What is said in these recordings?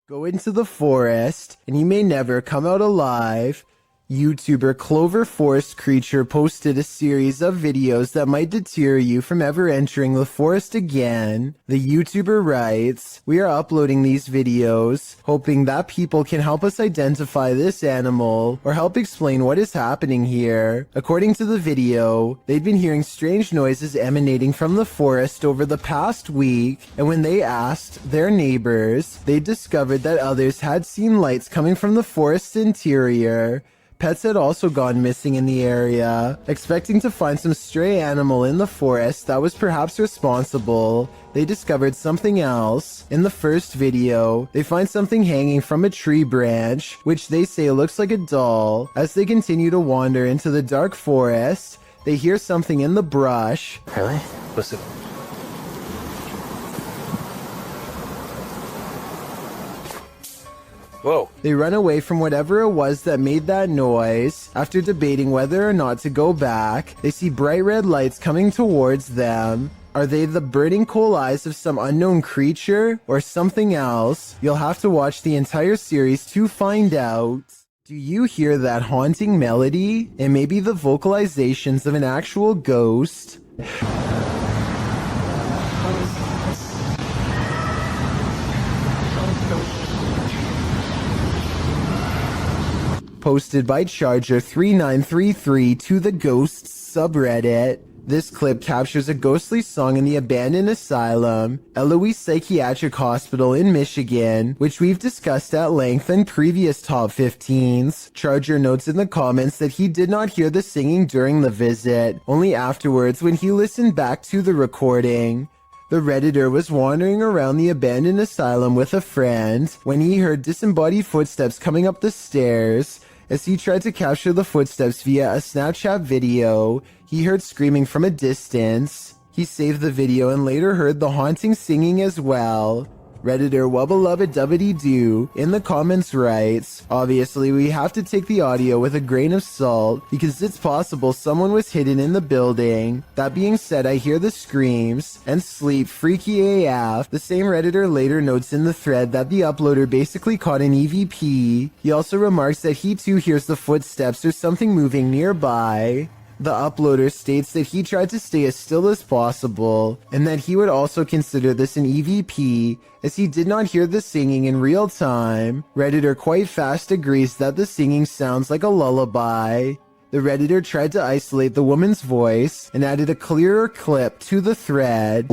Go into the forest, and you may never come out alive. YouTuber Clover Forest Creature posted a series of videos that might deter you from ever entering the forest again. The YouTuber writes, "We are uploading these videos, hoping that people can help us identify this animal or help explain what is happening here." According to the video, they'd been hearing strange noises emanating from the forest over the past week, and when they asked their neighbors, they discovered that others had seen lights coming from the forest's interior. Pets had also gone missing in the area. Expecting to find some stray animal in the forest that was perhaps responsible, they discovered something else. In the first video, they find something hanging from a tree branch, which they say looks like a doll. As they continue to wander into the dark forest, they hear something in the brush. Really? Listen. Whoa. They run away from whatever it was that made that noise. After debating whether or not to go back, they see bright red lights coming towards them. Are they the burning coal eyes of some unknown creature or something else? You'll have to watch the entire series to find out. Do you hear that haunting melody? It may be the vocalizations of an actual ghost. Posted by Charger3933 to the Ghosts subreddit. This clip captures a ghostly song in the abandoned asylum, Eloise Psychiatric Hospital in Michigan, which we've discussed at length in previous top 15s. Charger notes in the comments that he did not hear the singing during the visit, only afterwards when he listened back to the recording. The Redditor was wandering around the abandoned asylum with a friend when he heard disembodied footsteps coming up the stairs. As he tried to capture the footsteps via a Snapchat video, he heard screaming from a distance. He saved the video and later heard the haunting singing as well. Redditor Wubbelubbedubbidy-doo in the comments writes, "Obviously we have to take the audio with a grain of salt because it's possible someone was hidden in the building. That being said, I hear the screams and sleep freaky AF." The same Redditor later notes in the thread that the uploader basically caught an EVP. He also remarks that he too hears the footsteps or something moving nearby. The uploader states that he tried to stay as still as possible, and that he would also consider this an EVP, as he did not hear the singing in real time. Redditor quite fast agrees that the singing sounds like a lullaby. The Redditor tried to isolate the woman's voice, and added a clearer clip to the thread.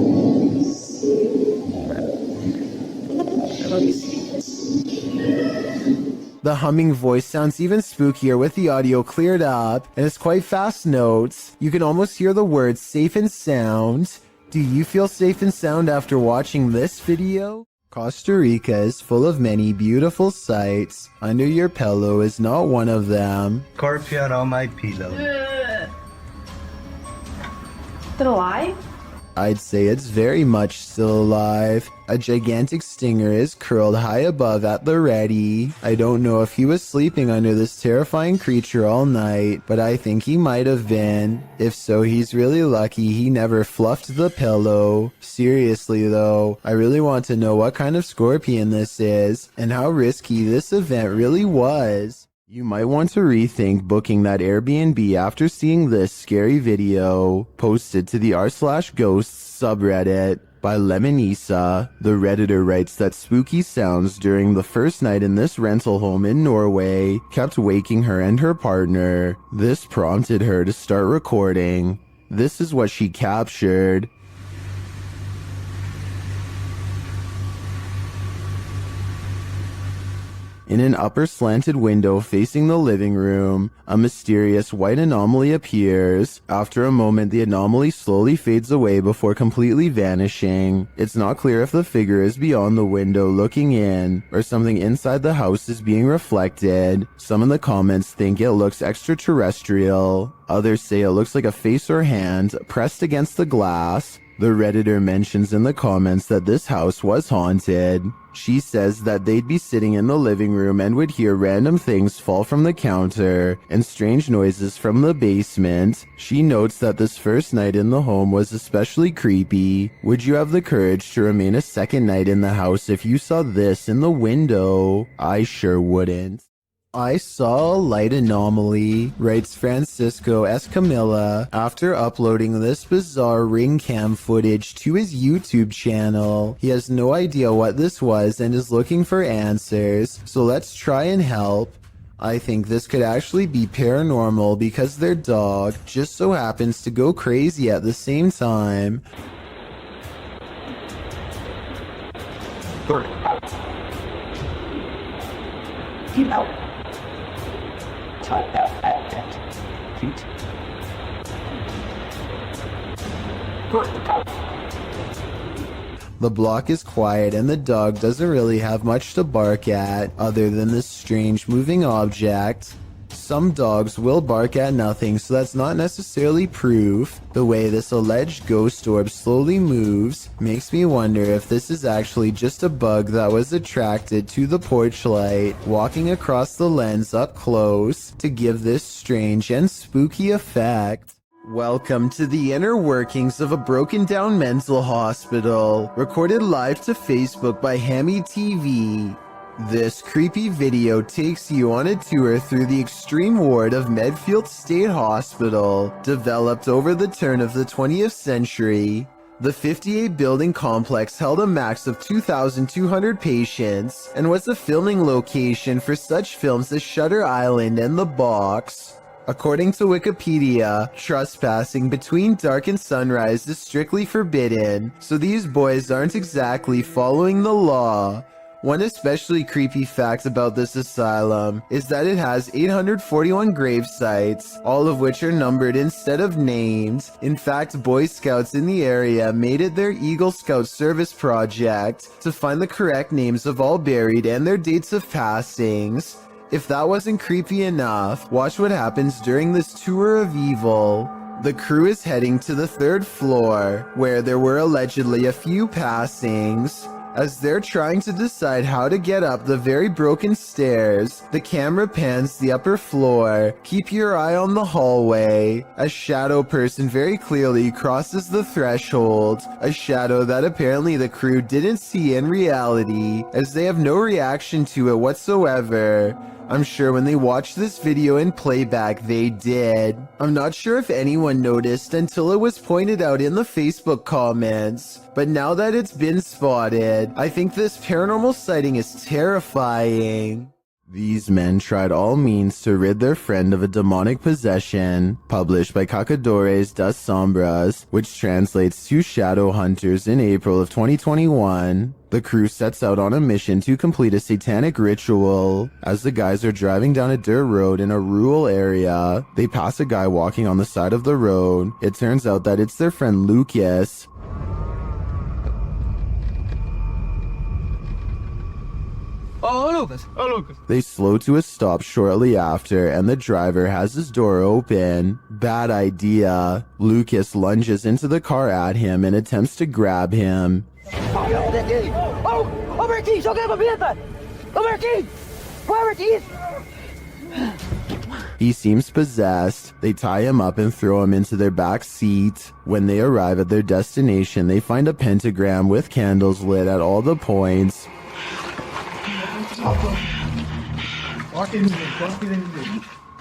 The humming voice sounds even spookier with the audio cleared up, and it's quite fast notes. You can almost hear the words safe and sound. Do you feel safe and sound after watching this video? Costa Rica is full of many beautiful sights. Under your pillow is not one of them. Scorpion on my pillow. Is it alive? I'd say it's very much still alive. A gigantic stinger is curled high above at the ready. I don't know if he was sleeping under this terrifying creature all night, but I think he might have been. If so, he's really lucky he never fluffed the pillow. Seriously though, I really want to know what kind of scorpion this is, and how risky this event really was. You might want to rethink booking that Airbnb after seeing this scary video. Posted to the r/ghosts subreddit by Lemonisa. The Redditor writes that spooky sounds during the first night in this rental home in Norway kept waking her and her partner. This prompted her to start recording. This is what she captured. In an upper slanted window facing the living room, a mysterious white anomaly appears. After a moment, the anomaly slowly fades away before completely vanishing. It's not clear if the figure is beyond the window looking in, or something inside the house is being reflected. Some in the comments think it looks extraterrestrial. Others say it looks like a face or hand pressed against the glass. The Redditor mentions in the comments that this house was haunted. She says that they'd be sitting in the living room and would hear random things fall from the counter and strange noises from the basement. She notes that this first night in the home was especially creepy. Would you have the courage to remain a second night in the house if you saw this in the window? I sure wouldn't. I saw a light anomaly, writes Francisco Escamilla, after uploading this bizarre ring cam footage to his YouTube channel. He has no idea what this was and is looking for answers, so let's try and help. I think this could actually be paranormal because their dog just so happens to go crazy at the same time. Keep out. Type out at feet. The block is quiet and the dog doesn't really have much to bark at other than this strange moving object. Some dogs will bark at nothing, so that's not necessarily proof. The way this alleged ghost orb slowly moves makes me wonder if this is actually just a bug that was attracted to the porch light, walking across the lens up close to give this strange and spooky effect. Welcome to the inner workings of a broken down mental hospital, recorded live to Facebook by Hammy TV. This creepy video takes you on a tour through the extreme ward of Medfield State Hospital, developed over the turn of the 20th century. The 58-building complex held a max of 2,200 patients and was the filming location for such films as Shutter Island and The Box. According to Wikipedia, trespassing between dark and sunrise is strictly forbidden, so these boys aren't exactly following the law. One especially creepy fact about this asylum is that it has 841 grave sites, all of which are numbered instead of named. In fact, Boy Scouts in the area made it their Eagle Scout service project to find the correct names of all buried and their dates of passings. If that wasn't creepy enough, watch what happens during this tour of evil. The crew is heading to the 3rd floor, where there were allegedly a few passings. As they're trying to decide how to get up the very broken stairs, the camera pans the upper floor. Keep your eye on the hallway. A shadow person very clearly crosses the threshold, a shadow that apparently the crew didn't see in reality, as they have no reaction to it whatsoever. I'm sure when they watched this video in playback, they did. I'm not sure if anyone noticed until it was pointed out in the Facebook comments, but now that it's been spotted, I think this paranormal sighting is terrifying. These men tried all means to rid their friend of a demonic possession, published by Cacadores das Sombras, which translates to Shadow Hunters in April of 2021. The crew sets out on a mission to complete a satanic ritual. As the guys are driving down a dirt road in a rural area, they pass a guy walking on the side of the road. It turns out that it's their friend Lucas. Oh, Lucas. They slow to a stop shortly after, and the driver has his door open. Bad idea. Lucas lunges into the car at him and attempts to grab him. He seems possessed. They tie him up and throw him into their back seat. When they arrive at their destination, they find a pentagram with candles lit at all the points.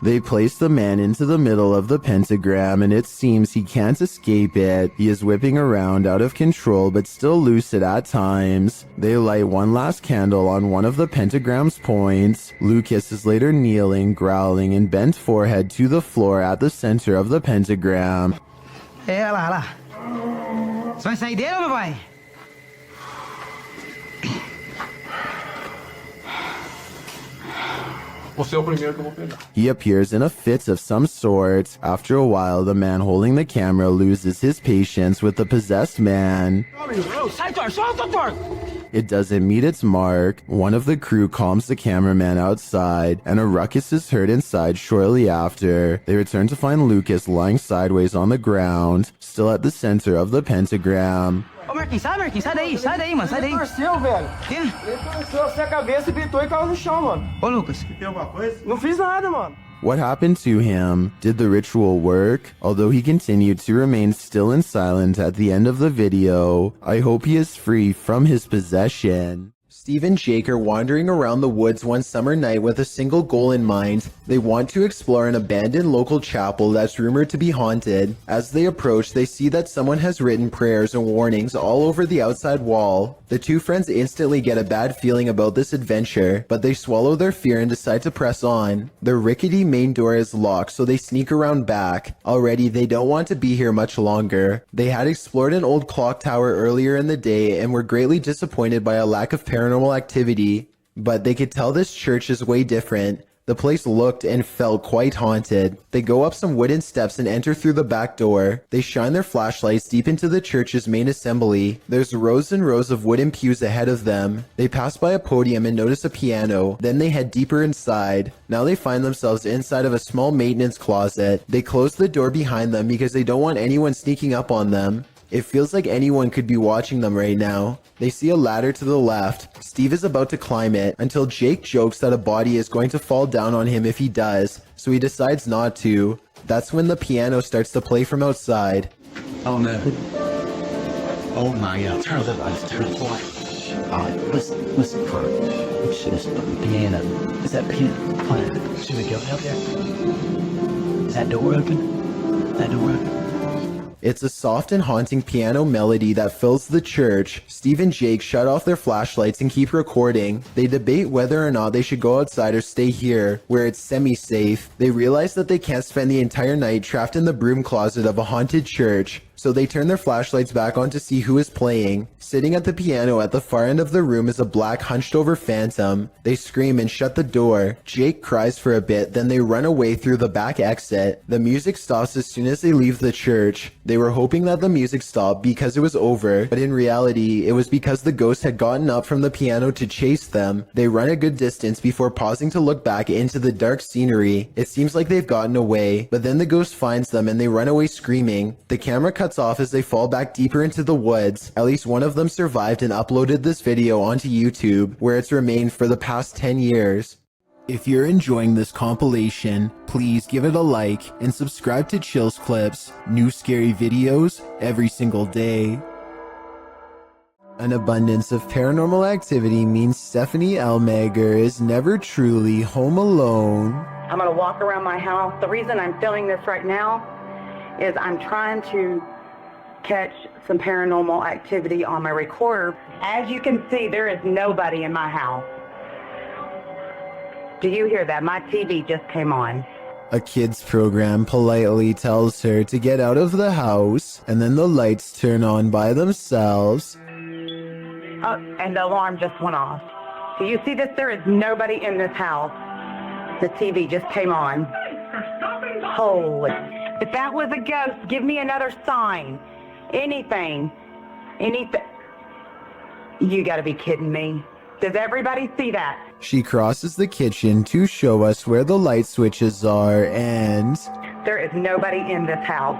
They place the man into the middle of the pentagram, and it seems he can't escape it. He is whipping around out of control but still lucid at times. They light one last candle on one of the pentagram's points. Lucas is later kneeling, growling, and bent forehead to the floor at the center of the pentagram. Olha lá. Você vai sair dele ou não vai? Você é o primeiro que eu vou pegar. He appears in a fit of some sort. After a while, the man holding the camera loses his patience with the possessed man. It doesn't meet its mark. One of the crew calms the cameraman outside, and a ruckus is heard inside shortly after. They return to find Lucas lying sideways on the ground, still at the center of the pentagram. Ô, Marquinhos, sai daí, mano, sai daí. Torceu, velho. Quê? Ele torceu assim a cabeça, gritou e caiu no chão, mano. Ô, Lucas. Tem alguma coisa? Não fiz nada, mano. What happened to him? Did the ritual work? Although he continued to remain still and silent at the end of the video, I hope he is free from his possession. Steve and Jake are wandering around the woods one summer night with a single goal in mind. They want to explore an abandoned local chapel that's rumored to be haunted. As they approach, they see that someone has written prayers and warnings all over the outside wall. The two friends instantly get a bad feeling about this adventure, but they swallow their fear and decide to press on. The rickety main door is locked, so they sneak around back. Already, they don't want to be here much longer. They had explored an old clock tower earlier in the day and were greatly disappointed by a lack of paranormal activity, but they could tell this church is way different. The place looked and felt quite haunted. They go up some wooden steps and enter through the back door. They shine their flashlights deep into the church's main assembly. There's rows and rows of wooden pews ahead of them. They pass by a podium and notice a piano. Then they head deeper inside. Now they find themselves inside of a small maintenance closet. They close the door behind them because they don't want anyone sneaking up on them. It feels like anyone could be watching them right now. They see a ladder to the left. Steve is about to climb it until Jake jokes that a body is going to fall down on him if he does, so he decides not to. That's when the piano starts to play from outside. Oh no. Oh my god. Turn the lights, turn the lights. Alright, listen for it. It's just the piano. Is that piano playing? Should we go out there? Is that door open? That door open? It's a soft and haunting piano melody that fills the church. Steve and Jake shut off their flashlights and keep recording. They debate whether or not they should go outside or stay here, where it's semi-safe. They realize that they can't spend the entire night trapped in the broom closet of a haunted church, so they turn their flashlights back on to see who is playing. Sitting at the piano at the far end of the room is a black hunched over phantom. They scream and shut the door. Jake cries for a bit, then they run away through the back exit. The music stops as soon as they leave the church. They were hoping that the music stopped because it was over, but in reality, it was because the ghost had gotten up from the piano to chase them. They run a good distance before pausing to look back into the dark scenery. It seems like they've gotten away, but then the ghost finds them and they run away screaming. The camera cuts off as they fall back deeper into the woods. At least one of them survived and uploaded this video onto YouTube, where it's remained for the past 10 years. If you're enjoying this compilation, please give it a like and subscribe to Chills Clips, new scary videos every single day. An abundance of paranormal activity means Stephanie Elmager is never truly home alone. I'm going to walk around my house. The reason I'm filming this right now is I'm trying to catch some paranormal activity on my recorder. As you can see, there is nobody in my house. Do you hear that? My TV just came on. A kids program politely tells her to get out of the house, and then the lights turn on by themselves. Oh, and the alarm just went off. Do you see this? There is nobody in this house. The TV just came on. Holy. If that was a ghost, give me another sign. Anything. Anything. You gotta be kidding me. Does everybody see that? She crosses the kitchen to show us where the light switches are, and There is nobody in this house.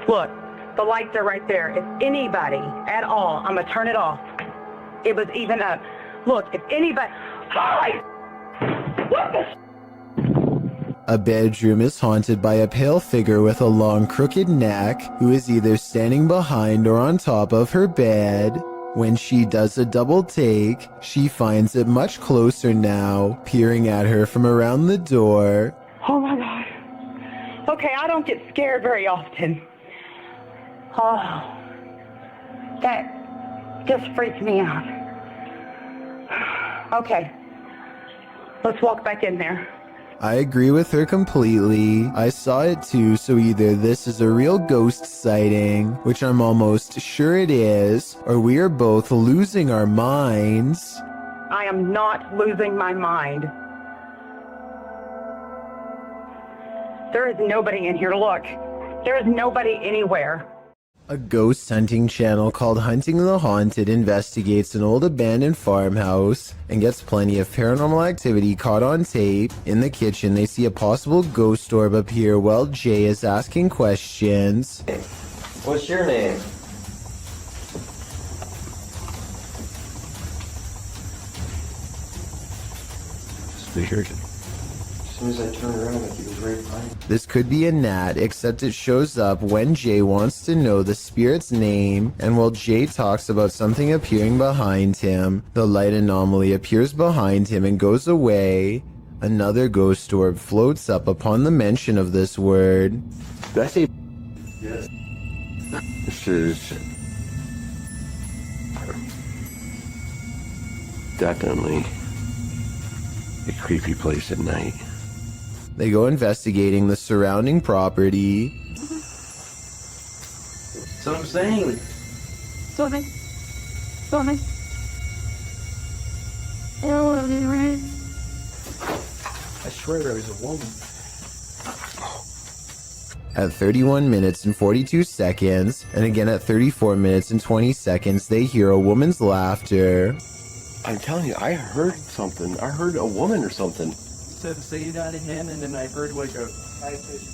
Look, the lights are right there. If anybody at all, I'm gonna turn it off. It was even up. Look, if anybody... Hi! What the... a bedroom is haunted by a pale figure with a long crooked neck who is either standing behind or on top of her bed. When she does a double take, she finds it much closer now, peering at her from around the door. Oh my God. Okay, I don't get scared very often. Oh, that just freaked me out. Okay, let's walk back in there. I agree with her completely. I saw it too, so either this is a real ghost sighting, which I'm almost sure it is, or we are both losing our minds. I am not losing my mind. There is nobody in here. Look, there is nobody anywhere. A ghost hunting channel called Hunting the Haunted investigates an old abandoned farmhouse and gets plenty of paranormal activity caught on tape. In the kitchen, they see a possible ghost orb appear while Jay is asking questions. What's your name? Weird. As soon as I turned around, like he was right behind me. This could be a gnat, except it shows up when Jay wants to know the spirit's name, and while Jay talks about something appearing behind him, the light anomaly appears behind him and goes away. Another ghost orb floats up upon the mention of this word. Did I say? Yes. This is definitely a creepy place at night. They go investigating the surrounding property. That's what I'm saying. Sorry. Sorry. Right? I swear there was a woman. At 31 minutes and 42 seconds, and again at 34 minutes and 20 seconds, they hear a woman's laughter. I'm telling you, I heard something. I heard a woman or something. Said say United Hand, and then I heard like a high pitch.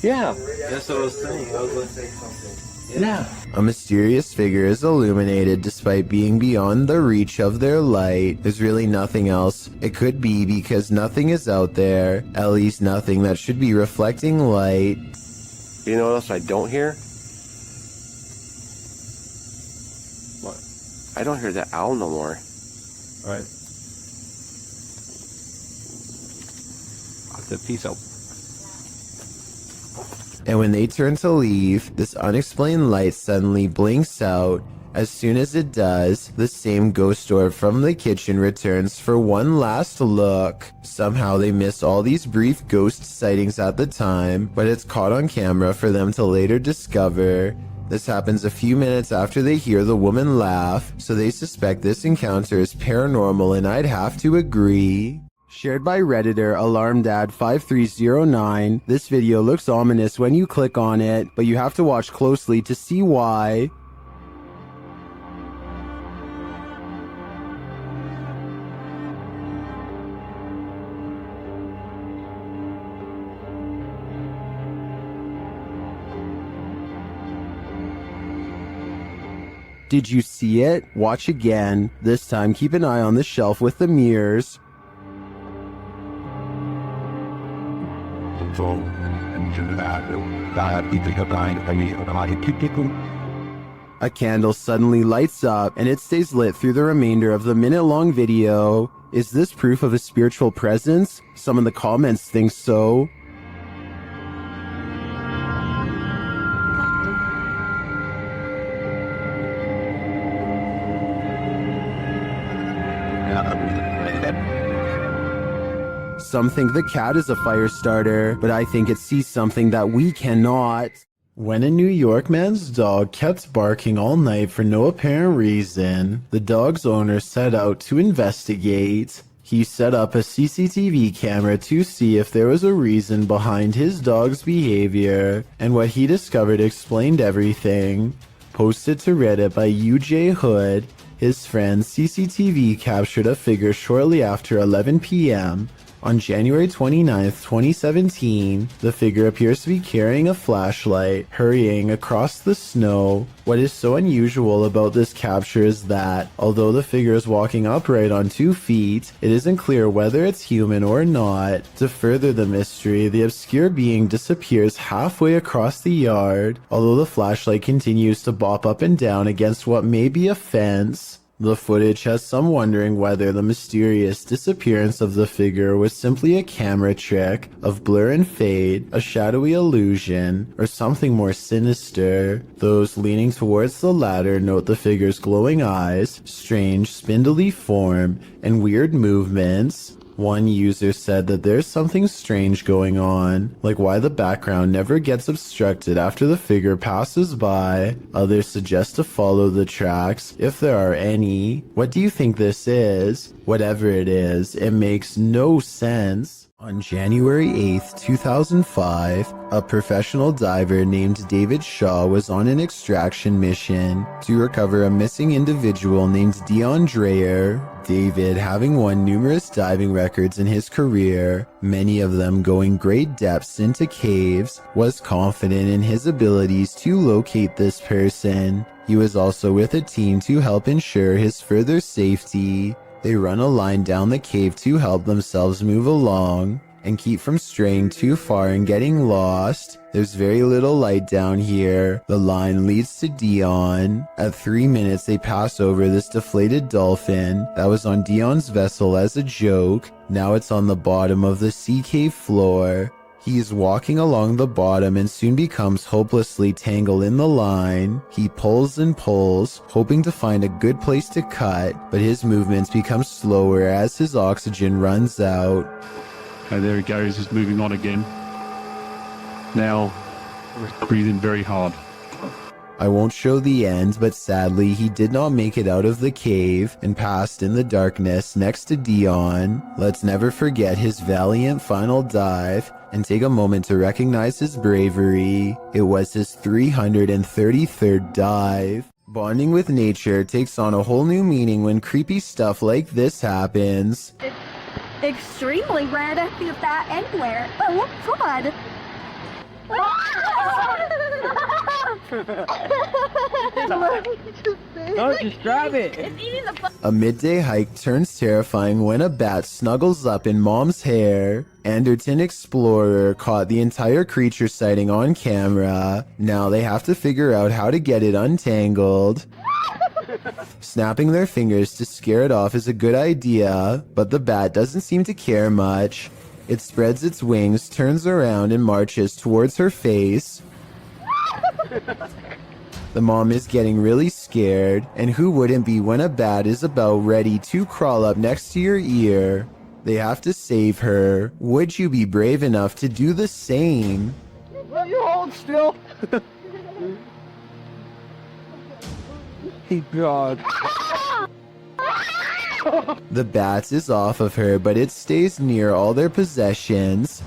Yeah. That's what I was saying. I was gonna say something. Yeah. A mysterious figure is illuminated despite being beyond the reach of their light. There's really nothing else. It could be because nothing is out there, at least nothing that should be reflecting light. You know what else I don't hear? What? I don't hear that owl no more. All right. The peace out. And when they turn to leave, this unexplained light suddenly blinks out. As soon as it does, the same ghost orb from the kitchen returns for one last look. Somehow they miss all these brief ghost sightings at the time, but it's caught on camera for them to later discover. This happens a few minutes after they hear the woman laugh, so they suspect this encounter is paranormal, and I'd have to agree. Shared by Redditor AlarmDad5309, this video looks ominous when you click on it, but you have to watch closely to see why. Did you see it? Watch again. This time keep an eye on the shelf with the mirrors. A candle suddenly lights up, and it stays lit through the remainder of the minute-long video. Is this proof of a spiritual presence? Some in the comments think so. Some think the cat is a fire starter, but I think it sees something that we cannot. When a New York man's dog kept barking all night for no apparent reason, the dog's owner set out to investigate. He set up a CCTV camera to see if there was a reason behind his dog's behavior, and what he discovered explained everything. Posted to Reddit by UJ Hood, his friend's CCTV captured a figure shortly after 11 p.m. On January 29, 2017, the figure appears to be carrying a flashlight, hurrying across the snow. What is so unusual about this capture is that, although the figure is walking upright on 2 feet, it isn't clear whether it's human or not. To further the mystery, the obscure being disappears halfway across the yard, although the flashlight continues to bop up and down against what may be a fence. The footage has some wondering whether the mysterious disappearance of the figure was simply a camera trick of blur and fade, a shadowy illusion, or something more sinister. Those leaning towards the latter note the figure's glowing eyes, strange spindly form, and weird movements. One user said that there's something strange going on, like why the background never gets obstructed after the figure passes by. Others suggest to follow the tracks, if there are any. What do you think this is? Whatever it is, it makes no sense. On January 8th, 2005, a professional diver named David Shaw was on an extraction mission to recover a missing individual named Dion Dreyer. David, having won numerous diving records in his career, many of them going great depths into caves, was confident in his abilities to locate this person. He was also with a team to help ensure his further safety. They run a line down the cave to help themselves move along and keep from straying too far and getting lost. There's very little light down here. The line leads to Dion. At 3 minutes, they pass over this deflated dolphin that was on Dion's vessel as a joke. Now it's on the bottom of the sea cave floor. He is walking along the bottom and soon becomes hopelessly tangled in the line. He pulls and pulls, hoping to find a good place to cut, but his movements become slower as his oxygen runs out. Okay, there he goes, he's moving on again. Now, breathing very hard. I won't show the end, but sadly he did not make it out of the cave and passed in the darkness next to Dion. Let's never forget his valiant final dive and take a moment to recognize his bravery. It was his 333rd dive. Bonding with nature takes on a whole new meaning when creepy stuff like this happens. It's extremely rare to see that anywhere. Oh, God. Don't just grab it. It's eating the A midday hike turns terrifying when a bat snuggles up in Mom's hair. Anderton Explorer caught the entire creature sighting on camera. Now they have to figure out how to get it untangled. Snapping their fingers to scare it off is a good idea, but the bat doesn't seem to care much. It spreads its wings, turns around, and marches towards her face. The mom is getting really scared, and who wouldn't be when a bat is about ready to crawl up next to your ear? They have to save her. Would you be brave enough to do the same? You hold still. Hey, God. The bat is off of her, but it stays near all their possessions.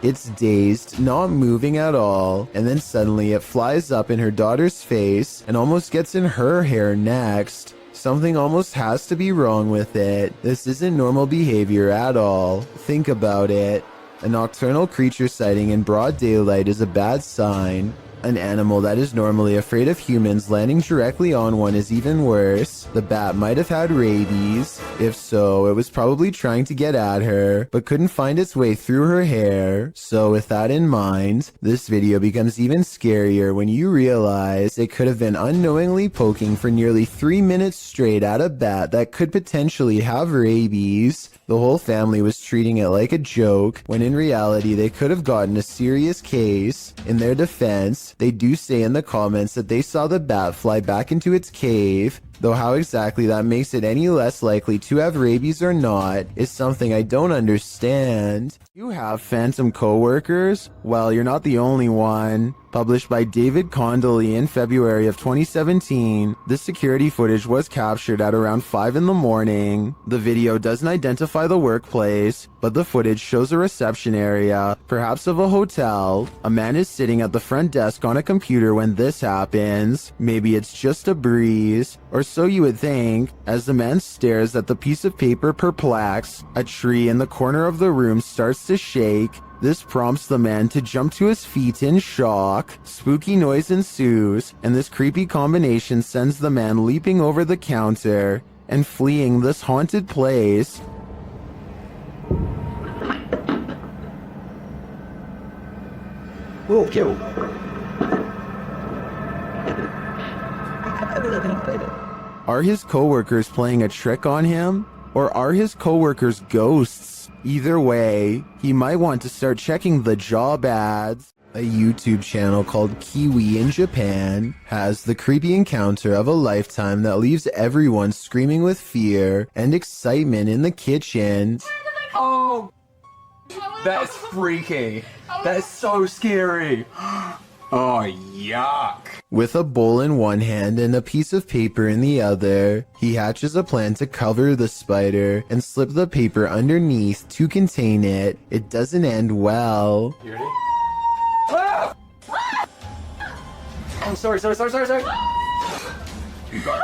It's dazed, not moving at all, and then suddenly it flies up in her daughter's face and almost gets in her hair next. Something almost has to be wrong with it. This isn't normal behavior at all. Think about it. A nocturnal creature sighting in broad daylight is a bad sign. An animal that is normally afraid of humans landing directly on one is even worse. The bat might have had rabies. If so, it was probably trying to get at her, but couldn't find its way through her hair. So with that in mind, this video becomes even scarier when you realize it could have been unknowingly poking for nearly 3 minutes straight at a bat that could potentially have rabies. The whole family was treating it like a joke, when in reality they could have gotten a serious case. In their defense, they do say in the comments that they saw the bat fly back into its cave, though how exactly that makes it any less likely to have rabies or not is something I don't understand. You have phantom coworkers? Well, you're not the only one. Published by David Condley in February of 2017, this security footage was captured at around 5 in the morning. The video doesn't identify the workplace, but the footage shows a reception area, perhaps of a hotel. A man is sitting at the front desk on a computer when this happens. Maybe it's just a breeze, or so you would think. As the man stares at the piece of paper perplexed, a tree in the corner of the room starts to shake. This prompts the man to jump to his feet in shock. Spooky noise ensues, and this creepy combination sends the man leaping over the counter and fleeing this haunted place. Whoa, yo. Are his coworkers playing a trick on him? Or are his coworkers ghosts? Either way, he might want to start checking the job ads. A YouTube channel called Kiwi in Japan has the creepy encounter of a lifetime that leaves everyone screaming with fear and excitement in the kitchen. Oh, that's freaky. That's so scary. Oh, yuck. With a bowl in one hand and a piece of paper in the other, he hatches a plan to cover the spider and slip the paper underneath to contain it. It doesn't end well. You ready? Ah! Oh, sorry. You got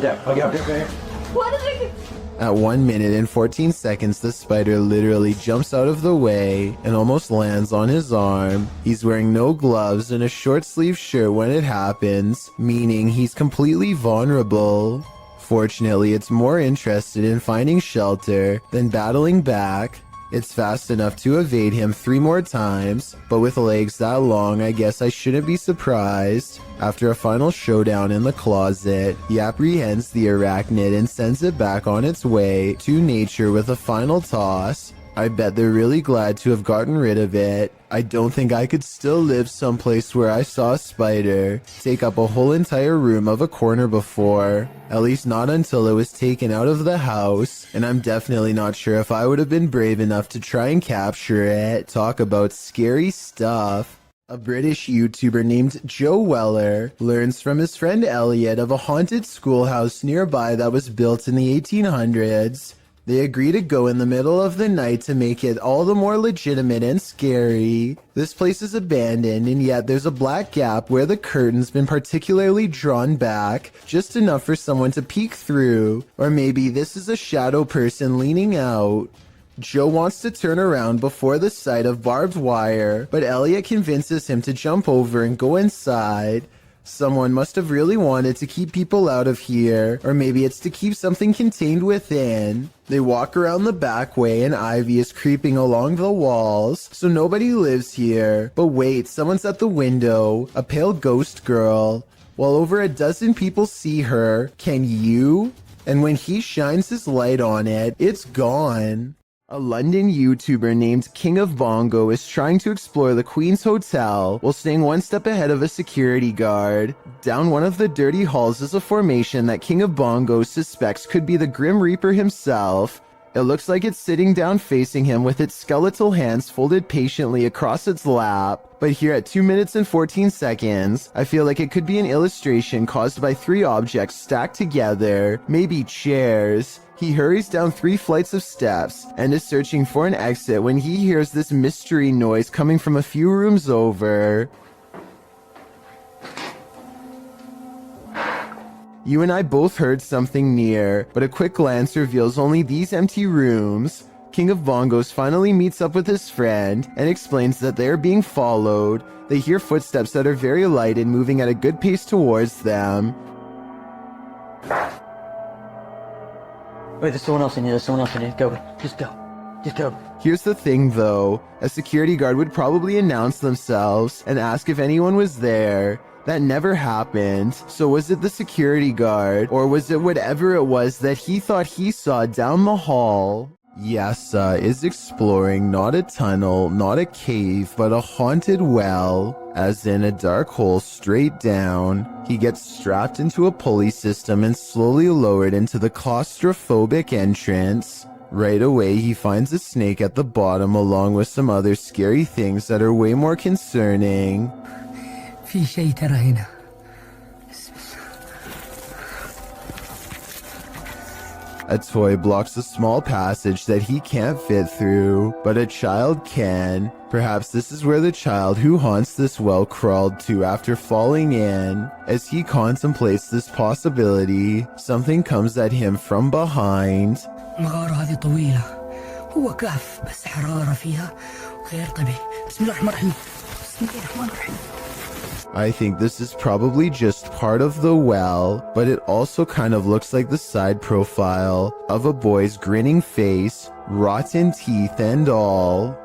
it. Okay. What is it? At 1 minute and 14 seconds, the spider literally jumps out of the way and almost lands on his arm. He's wearing no gloves and a short sleeve shirt when it happens, meaning he's completely vulnerable. Fortunately, it's more interested in finding shelter than battling back. It's fast enough to evade him 3 more times, but with legs that long, I guess I shouldn't be surprised. After a final showdown in the closet, he apprehends the arachnid and sends it back on its way to nature with a final toss. I bet they're really glad to have gotten rid of it. I don't think I could still live someplace where I saw a spider take up a whole entire room of a corner before. At least not until it was taken out of the house, and I'm definitely not sure if I would have been brave enough to try and capture it. Talk about scary stuff. A British YouTuber named Joe Weller learns from his friend Elliot of a haunted schoolhouse nearby that was built in the 1800s. They agree to go in the middle of the night to make it all the more legitimate and scary. This place is abandoned, and yet there's a black gap where the curtain's been particularly drawn back, just enough for someone to peek through. Or maybe this is a shadow person leaning out. Joe wants to turn around before the sight of barbed wire, but Elliot convinces him to jump over and go inside. Someone must have really wanted to keep people out of here, or maybe it's to keep something contained within. They walk around the back way and ivy is creeping along the walls, so nobody lives here. But wait, someone's at the window, a pale ghost girl. While over a dozen people see her, can you? And when he shines his light on it, it's gone. A London YouTuber named King of Bongo is trying to explore the Queen's Hotel while staying one step ahead of a security guard. Down one of the dirty halls is a formation that King of Bongo suspects could be the Grim Reaper himself. It looks like it's sitting down facing him with its skeletal hands folded patiently across its lap. But here at 2 minutes and 14 seconds, I feel like it could be an illustration caused by 3 objects stacked together, maybe chairs. He hurries down 3 flights of steps and is searching for an exit when he hears this mystery noise coming from a few rooms over. You and I both heard something near, but a quick glance reveals only these empty rooms. King of Bongos finally meets up with his friend and explains that they are being followed. They hear footsteps that are very light and moving at a good pace towards them. Wait, there's someone else in here. Go. Just go. Here's the thing though, a security guard would probably announce themselves and ask if anyone was there. That never happened. So was it the security guard, or was it whatever it was that he thought he saw down the hall? Yasa is exploring not a tunnel, not a cave, but a haunted well, as in a dark hole straight down. He gets strapped into a pulley system and slowly lowered into the claustrophobic entrance. Right away, he finds a snake at the bottom along with some other scary things that are way more concerning. في شيء ترى هنا. A toy blocks a small passage that he can't fit through, but a child can. Perhaps this is where the child who haunts this well crawled to after falling in. As he contemplates this possibility, something comes at him from behind. المغارة هذه طويلة. هو كهف بس حرارة فيها غير طبيعي. بسم الله الرحمن الرحيم. بسم الله الرحمن الرحيم. I think this is probably just part of the well, but it also kind of looks like the side profile of a boy's grinning face, rotten teeth and all.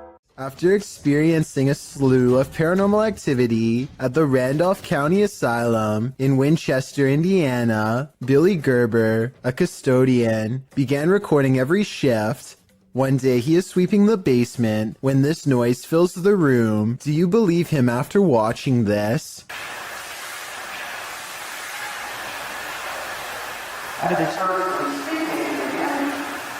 After experiencing a slew of paranormal activity at the Randolph County Asylum in Winchester, Indiana, Billy Gerber, a custodian, began recording every shift. One day he is sweeping the basement when this noise fills the room. Do you believe him after watching this?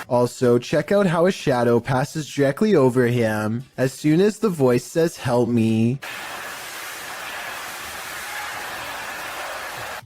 Also, check out how a shadow passes directly over him as soon as the voice says, "Help me."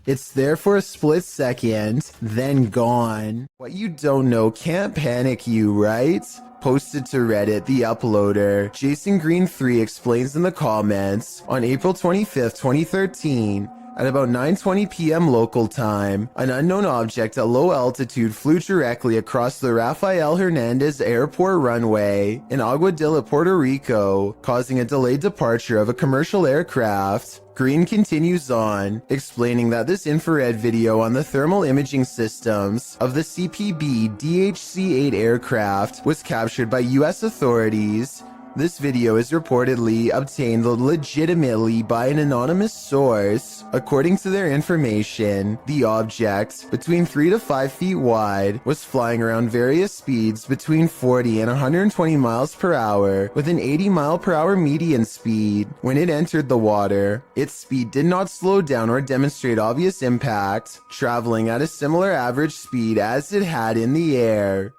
It's there for a split second, then gone. What you don't know can't panic you, right? Posted to Reddit, the uploader, Jason Green 3 explains in the comments, on April 25th, 2013, at about 9:20 p.m. local time, an unknown object at low altitude flew directly across the Rafael Hernandez Airport runway in Aguadilla, Puerto Rico, causing a delayed departure of a commercial aircraft. Green continues on, explaining that this infrared video on the thermal imaging systems of the CPB DHC-8 aircraft was captured by U.S. authorities. This video is reportedly obtained legitimately by an anonymous source. According to their information, the object, between 3 to 5 feet wide, was flying around various speeds between 40 and 120 miles per hour with an 80 mile per hour median speed. When it entered the water, its speed did not slow down or demonstrate obvious impact, traveling at a similar average speed as it had in the air.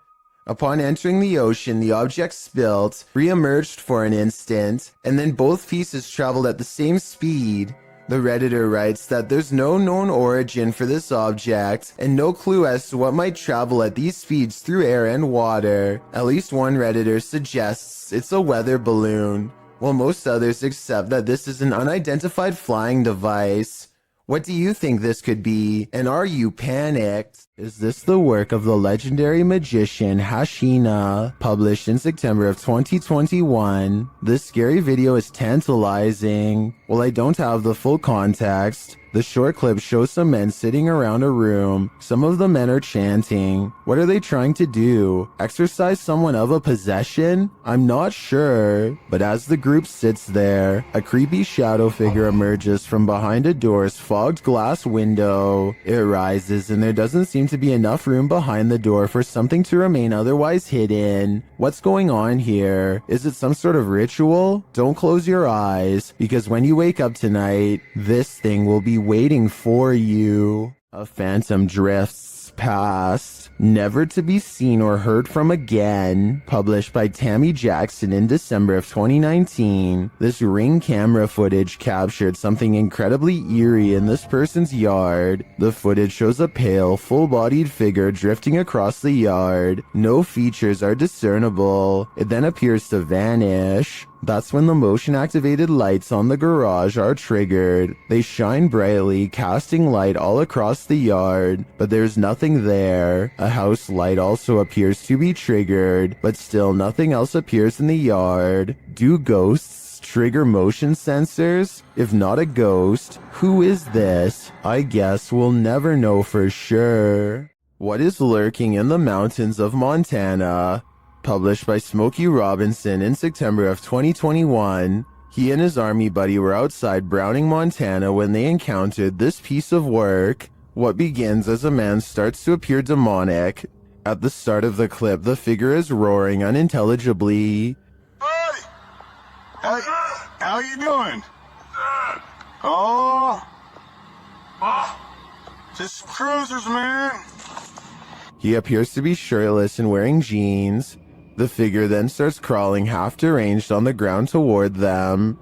Upon entering the ocean, the object spilt, re-emerged for an instant, and then both pieces traveled at the same speed. The Redditor writes that there's no known origin for this object, and no clue as to what might travel at these speeds through air and water. At least one Redditor suggests it's a weather balloon, while most others accept that this is an unidentified flying device. What do you think this could be, and are you panicked? Is this the work of the legendary magician Hashina, published in September of 2021? This scary video is tantalizing. While I don't have the full context, the short clip shows some men sitting around a room. Some of the men are chanting. What are they trying to do? Exorcise someone of a possession? I'm not sure. But as the group sits there, a creepy shadow figure emerges from behind a door's fogged glass window. It rises, and there doesn't seem to be enough room behind the door for something to remain otherwise hidden. What's going on here? Is it some sort of ritual? Don't close your eyes, because when you wake up tonight, this thing will be waiting for you. A phantom drifts past, never to be seen or heard from again. Published by Tammy Jackson in December of 2019. This Ring camera footage captured something incredibly eerie in this person's yard. The footage shows a pale, full-bodied figure drifting across the yard. No features are discernible. It then appears to vanish. That's when the motion-activated lights on the garage are triggered. They shine brightly, casting light all across the yard, but there's nothing there. A house light also appears to be triggered, but still nothing else appears in the yard. Do ghosts trigger motion sensors? If not a ghost, who is this? I guess we'll never know for sure. What is lurking in the mountains of Montana? Published by Smokey Robinson in September of 2021. He and his army buddy were outside Browning, Montana when they encountered this piece of work. What begins as a man starts to appear demonic. At the start of the clip, the figure is roaring unintelligibly. Hey! How you doing? Oh! Just cruisers, man! He appears to be shirtless and wearing jeans. The figure then starts crawling half deranged on the ground toward them.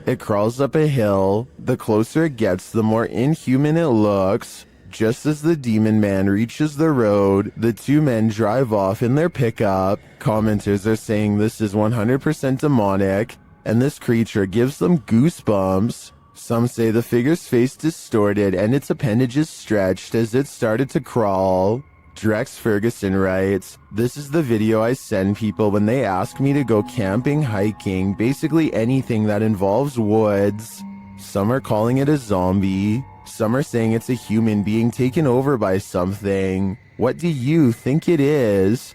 It crawls up a hill. The closer it gets, the more inhuman it looks. Just as the demon man reaches the road, the two men drive off in their pickup. Commenters are saying this is 100% demonic, and this creature gives them goosebumps. Some say the figure's face distorted and its appendages stretched as it started to crawl. Drex Ferguson writes, "This is the video I send people when they ask me to go camping, hiking, basically anything that involves woods. Some are calling it a zombie. Some are saying it's a human being taken over by something. What do you think it is?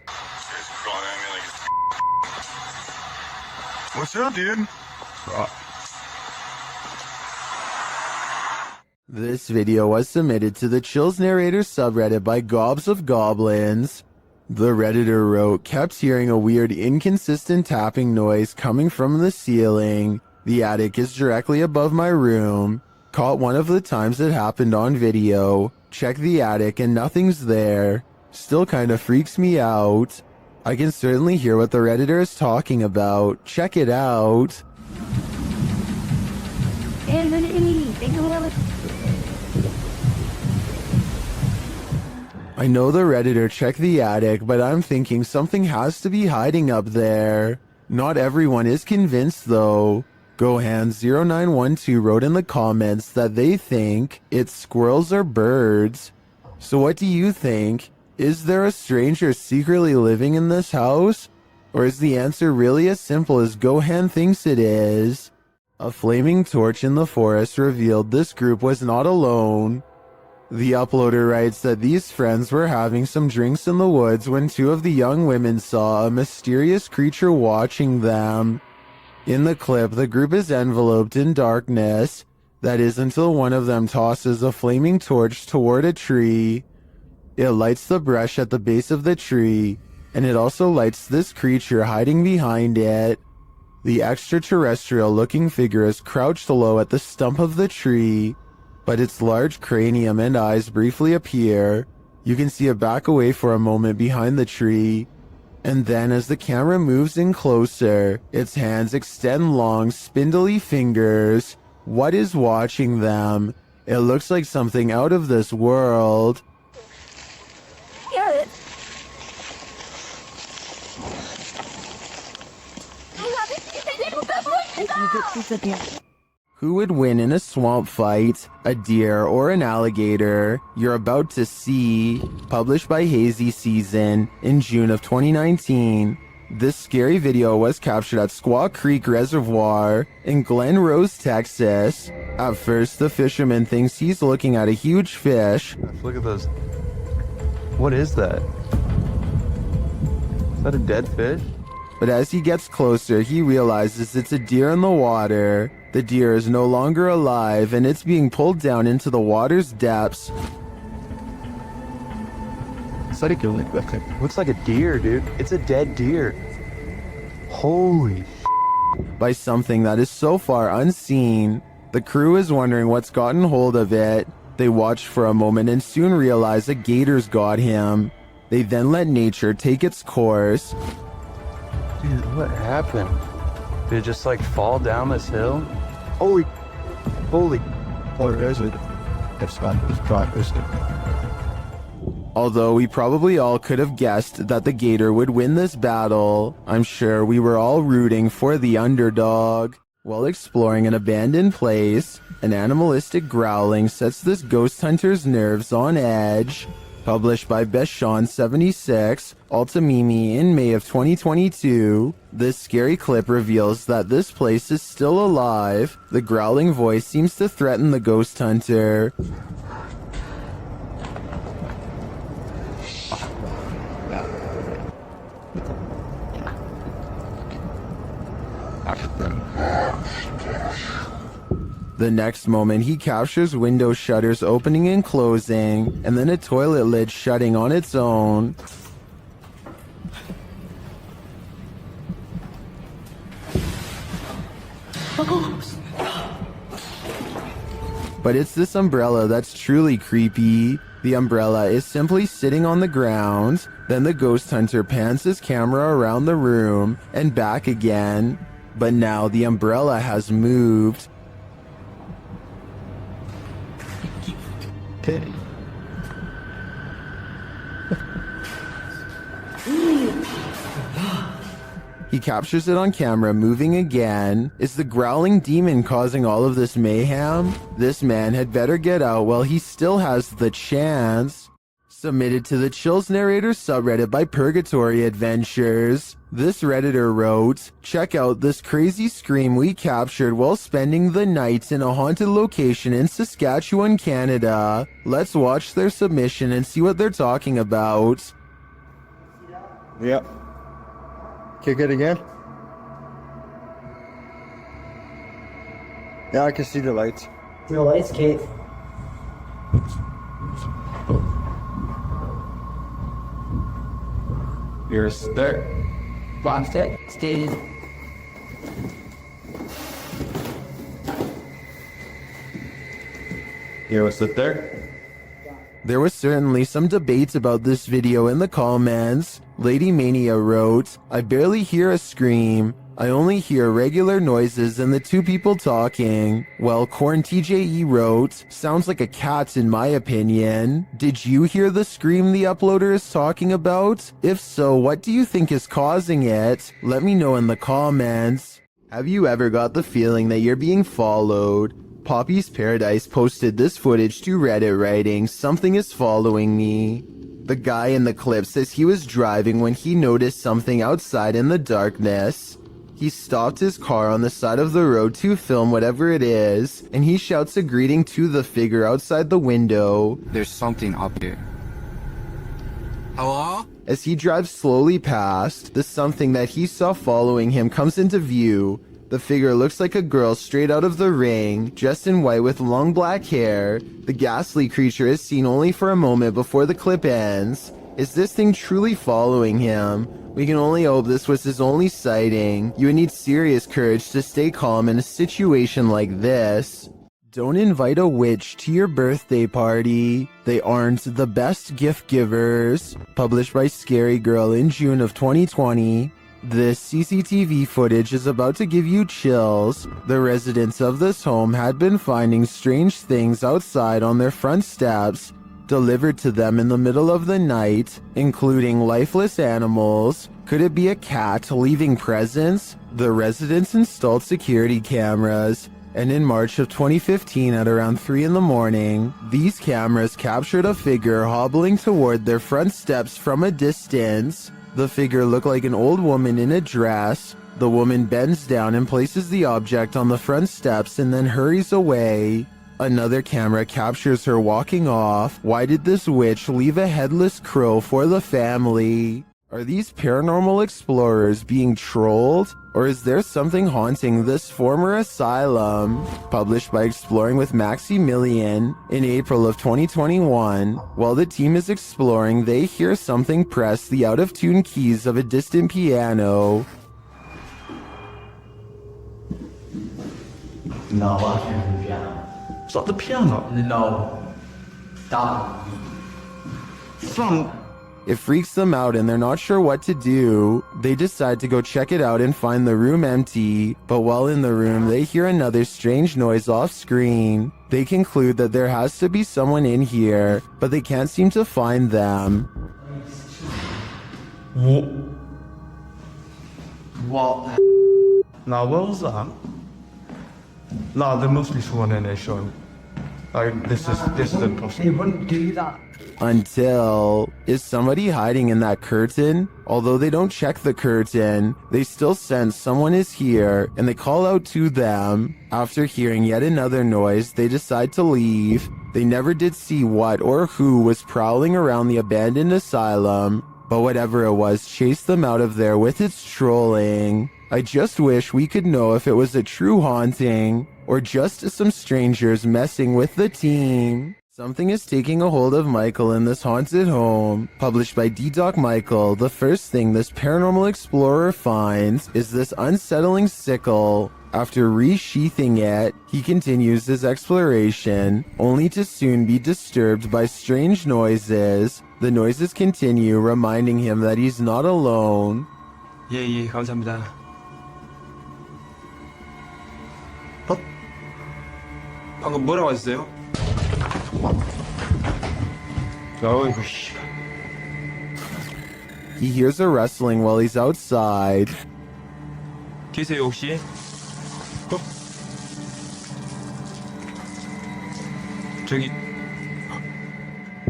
What's up, dude? This video was submitted to the Chills Narrator subreddit by Gobs of Goblins. The Redditor wrote, kept hearing a weird inconsistent tapping noise coming from the ceiling. The attic is directly above my room. Caught one of the times it happened on video. Check the attic and nothing's there. Still kinda freaks me out. I can certainly hear what the Redditor is talking about. Check it out. I know the Redditor checked the attic, but I'm thinking something has to be hiding up there. Not everyone is convinced though. Gohan0912 wrote in the comments that they think it's squirrels or birds. So what do you think? Is there a stranger secretly living in this house? Or is the answer really as simple as Gohan thinks it is? A flaming torch in the forest revealed this group was not alone. The uploader writes that these friends were having some drinks in the woods when two of the young women saw a mysterious creature watching them. In the clip, the group is enveloped in darkness. That is until one of them tosses a flaming torch toward a tree. It lights the brush at the base of the tree, and it also lights this creature hiding behind it. The extraterrestrial-looking figure is crouched low at the stump of the tree, but its large cranium and eyes briefly appear. You can see it back away for a moment behind the tree, and then as the camera moves in closer, its hands extend long, spindly fingers. What is watching them? It looks like something out of this world. Who would win in a swamp fight, a deer or an alligator? You're about to see. Published by Hazy Season in June of 2019. This scary video was captured at Squaw Creek Reservoir in Glen Rose, Texas. At first, the fisherman thinks he's looking at a huge fish. Look at those. What is that? Is that a dead fish? But as he gets closer, he realizes it's a deer in the water. The deer is no longer alive, and it's being pulled down into the water's depths. Looks like a deer, dude. It's a dead deer. Holy by something that is so far unseen. The crew is wondering what's gotten hold of it. They watch for a moment and soon realize a gator's got him. They then let nature take its course. dude, what happened? Did it just like fall down this hill? Holy. Although we probably all could have guessed that the gator would win this battle, I'm sure we were all rooting for the underdog. While exploring an abandoned place, an animalistic growling sets this ghost hunter's nerves on edge. Published by Beshon76, Altamimi in May of 2022, this scary clip reveals that this place is still alive. The growling voice seems to threaten the ghost hunter. The next moment, he captures window shutters opening and closing, and then a toilet lid shutting on its own. But it's this umbrella that's truly creepy. The umbrella is simply sitting on the ground. Then the ghost hunter pans his camera around the room and back again. But now the umbrella has moved. He captures it on camera moving again. Is the growling demon causing all of this mayhem? This man had better get out while he still has the chance. Submitted to the Chills Narrator subreddit by Purgatory Adventures. This Redditor wrote, check out this crazy scream we captured while spending the night in a haunted location in Saskatchewan, Canada. Let's watch their submission and see what they're talking about. Yep. Kick it again. Yeah, I can see the lights. No lights, Kate. You're there. Lost it. Stayed. You sit there. There was certainly some debate about this video in the comments. Lady Mania wrote, I barely hear a scream. I only hear regular noises and the two people talking. Well, Corn TJE wrote, sounds like a cat in my opinion. Did you hear the scream the uploader is talking about? If so, what do you think is causing it? Let me know in the comments. Have you ever got the feeling that you're being followed? Poppy's Paradise posted this footage to Reddit writing, something is following me. The guy in the clip says he was driving when he noticed something outside in the darkness. He stopped his car on the side of the road to film whatever it is, and he shouts a greeting to the figure outside the window. There's something up here. Hello? As he drives slowly past, the something that he saw following him comes into view. The figure looks like a girl straight out of The Ring, dressed in white with long black hair. The ghastly creature is seen only for a moment before the clip ends. Is this thing truly following him? We can only hope this was his only sighting. You would need serious courage to stay calm in a situation like this. Don't invite a witch to your birthday party. They aren't the best gift givers. Published by Scary Girl in June of 2020. This CCTV footage is about to give you chills. The residents of this home had been finding strange things outside on their front steps, delivered to them in the middle of the night, including lifeless animals. Could it be a cat leaving presents? The residents installed security cameras, and in March of 2015 at around 3 in the morning, these cameras captured a figure hobbling toward their front steps from a distance. The figure looked like an old woman in a dress. The woman bends down and places the object on the front steps and then hurries away. Another camera captures her walking off. Why did this witch leave a headless crow for the family? Are these paranormal explorers being trolled? Or is there something haunting this former asylum? Published by Exploring with Maximilian in April of 2021. While the team is exploring, they hear something press the out-of-tune keys of a distant piano. No, I can't hear the piano. It's not the piano. No. Stop. From... It freaks them out and they're not sure what to do. They decide to go check it out and find the room empty, but while in the room they hear another strange noise off screen. They conclude that there has to be someone in here, but they can't seem to find them. What? No, what was that? No, there must be someone in there, Sean. Like, this is impossible. They wouldn't do that. Until, is somebody hiding in that curtain? Although they don't check the curtain, they still sense someone is here and they call out to them. After hearing yet another noise, they decide to leave. They never did see what or who was prowling around the abandoned asylum, but whatever it was chased them out of there with its trolling. I just wish we could know if it was a true haunting or just some strangers messing with the team. Something is taking a hold of Michael in this haunted home. Published by D-Doc Michael, the first thing this paranormal explorer finds is this unsettling sickle. After resheathing it, he continues his exploration, only to soon be disturbed by strange noises. The noises continue, reminding him that he's not alone. 예, 감사합니다. 방금 뭐라고 하셨어요? 어이구, 씨. He hears a rustling while he's outside. 계세요, 혹시? 저기,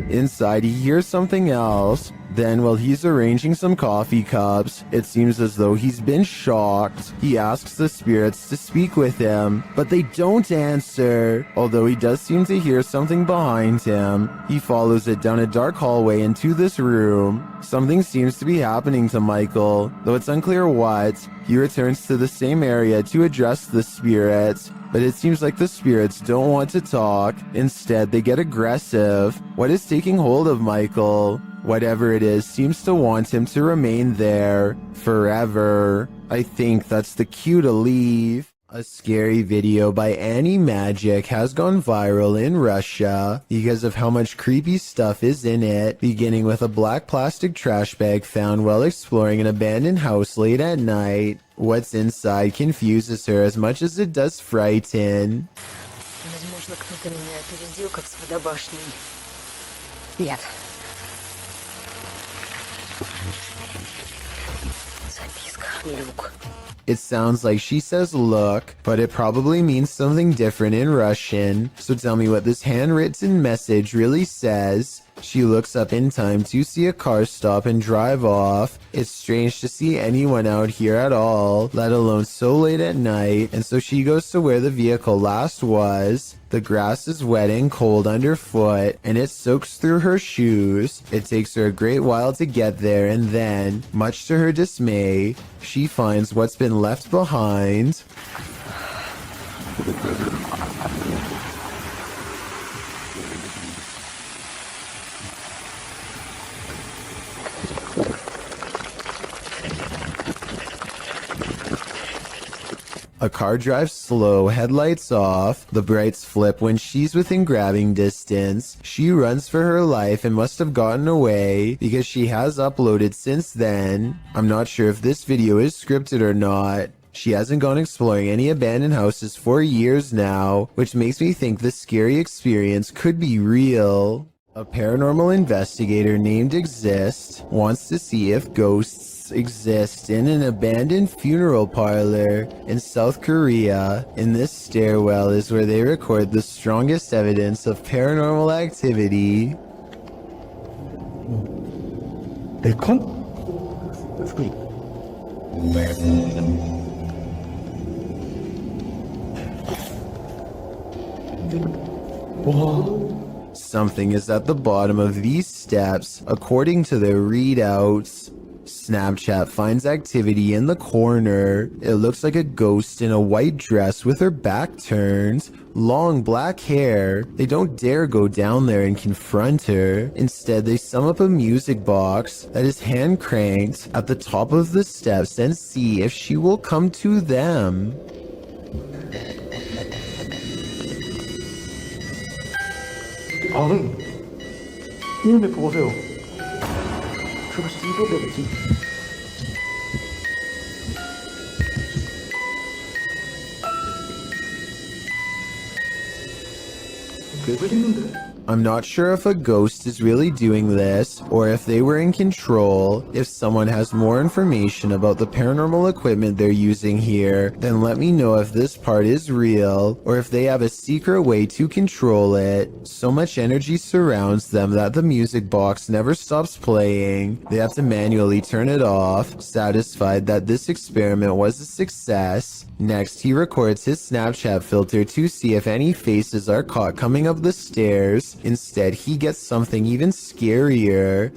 Inside, he hears something else. Then, while he's arranging some coffee cups, it seems as though he's been shocked. He asks the spirits to speak with him, but they don't answer. Although he does seem to hear something behind him, he follows it down a dark hallway into this room. Something seems to be happening to Michael, though it's unclear what. He returns to the same area to address the spirits, but it seems like the spirits don't want to talk. Instead, they get aggressive. What is taking hold of Michael? Whatever it is seems to want him to remain there forever. I think that's the cue to leave. A scary video by Annie Magic has gone viral in Russia because of how much creepy stuff is in it, beginning with a black plastic trash bag found while exploring an abandoned house late at night. What's inside confuses her as much as it does frighten. Возможно, кто-то меня опередил, как с водобашней. Нет. Записка. Люк. It sounds like she says look, but it probably means something different in Russian. So tell me what this handwritten message really says. She looks up in time to see a car stop and drive off. It's strange to see anyone out here at all, let alone so late at night, and so she goes to where the vehicle last was. The grass is wet and cold underfoot, and it soaks through her shoes. It takes her a great while to get there, and then, much to her dismay, she finds what's been left behind. A car drives slow, headlights off. The brights flip when she's within grabbing distance. She runs for her life and must have gotten away because she has uploaded since then. I'm not sure if this video is scripted or not. She hasn't gone exploring any abandoned houses for years now, which makes me think the scary experience could be real. A paranormal investigator named Exist wants to see if ghosts exist in an abandoned funeral parlor in South Korea. In this stairwell is where they record the strongest evidence of paranormal activity. Something is at the bottom of these steps, according to their readouts. Snapchat finds activity in the corner. It looks like a ghost in a white dress with her back turned, long black hair. They don't dare go down there and confront her. Instead, they sum up a music box that is hand cranked at the top of the steps and see if she will come to them. 이놈의 보세요. 저거 씨도되겠지. 왜 그랬는데? I'm not sure if a ghost is really doing this, or if they were in control. If someone has more information about the paranormal equipment they're using here, then let me know if this part is real, or if they have a secret way to control it. So much energy surrounds them that the music box never stops playing. They have to manually turn it off, satisfied that this experiment was a success. Next, he records his Snapchat filter to see if any faces are caught coming up the stairs. Instead, he gets something even scarier.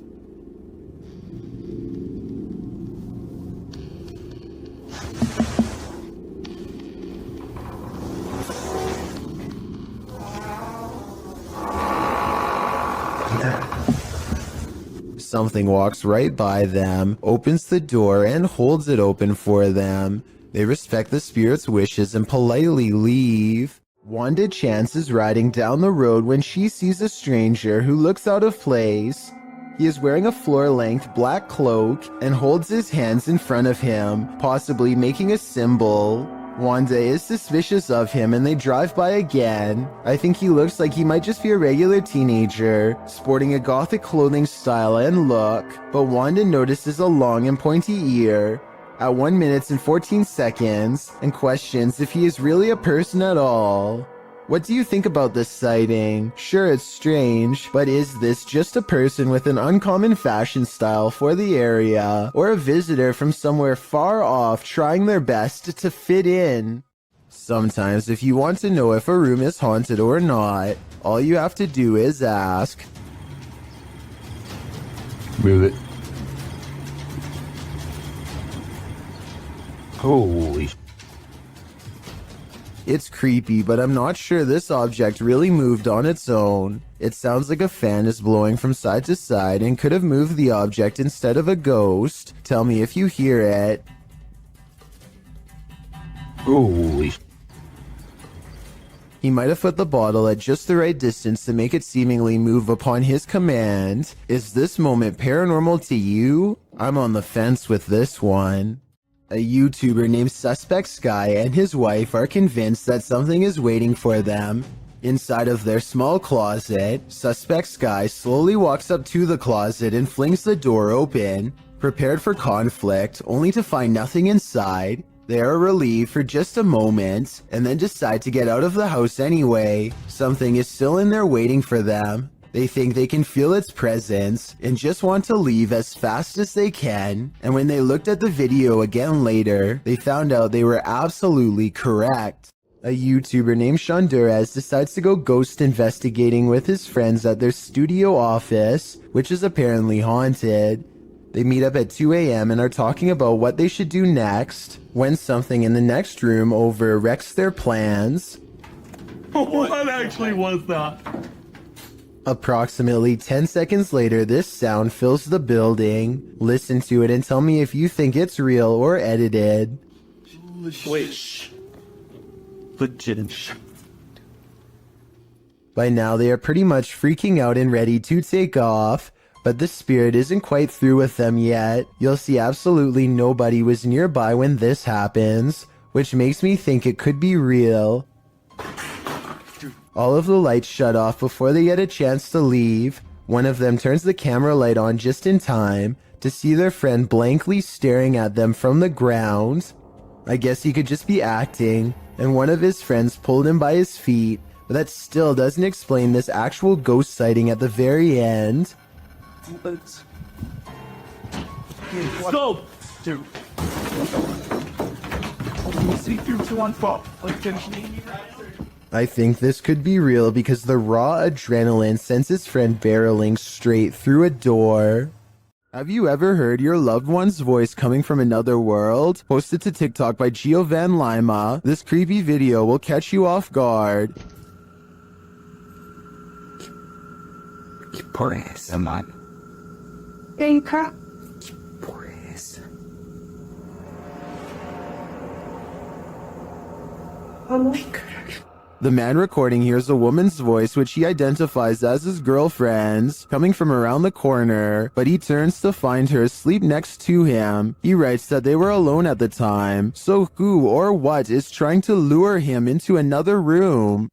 Something walks right by them, opens the door, and holds it open for them. They respect the spirit's wishes and politely leave. Wanda Chance is riding down the road when she sees a stranger who looks out of place. He is wearing a floor-length black cloak and holds his hands in front of him, possibly making a symbol. Wanda is suspicious of him and they drive by again. I think he looks like he might just be a regular teenager, sporting a gothic clothing style and look, but Wanda notices a long and pointy ear at 1 minute and 14 seconds and questions if he is really a person at all. What do you think about this sighting? Sure, it's strange, but is this just a person with an uncommon fashion style for the area, or a visitor from somewhere far off trying their best to fit in? Sometimes if you want to know if a room is haunted or not, all you have to do is ask. Move it. Holy. It's creepy, but I'm not sure this object really moved on its own. It sounds like a fan is blowing from side to side and could have moved the object instead of a ghost. Tell me if you hear it. Holy. He might have put the bottle at just the right distance to make it seemingly move upon his command. Is this moment paranormal to you? I'm on the fence with this one. A YouTuber named Suspect Sky and his wife are convinced that something is waiting for them. Inside of their small closet, Suspect Sky slowly walks up to the closet and flings the door open, prepared for conflict, only to find nothing inside. They are relieved for just a moment, and then decide to get out of the house anyway. Something is still in there waiting for them. They think they can feel its presence and just want to leave as fast as they can. And when they looked at the video again later, they found out they were absolutely correct. A YouTuber named Shondurez decides to go ghost investigating with his friends at their studio office, which is apparently haunted. They meet up at 2 a.m. and are talking about what they should do next, when something in the next room overwrecks their plans. What actually was that? Approximately 10 seconds later, this sound fills the building. Listen to it and tell me if you think it's real or edited. Wait. Legit. By now, they are pretty much freaking out and ready to take off, but the spirit isn't quite through with them yet. You'll see absolutely nobody was nearby when this happens, which makes me think it could be real. All of the lights shut off before they get a chance to leave. One of them turns the camera light on just in time to see their friend blankly staring at them from the ground. I guess he could just be acting, and one of his friends pulled him by his feet, but that still doesn't explain this actual ghost sighting at the very end. Stop! Dude. See through to one fall. I think this could be real because the raw adrenaline sends his friend barreling straight through a door. Have you ever heard your loved one's voice coming from another world? Posted to TikTok by Gio Van Lima, this creepy video will catch you off guard. Poor ass, man. Anchor. Poor ass. Oh my God. The man recording hears a woman's voice which he identifies as his girlfriend's coming from around the corner, but he turns to find her asleep next to him. He writes that they were alone at the time, so who or what is trying to lure him into another room?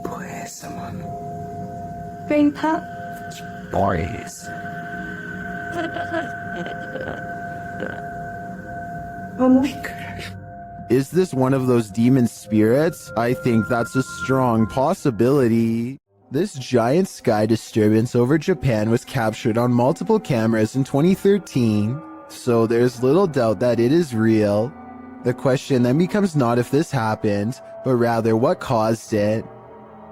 Poor ass, man. Grandpa. Poor ass. Oh my God. Is this one of those demon spirits? I think that's a strong possibility. This giant sky disturbance over Japan was captured on multiple cameras in 2013, so there's little doubt that it is real. The question then becomes not if this happened, but rather what caused it.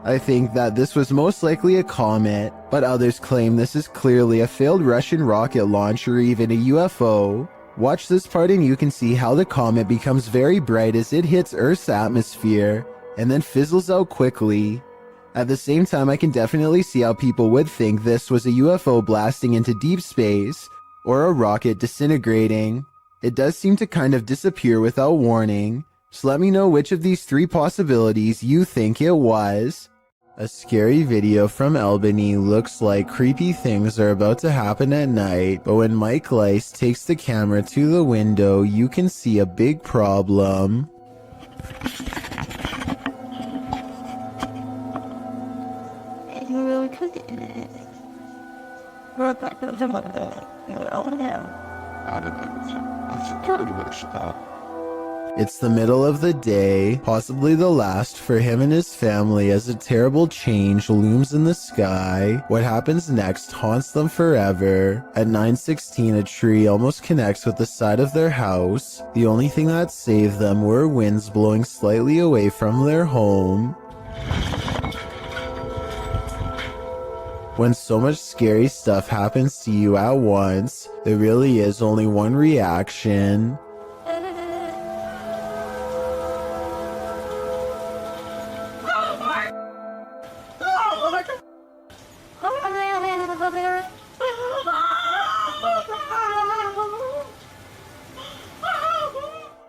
I think that this was most likely a comet, but others claim this is clearly a failed Russian rocket launch or even a UFO. Watch this part and you can see how the comet becomes very bright as it hits Earth's atmosphere, and then fizzles out quickly. At the same time, I can definitely see how people would think this was a UFO blasting into deep space, or a rocket disintegrating. It does seem to kind of disappear without warning, so let me know which of these three possibilities you think it was. A scary video from Albany looks like creepy things are about to happen at night, but when Mike Lice takes the camera to the window, you can see a big problem. It's the middle of the day, possibly the last for him and his family, as a terrible change looms in the sky. What happens next haunts them forever. At 9:16, a tree almost connects with the side of their house. The only thing that saved them were winds blowing slightly away from their home. When so much scary stuff happens to you at once, there really is only one reaction.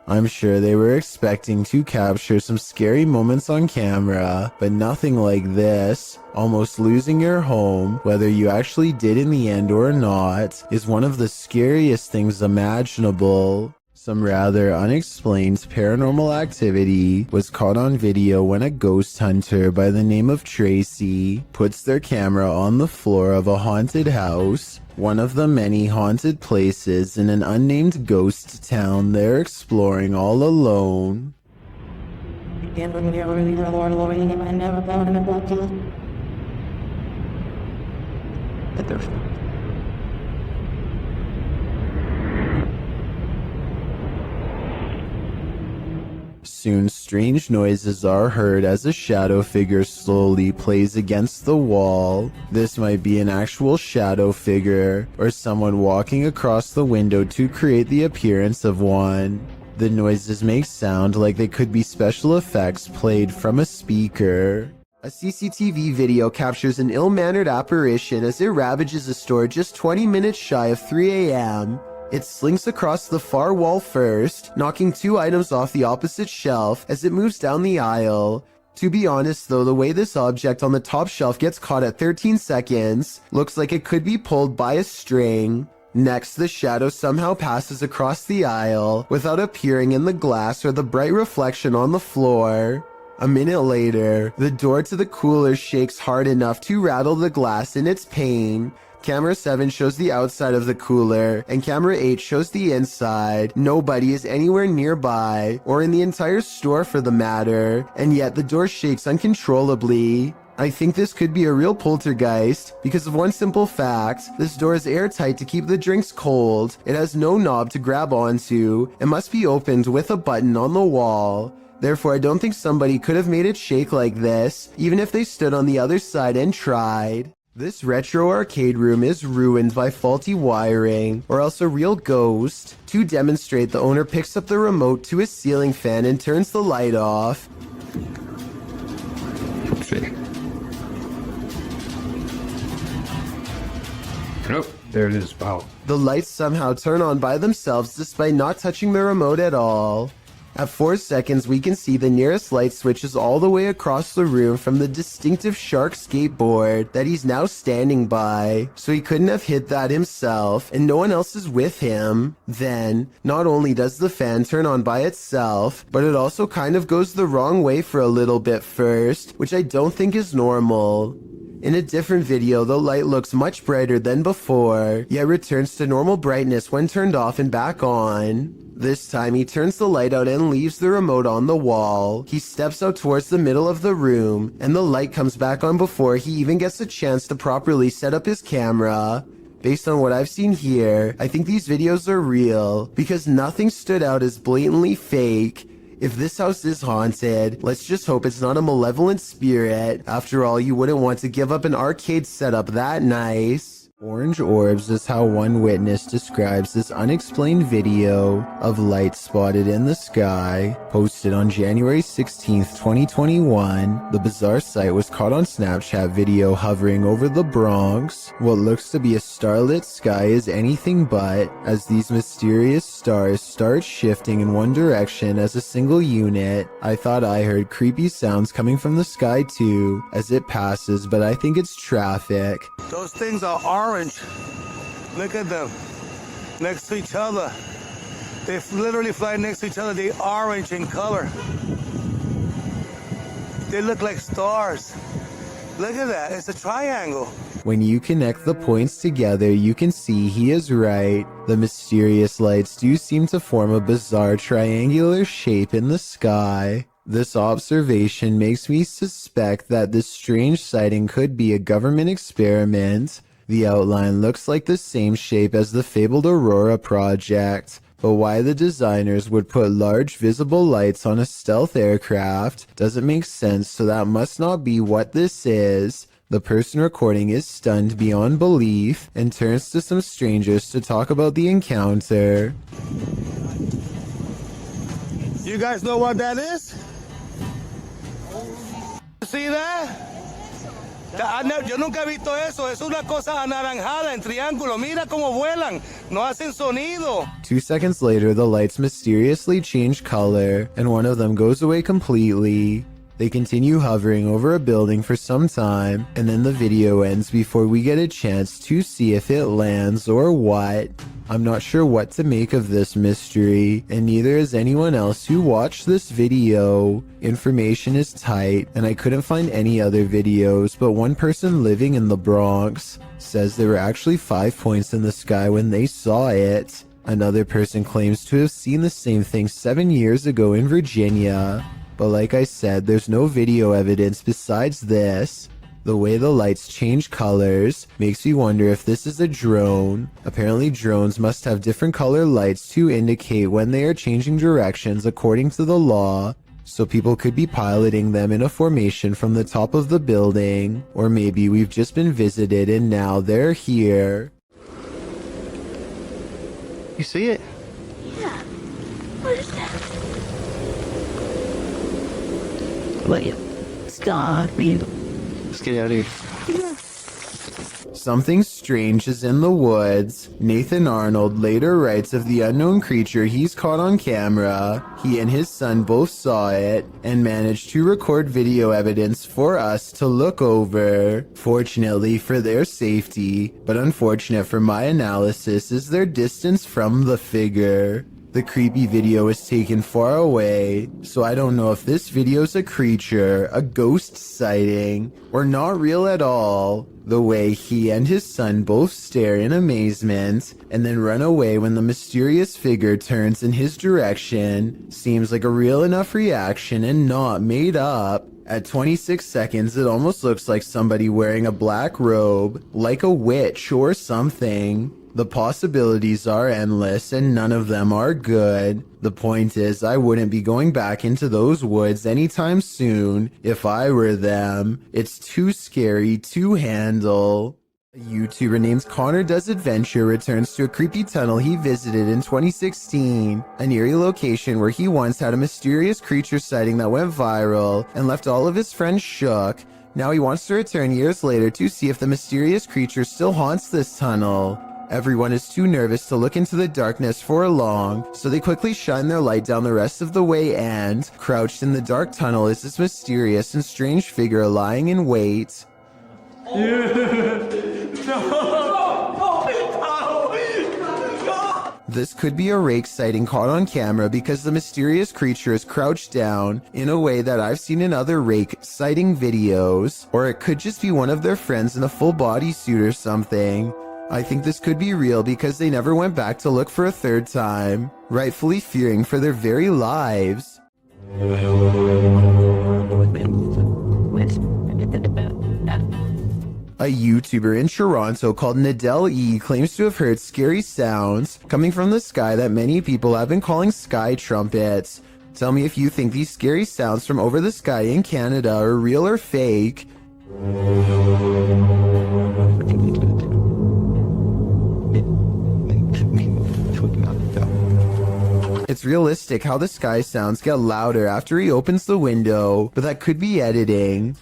I'm sure they were expecting to capture some scary moments on camera, but nothing like this. Almost losing your home, whether you actually did in the end or not, is one of the scariest things imaginable. Some rather unexplained paranormal activity was caught on video when a ghost hunter by the name of Tracy puts their camera on the floor of a haunted house, one of the many haunted places in an unnamed ghost town they're exploring all alone. Soon, strange noises are heard as a shadow figure slowly plays against the wall. This might be an actual shadow figure, or someone walking across the window to create the appearance of one. The noises make sound like they could be special effects played from a speaker. A CCTV video captures an ill-mannered apparition as it ravages a store just 20 minutes shy of 3 a.m. It slinks across the far wall first, knocking 2 items off the opposite shelf as it moves down the aisle. To be honest though, the way this object on the top shelf gets caught at 13 seconds looks like it could be pulled by a string. Next, the shadow somehow passes across the aisle without appearing in the glass or the bright reflection on the floor. A minute later, the door to the cooler shakes hard enough to rattle the glass in its pane. Camera 7 shows the outside of the cooler, and camera 8 shows the inside. Nobody is anywhere nearby, or in the entire store for the matter, and yet the door shakes uncontrollably. I think this could be a real poltergeist, because of one simple fact: this door is airtight to keep the drinks cold, it has no knob to grab onto, and must be opened with a button on the wall. Therefore, I don't think somebody could have made it shake like this, even if they stood on the other side and tried. This retro arcade room is ruined by faulty wiring, or else a real ghost. To demonstrate, the owner picks up the remote to his ceiling fan and turns the light off. Oh, there it is. Wow. The lights somehow turn on by themselves despite not touching the remote at all. At 4 seconds, we can see the nearest light switches all the way across the room from the distinctive shark skateboard that he's now standing by, so he couldn't have hit that himself, and no one else is with him. Then, not only does the fan turn on by itself, but it also kind of goes the wrong way for a little bit first, which I don't think is normal. In a different video, the light looks much brighter than before, yet returns to normal brightness when turned off and back on. This time, he turns the light out and leaves the remote on the wall. He steps out towards the middle of the room, and the light comes back on before he even gets a chance to properly set up his camera. Based on what I've seen here, I think these videos are real, because nothing stood out as blatantly fake. If this house is haunted, let's just hope it's not a malevolent spirit. After all, you wouldn't want to give up an arcade setup that nice. Orange orbs is how one witness describes this unexplained video of light spotted in the sky. Posted on January 16th, 2021, the bizarre sight was caught on Snapchat video hovering over the Bronx. What looks to be a starlit sky is anything but, as these mysterious stars start shifting in one direction as a single unit. I thought I heard creepy sounds coming from the sky too, as it passes, but I think it's traffic. Those things are orange. Look at them. Next to each other. They literally fly next to each other. They're orange in color. They look like stars. Look at that. It's a triangle. When you connect the points together, you can see he is right. The mysterious lights do seem to form a bizarre triangular shape in the sky. This observation makes me suspect that this strange sighting could be a government experiment. The outline looks like the same shape as the fabled Aurora project. But why the designers would put large visible lights on a stealth aircraft doesn't make sense, so that must not be what this is. The person recording is stunned beyond belief and turns to some strangers to talk about the encounter. You guys know what that is? See that? Yo nunca he visto eso. Es una cosa anaranjada en triángulo. Mira cómo vuelan. No hacen sonido. 2 seconds later, the lights mysteriously change color, and one of them goes away completely. They continue hovering over a building for some time, and then the video ends before we get a chance to see if it lands or what. I'm not sure what to make of this mystery, and neither is anyone else who watched this video. Information is tight, and I couldn't find any other videos, but one person living in the Bronx says there were actually 5 points in the sky when they saw it. Another person claims to have seen the same thing 7 years ago in Virginia. But like I said, there's no video evidence besides this. The way the lights change colors makes me wonder if this is a drone. Apparently drones must have different color lights to indicate when they are changing directions according to the law. So people could be piloting them in a formation from the top of the building. Or maybe we've just been visited and now they're here. You see it? Yeah. What is that? Wait. Stop. Let's get out of here. Something strange is in the woods. Nathan Arnold later writes of the unknown creature he's caught on camera. He and his son both saw it and managed to record video evidence for us to look over. Fortunately for their safety, but unfortunate for my analysis, is their distance from the figure. The creepy video is taken far away, so I don't know if this video's a creature, a ghost sighting, or not real at all. The way he and his son both stare in amazement and then run away when the mysterious figure turns in his direction seems like a real enough reaction and not made up. At 26 seconds, it almost looks like somebody wearing a black robe, like a witch or something. The possibilities are endless and none of them are good. The point is, I wouldn't be going back into those woods anytime soon if I were them. It's too scary to handle. A YouTuber named Connor Does Adventure returns to a creepy tunnel he visited in 2016, an eerie location where he once had a mysterious creature sighting that went viral and left all of his friends shook. Now he wants to return years later to see if the mysterious creature still haunts this tunnel. Everyone is too nervous to look into the darkness for long, so they quickly shine their light down the rest of the way and, crouched in the dark tunnel is this mysterious and strange figure lying in wait. This could be a rake sighting caught on camera because the mysterious creature is crouched down in a way that I've seen in other rake sighting videos, or it could just be one of their friends in a full bodysuit or something. I think this could be real because they never went back to look for a third time, rightfully fearing for their very lives. A YouTuber in Toronto called Nadell E claims to have heard scary sounds coming from the sky that many people have been calling sky trumpets. Tell me if you think these scary sounds from over the sky in Canada are real or fake. It's realistic how the sky sounds get louder after he opens the window, but that could be editing.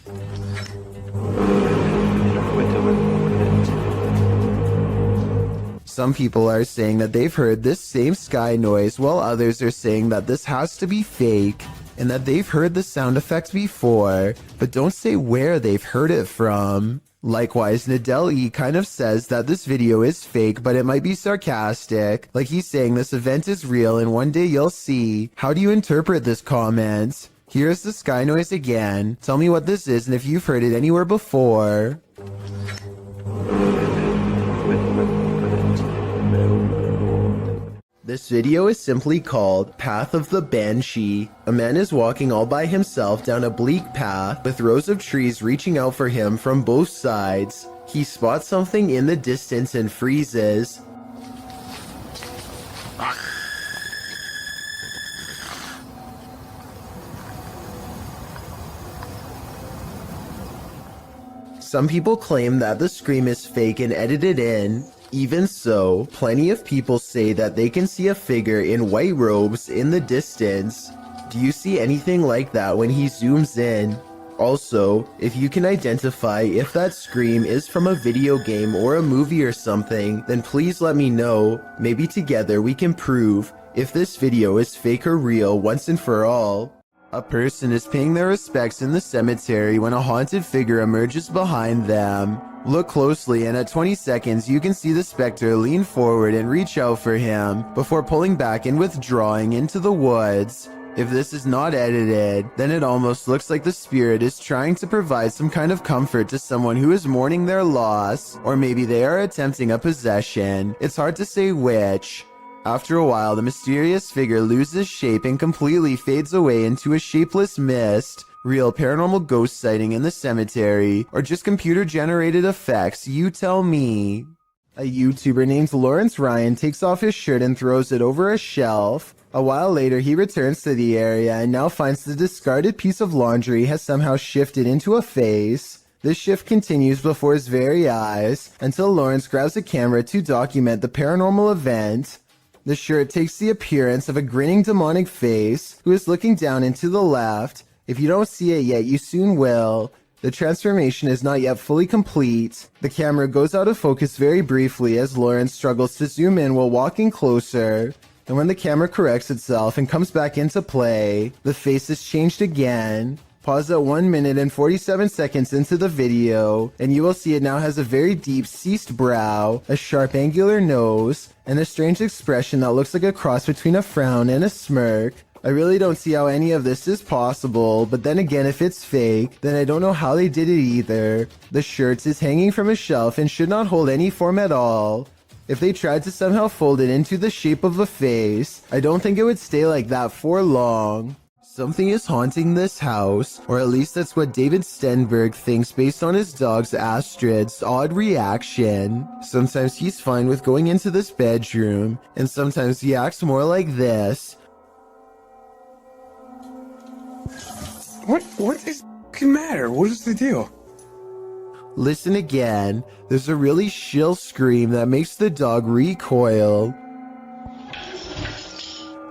Some people are saying that they've heard this same sky noise, while others are saying that this has to be fake, and that they've heard the sound effect before, but don't say where they've heard it from. Likewise, Nadell E kind of says that this video is fake, but it might be sarcastic, like he's saying this event is real and one day you'll see. How do you interpret this comment? Here's the sky noise again. Tell me what this is and if you've heard it anywhere before. This video is simply called Path of the Banshee. A man is walking all by himself down a bleak path with rows of trees reaching out for him from both sides. He spots something in the distance and freezes. Some people claim that the scream is fake and edited in. Even so, plenty of people say that they can see a figure in white robes in the distance. Do you see anything like that when he zooms in? Also, if you can identify if that scream is from a video game or a movie or something, then please let me know. Maybe together we can prove if this video is fake or real once and for all. A person is paying their respects in the cemetery when a haunted figure emerges behind them. Look closely and at 20 seconds you can see the specter lean forward and reach out for him before pulling back and withdrawing into the woods. If this is not edited, then it almost looks like the spirit is trying to provide some kind of comfort to someone who is mourning their loss, or maybe they are attempting a possession. It's hard to say which. After a while, the mysterious figure loses shape and completely fades away into a shapeless mist. Real paranormal ghost sighting in the cemetery, or just computer-generated effects, you tell me. A YouTuber named Lawrence Ryan takes off his shirt and throws it over a shelf. A while later, he returns to the area and now finds the discarded piece of laundry has somehow shifted into a face. This shift continues before his very eyes, until Lawrence grabs a camera to document the paranormal event. The shirt takes the appearance of a grinning demonic face who is looking down and to the left. If you don't see it yet, you soon will. The transformation is not yet fully complete. The camera goes out of focus very briefly as Lawrence struggles to zoom in while walking closer. And when the camera corrects itself and comes back into play, the face is changed again. Pause at 1 minute and 47 seconds into the video, and you will see it now has a very deep ceased brow, a sharp angular nose, and a strange expression that looks like a cross between a frown and a smirk. I really don't see how any of this is possible, but then again, if it's fake, then I don't know how they did it either. The shirt is hanging from a shelf and should not hold any form at all. If they tried to somehow fold it into the shape of a face, I don't think it would stay like that for long. Something is haunting this house, or at least that's what David Stenberg thinks based on his dog's Astrid's odd reaction. Sometimes he's fine with going into this bedroom, and sometimes he acts more like this. What is the matter? What is the deal? Listen again. There's a really shrill scream that makes the dog recoil.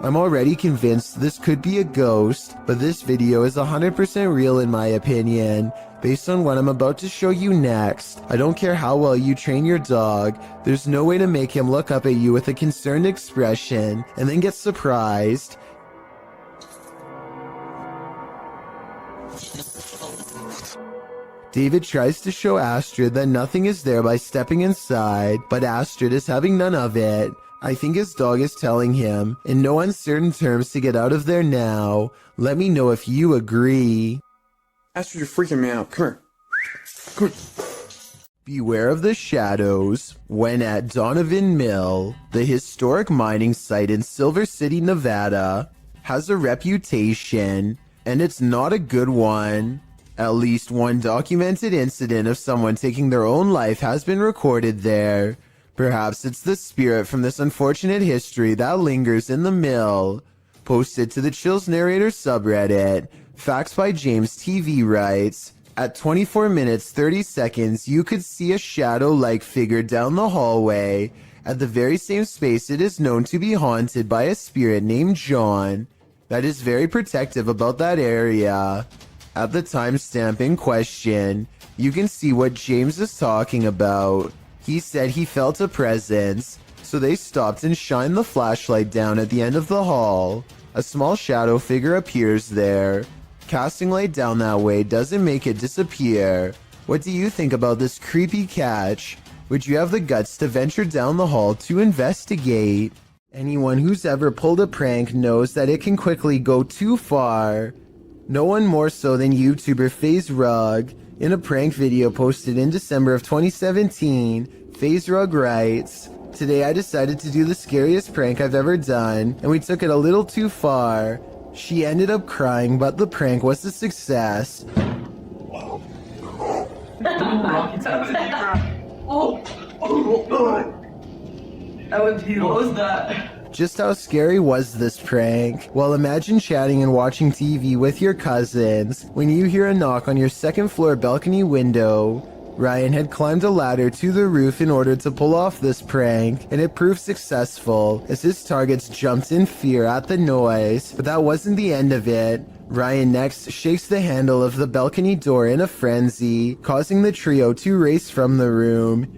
I'm already convinced this could be a ghost, but this video is 100% real in my opinion, based on what I'm about to show you next. I don't care how well you train your dog, there's no way to make him look up at you with a concerned expression and then get surprised. David tries to show Astrid that nothing is there by stepping inside, but Astrid is having none of it. I think his dog is telling him, in no uncertain terms, to get out of there now. Let me know if you agree. Astrid, you're freaking me out. Come here. Come here. Beware of the shadows. When at Donovan Mill, the historic mining site in Silver City, Nevada, has a reputation, and it's not a good one. At least one documented incident of someone taking their own life has been recorded there. Perhaps it's the spirit from this unfortunate history that lingers in the mill. Posted to the Chills Narrator subreddit, Facts by James TV writes, at 24 minutes 30 seconds you could see a shadow-like figure down the hallway. At the very same space it is known to be haunted by a spirit named John that is very protective about that area. At the timestamp in question, you can see what James is talking about. He said he felt a presence, so they stopped and shined the flashlight down at the end of the hall. A small shadow figure appears there. Casting light down that way doesn't make it disappear. What do you think about this creepy catch? Would you have the guts to venture down the hall to investigate? Anyone who's ever pulled a prank knows that it can quickly go too far. No one more so than YouTuber FaZe Rug. In a prank video posted in December of 2017, FaZe Rug writes, "Today I decided to do the scariest prank I've ever done, and we took it a little too far. She ended up crying, but the prank was a success." Just how scary was this prank? Well, imagine chatting and watching TV with your cousins when you hear a knock on your second floor balcony window. Ryan had climbed a ladder to the roof in order to pull off this prank, and it proved successful as his targets jumped in fear at the noise. But that wasn't the end of it. Ryan next shakes the handle of the balcony door in a frenzy, causing the trio to race from the room.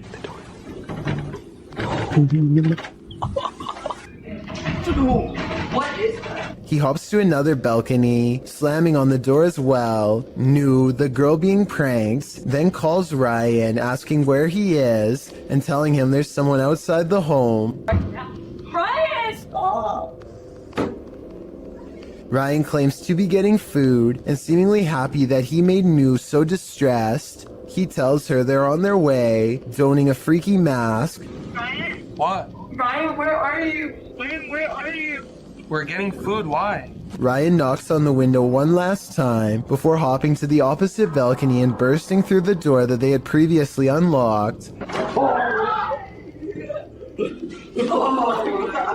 What is that? He hops to another balcony, slamming on the door as well. Nu, the girl being pranked, then calls Ryan, asking where he is, and telling him there's someone outside the home. Ryan, stop! Ryan claims to be getting food, and seemingly happy that he made Nu so distressed. He tells her they're on their way, donning a freaky mask. Ryan? What? Ryan, where are you? Ryan, where are you? We're getting food, why? Ryan knocks on the window one last time before hopping to the opposite balcony and bursting through the door that they had previously unlocked.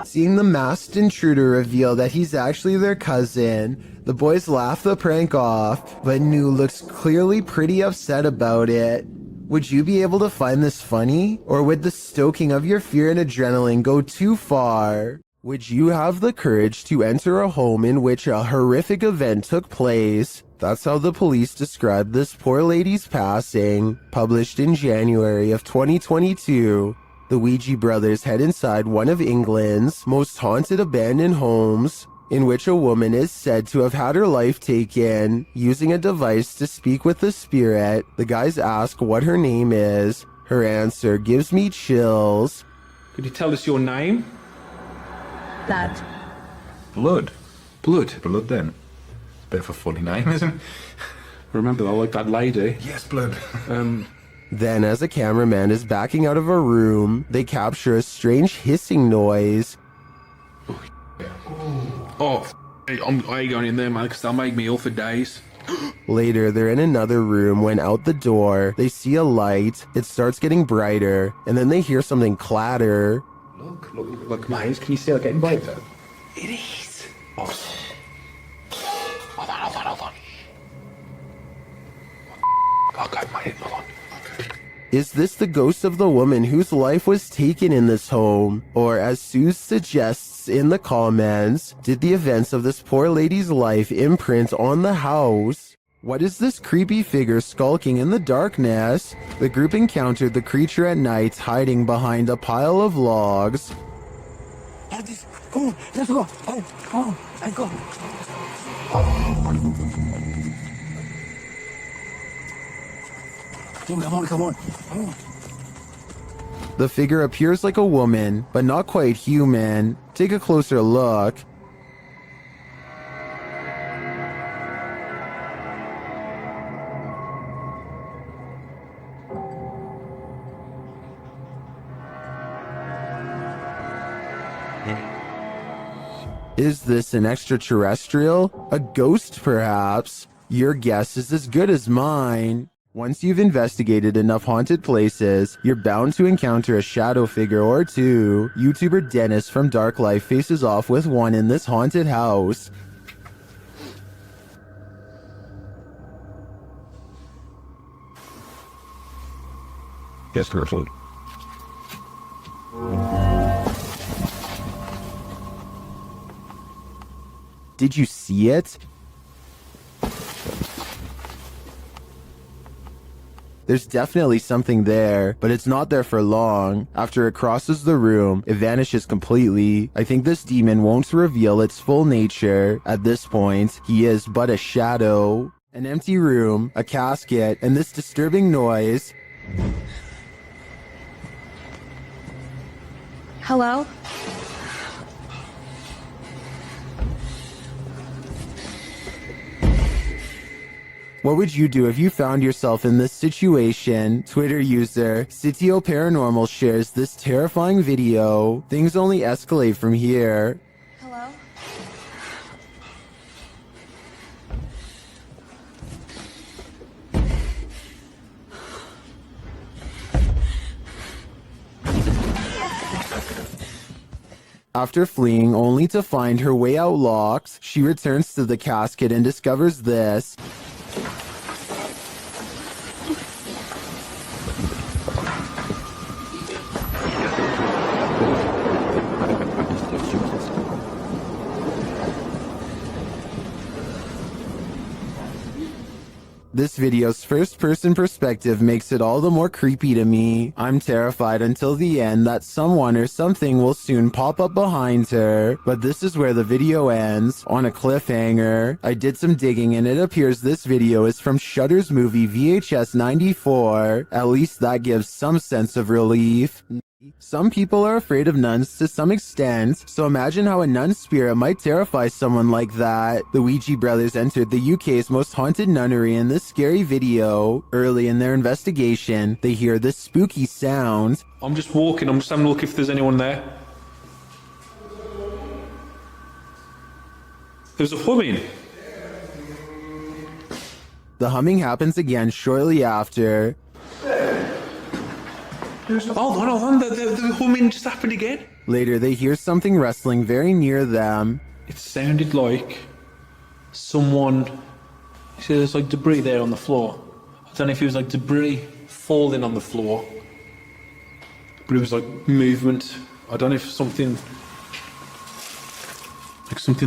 Seeing the masked intruder reveal that he's actually their cousin, the boys laugh the prank off, but Nu looks clearly pretty upset about it. Would you be able to find this funny? Or would the stoking of your fear and adrenaline go too far? Would you have the courage to enter a home in which a horrific event took place? That's how the police described this poor lady's passing. Published in January of 2022, the Ouija brothers head inside one of England's most haunted abandoned homes, in which a woman is said to have had her life taken using a device to speak with the spirit. The guys ask what her name is. Her answer gives me chills. Could you tell us your name? That. Blood. Blood? Blood then. Bit of a funny name, isn't it? Remember, I like that lady. Yes, blood. Then, as a cameraman is backing out of a room, they capture a strange hissing noise. I ain't going in there, mate, because they'll make me ill for days. Later, they're in another room when out the door, they see a light. It starts getting brighter, and then they hear something clatter. Look, mate, can you see it getting brighter? It is. Oh. Hold on. Okay, mate, hold on. Is this the ghost of the woman whose life was taken in this home? Or, as Sue suggests in the comments, did the events of this poor lady's life imprint on the house? What is this creepy figure skulking in the darkness? The group encountered the creature at night hiding behind a pile of logs. Come on, let's go. Oh, let's go. Come on. The figure appears like a woman, but not quite human. Take a closer look. Is this an extraterrestrial? A ghost, perhaps? Your guess is as good as mine. Once you've investigated enough haunted places, you're bound to encounter a shadow figure or two. YouTuber Dennis from Dark Life faces off with one in this haunted house. Yes, careful. Did you see it? There's definitely something there, but it's not there for long. After it crosses the room, it vanishes completely. I think this demon won't reveal its full nature. At this point, he is but a shadow. An empty room, a casket, and this disturbing noise. Hello? What would you do if you found yourself in this situation? Twitter user Sitio Paranormal shares this terrifying video. Things only escalate from here. Hello? After fleeing only to find her way out locked, she returns to the casket and discovers this. This video's first-person perspective makes it all the more creepy to me. I'm terrified until the end that someone or something will soon pop up behind her, but this is where the video ends, on a cliffhanger. I did some digging and it appears this video is from Shudder's movie VHS 94. At least that gives some sense of relief. Some people are afraid of nuns to some extent, so imagine how a nun spirit might terrify someone like that. The Ouija brothers entered the UK's most haunted nunnery in this scary video. Early in their investigation, they hear this spooky sound. I'm just walking, I'm just having a look if there's anyone there. There's a humming. The humming happens again shortly after. Hold on, the humming just happened again. Later, they hear something rustling very near them. It sounded like someone, you see there's like debris there on the floor. I don't know if it was like debris falling on the floor, but it was like movement. I don't know if something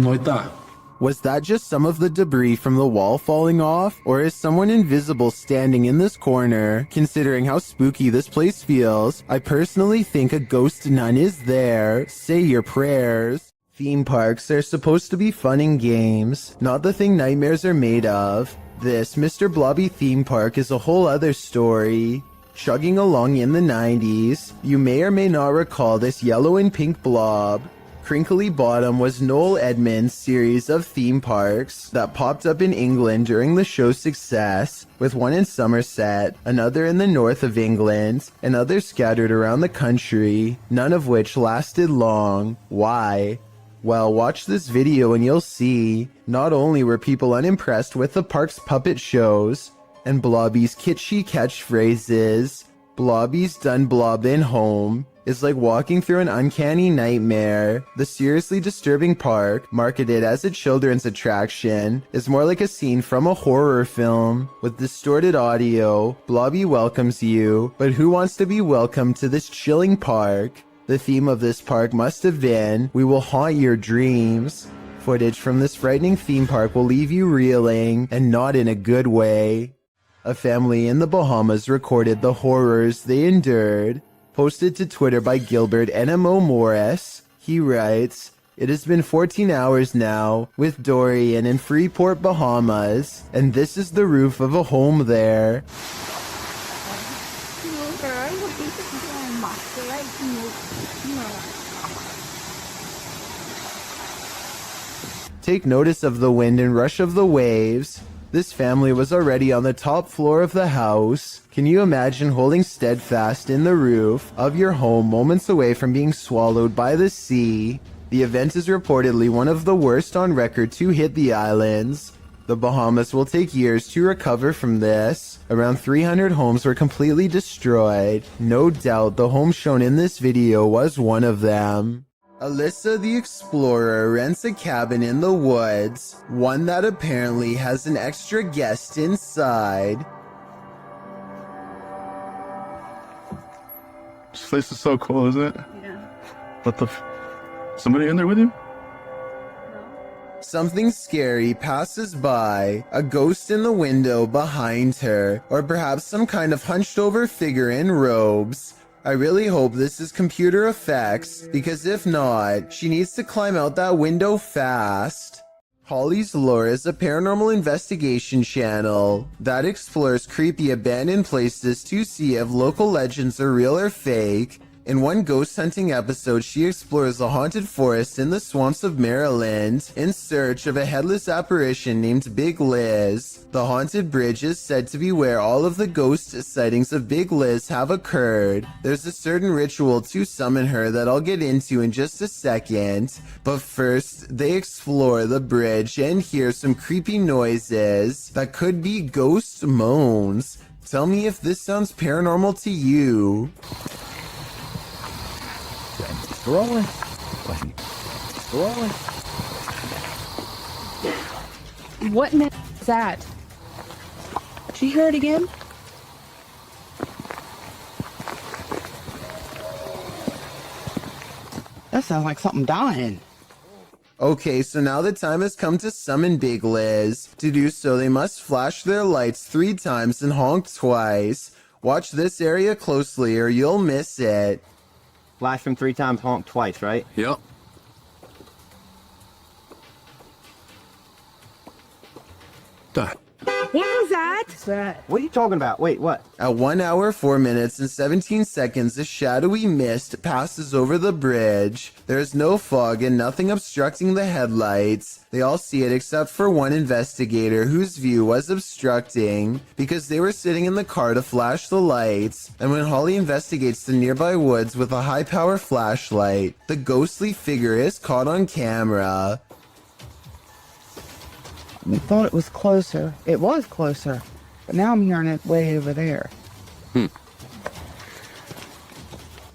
like that. Was that just some of the debris from the wall falling off? Or is someone invisible standing in this corner? Considering how spooky this place feels, I personally think a ghost nun is there. Say your prayers. Theme parks are supposed to be fun and games, not the thing nightmares are made of. This Mr. Blobby theme park is a whole other story. Chugging along in the 90s, you may or may not recall this yellow and pink blob. Crinkly Bottom was Noel Edmonds' series of theme parks that popped up in England during the show's success, with one in Somerset, another in the north of England, and others scattered around the country, none of which lasted long. Why? Well, watch this video and you'll see. Not only were people unimpressed with the park's puppet shows and Blobby's kitschy catchphrases, Blobby's done blobbin' home is like walking through an uncanny nightmare. The seriously disturbing park, marketed as a children's attraction, is more like a scene from a horror film. With distorted audio, Blobby welcomes you, but who wants to be welcomed to this chilling park? The theme of this park must have been, "We will haunt your dreams." Footage from this frightening theme park will leave you reeling, and not in a good way. A family in the Bahamas recorded the horrors they endured. Posted to Twitter by Gilbert NMO Morris, he writes, "It has been 14 hours now with Dorian in Freeport, Bahamas, and this is the roof of a home there." Take notice of the wind and rush of the waves. This family was already on the top floor of the house. Can you imagine holding steadfast in the roof of your home moments away from being swallowed by the sea? The event is reportedly one of the worst on record to hit the islands. The Bahamas will take years to recover from this. Around 300 homes were completely destroyed. No doubt the home shown in this video was one of them. Alyssa the Explorer rents a cabin in the woods, one that apparently has an extra guest inside. This place is so cool, isn't it? Yeah. What the somebody in there with you? Something scary passes by, a ghost in the window behind her, or perhaps some kind of hunched over figure in robes. I really hope this is computer effects, because if not, she needs to climb out that window fast. Holly's Lore is a paranormal investigation channel that explores creepy abandoned places to see if local legends are real or fake. In one ghost hunting episode, she explores a haunted forest in the swamps of Maryland in search of a headless apparition named Big Liz. The haunted bridge is said to be where all of the ghost sightings of Big Liz have occurred. There's a certain ritual to summon her that I'll get into in just a second, but first they explore the bridge and hear some creepy noises that could be ghost moans. Tell me if this sounds paranormal to you. Rolling. Rolling. What is that? Did you hear it again? That sounds like something dying. Okay, so now the time has come to summon Big Liz. To do so, they must flash their lights 3 times and honk twice. Watch this area closely or you'll miss it. Flash them 3 times, honk twice, right? Yep. Done. What was that? What are you talking about? Wait, what? At 1 hour, 4 minutes, and 17 seconds, a shadowy mist passes over the bridge. There is no fog and nothing obstructing the headlights. They all see it except for one investigator whose view was obstructing because they were sitting in the car to flash the lights. And when Holly investigates the nearby woods with a high-power flashlight, the ghostly figure is caught on camera. I thought it was closer. It was closer. But now I'm hearing it way over there.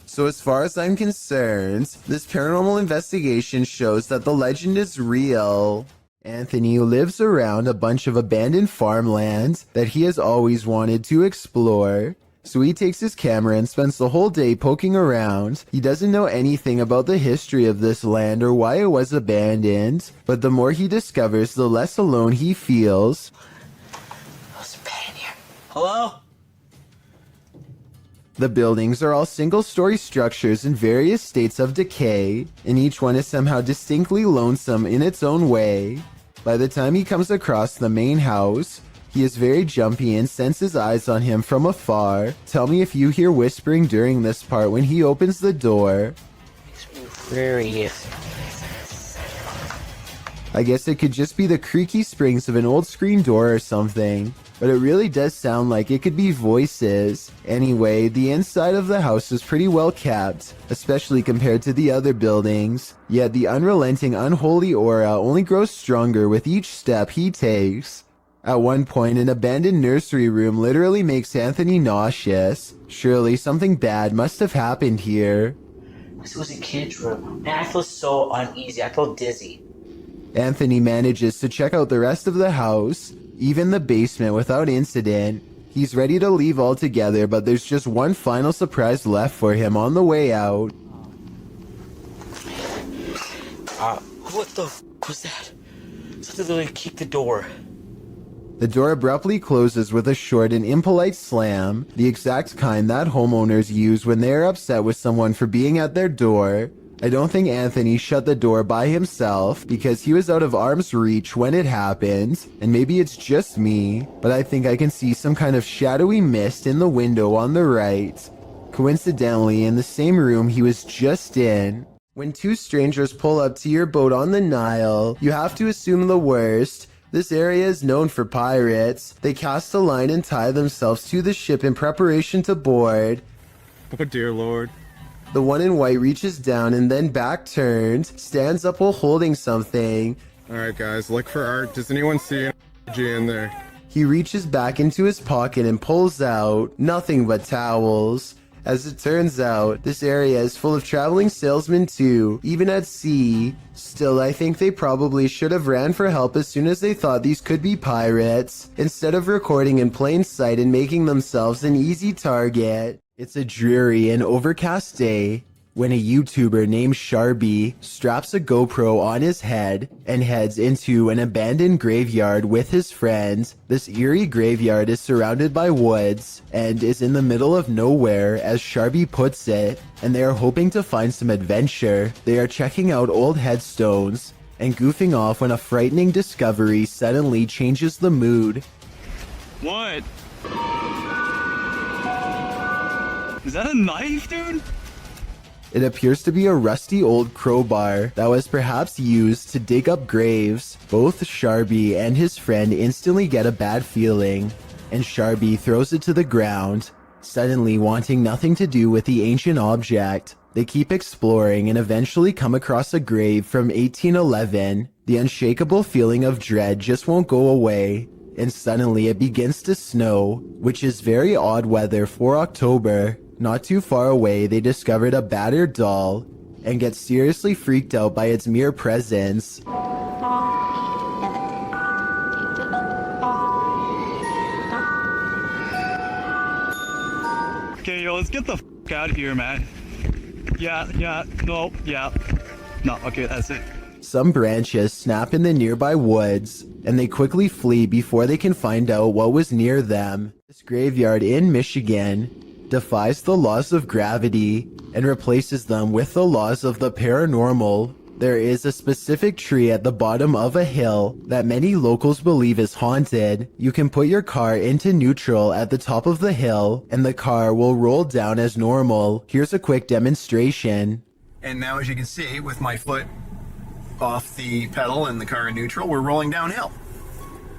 So as far as I'm concerned, this paranormal investigation shows that the legend is real. Anthony lives around a bunch of abandoned farmland that he has always wanted to explore. So he takes his camera and spends the whole day poking around. He doesn't know anything about the history of this land or why it was abandoned, but the more he discovers, the less alone he feels. Hello? The buildings are all single-story structures in various states of decay, and each one is somehow distinctly lonesome in its own way. By the time he comes across the main house, he is very jumpy and senses eyes on him from afar. Tell me if you hear whispering during this part when he opens the door. I guess it could just be the creaky springs of an old screen door or something, but it really does sound like it could be voices. Anyway, the inside of the house is pretty well kept, especially compared to the other buildings, yet the unrelenting unholy aura only grows stronger with each step he takes. At one point, an abandoned nursery room literally makes Anthony nauseous. Surely something bad must have happened here. This was a kid's room. Man, I feel so uneasy. I feel dizzy. Anthony manages to check out the rest of the house, even the basement, without incident. He's ready to leave altogether, but there's just one final surprise left for him on the way out. What the was that? Something literally kicked the door. The door abruptly closes with a short and impolite slam, the exact kind that homeowners use when they are upset with someone for being at their door. I don't think Anthony shut the door by himself because he was out of arm's reach when it happened, and maybe it's just me, but I think I can see some kind of shadowy mist in the window on the right. Coincidentally, in the same room he was just in. When 2 strangers pull up to your boat on the Nile, you have to assume the worst. This area is known for pirates. They cast a line and tie themselves to the ship in preparation to board. Oh dear lord. The one in white reaches down and then back turned, stands up while holding something. Alright guys, look for art. Does anyone see an G in there? He reaches back into his pocket and pulls out nothing but towels. As it turns out, this area is full of traveling salesmen too, even at sea. Still, I think they probably should have ran for help as soon as they thought these could be pirates, instead of recording in plain sight and making themselves an easy target. It's a dreary and overcast day when a YouTuber named Sharby straps a GoPro on his head and heads into an abandoned graveyard with his friends. This eerie graveyard is surrounded by woods and is in the middle of nowhere, as Sharby puts it, and they are hoping to find some adventure. They are checking out old headstones and goofing off when a frightening discovery suddenly changes the mood. What? Is that a knife, dude? It appears to be a rusty old crowbar that was perhaps used to dig up graves. Both Sharby and his friend instantly get a bad feeling, and Sharby throws it to the ground, suddenly wanting nothing to do with the ancient object. They keep exploring and eventually come across a grave from 1811. The unshakable feeling of dread just won't go away, and suddenly it begins to snow, which is very odd weather for October. Not too far away, they discovered a battered doll and get seriously freaked out by its mere presence. Okay, yo, let's get the f out of here, man. Yeah, no, okay, that's it. Some branches snap in the nearby woods, and they quickly flee before they can find out what was near them. This graveyard in Michigan defies the laws of gravity and replaces them with the laws of the paranormal. There is a specific tree at the bottom of a hill that many locals believe is haunted. You can put your car into neutral at the top of the hill, and the car will roll down as normal. Here's a quick demonstration. And now, as you can see, with my foot off the pedal and the car in neutral, we're rolling downhill.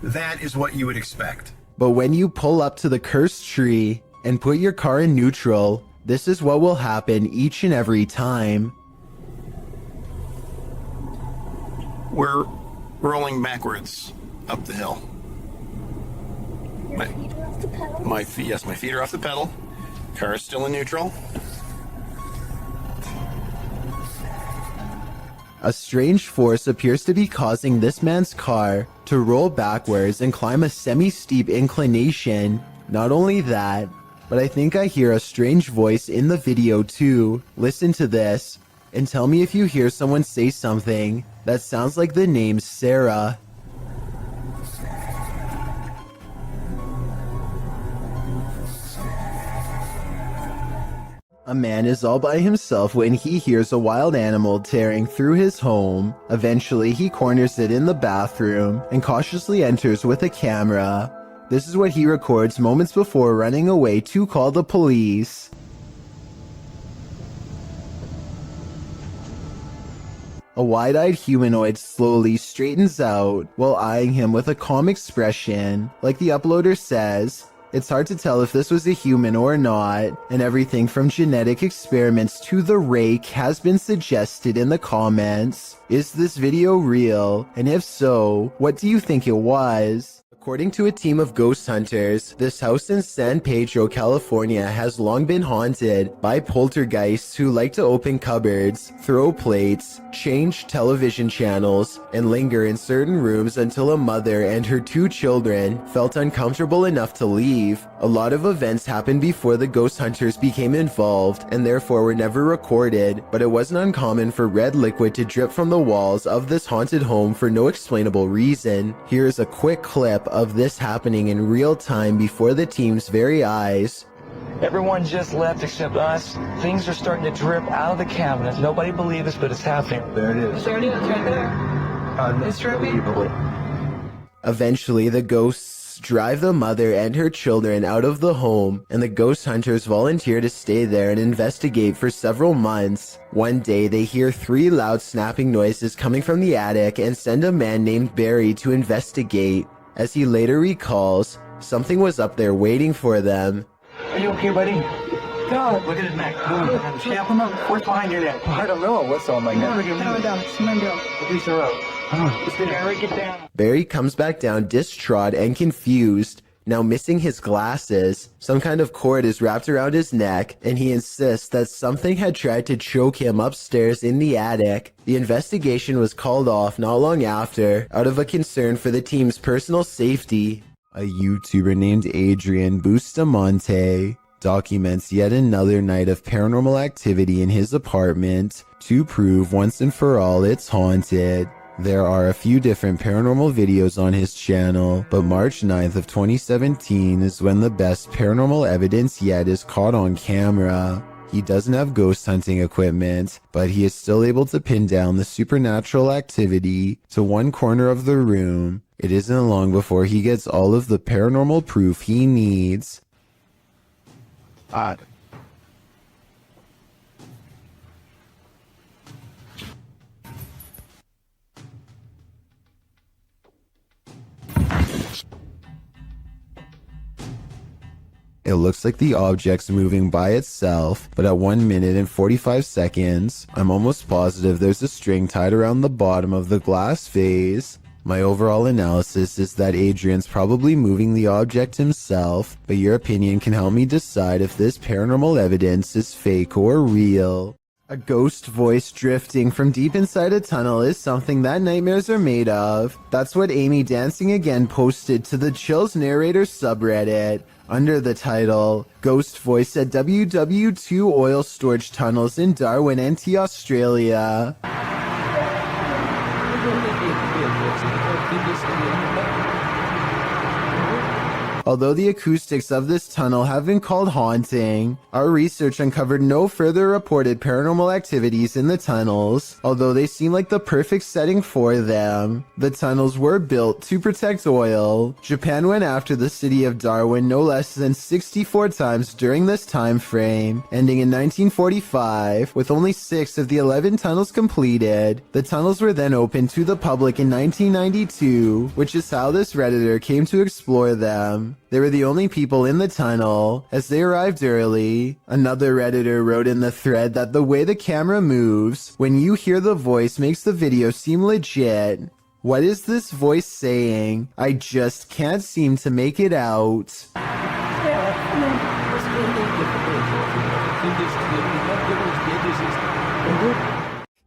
That is what you would expect. But when you pull up to the cursed tree and put your car in neutral, this is what will happen each and every time. We're rolling backwards up the hill. My feet are off the pedal. Car is still in neutral. A strange force appears to be causing this man's car to roll backwards and climb a semi-steep inclination. Not only that, but I think I hear a strange voice in the video too. Listen to this and tell me if you hear someone say something that sounds like the name Sarah. A man is all by himself when he hears a wild animal tearing through his home. Eventually, he corners it in the bathroom and cautiously enters with a camera. This is what he records moments before running away to call the police. A wide-eyed humanoid slowly straightens out while eyeing him with a calm expression. Like the uploader says, it's hard to tell if this was a human or not, and everything from genetic experiments to the rake has been suggested in the comments. Is this video real? And if so, what do you think it was? According to a team of ghost hunters, this house in San Pedro, California has long been haunted by poltergeists who like to open cupboards, throw plates, change television channels, and linger in certain rooms until a mother and her 2 children felt uncomfortable enough to leave. A lot of events happened before the ghost hunters became involved and therefore were never recorded, but it wasn't uncommon for red liquid to drip from the walls of this haunted home for no explainable reason. Here's a quick clip of this happening in real time before the team's very eyes. Everyone just left except us. Things are starting to drip out of the cabinets. Nobody believes us, but it's happening. There it is. There it is, right there. It's dripping. Eventually, the ghosts drive the mother and her children out of the home, and the ghost hunters volunteer to stay there and investigate for several months. One day, they hear 3 loud snapping noises coming from the attic and send a man named Barry to investigate. As he later recalls, something was up there waiting for them. Are you okay, buddy? God, look at his neck. Snap him up. What's behind your neck? I don't know. What's on my neck? Barry comes back down distraught and confused, now missing his glasses. Some kind of cord is wrapped around his neck, and he insists that something had tried to choke him upstairs in the attic. The investigation was called off not long after, out of a concern for the team's personal safety. A YouTuber named Adrian Bustamante documents yet another night of paranormal activity in his apartment to prove once and for all it's haunted. There are a few different paranormal videos on his channel, but March 9th of 2017 is when the best paranormal evidence yet is caught on camera. He doesn't have ghost hunting equipment, but he is still able to pin down the supernatural activity to one corner of the room. It isn't long before he gets all of the paranormal proof he needs. It looks like the object's moving by itself, but at 1 minute and 45 seconds, I'm almost positive there's a string tied around the bottom of the glass vase. My overall analysis is that Adrian's probably moving the object himself, but your opinion can help me decide if this paranormal evidence is fake or real. A ghost voice drifting from deep inside a tunnel is something that nightmares are made of. That's what Amy Dancing Again posted to the Chills Narrator subreddit under the title, Ghost Voice at WW2 Oil Storage Tunnels in Darwin, NT, Australia. Although the acoustics of this tunnel have been called haunting, our research uncovered no further reported paranormal activities in the tunnels, although they seem like the perfect setting for them. The tunnels were built to protect oil. Japan went after the city of Darwin no less than 64 times during this time frame, ending in 1945, with only 6 of the 11 tunnels completed. The tunnels were then opened to the public in 1992, which is how this Redditor came to explore them. They were the only people in the tunnel, as they arrived early. Another Redditor wrote in the thread that the way the camera moves when you hear the voice makes the video seem legit. What is this voice saying? I just can't seem to make it out.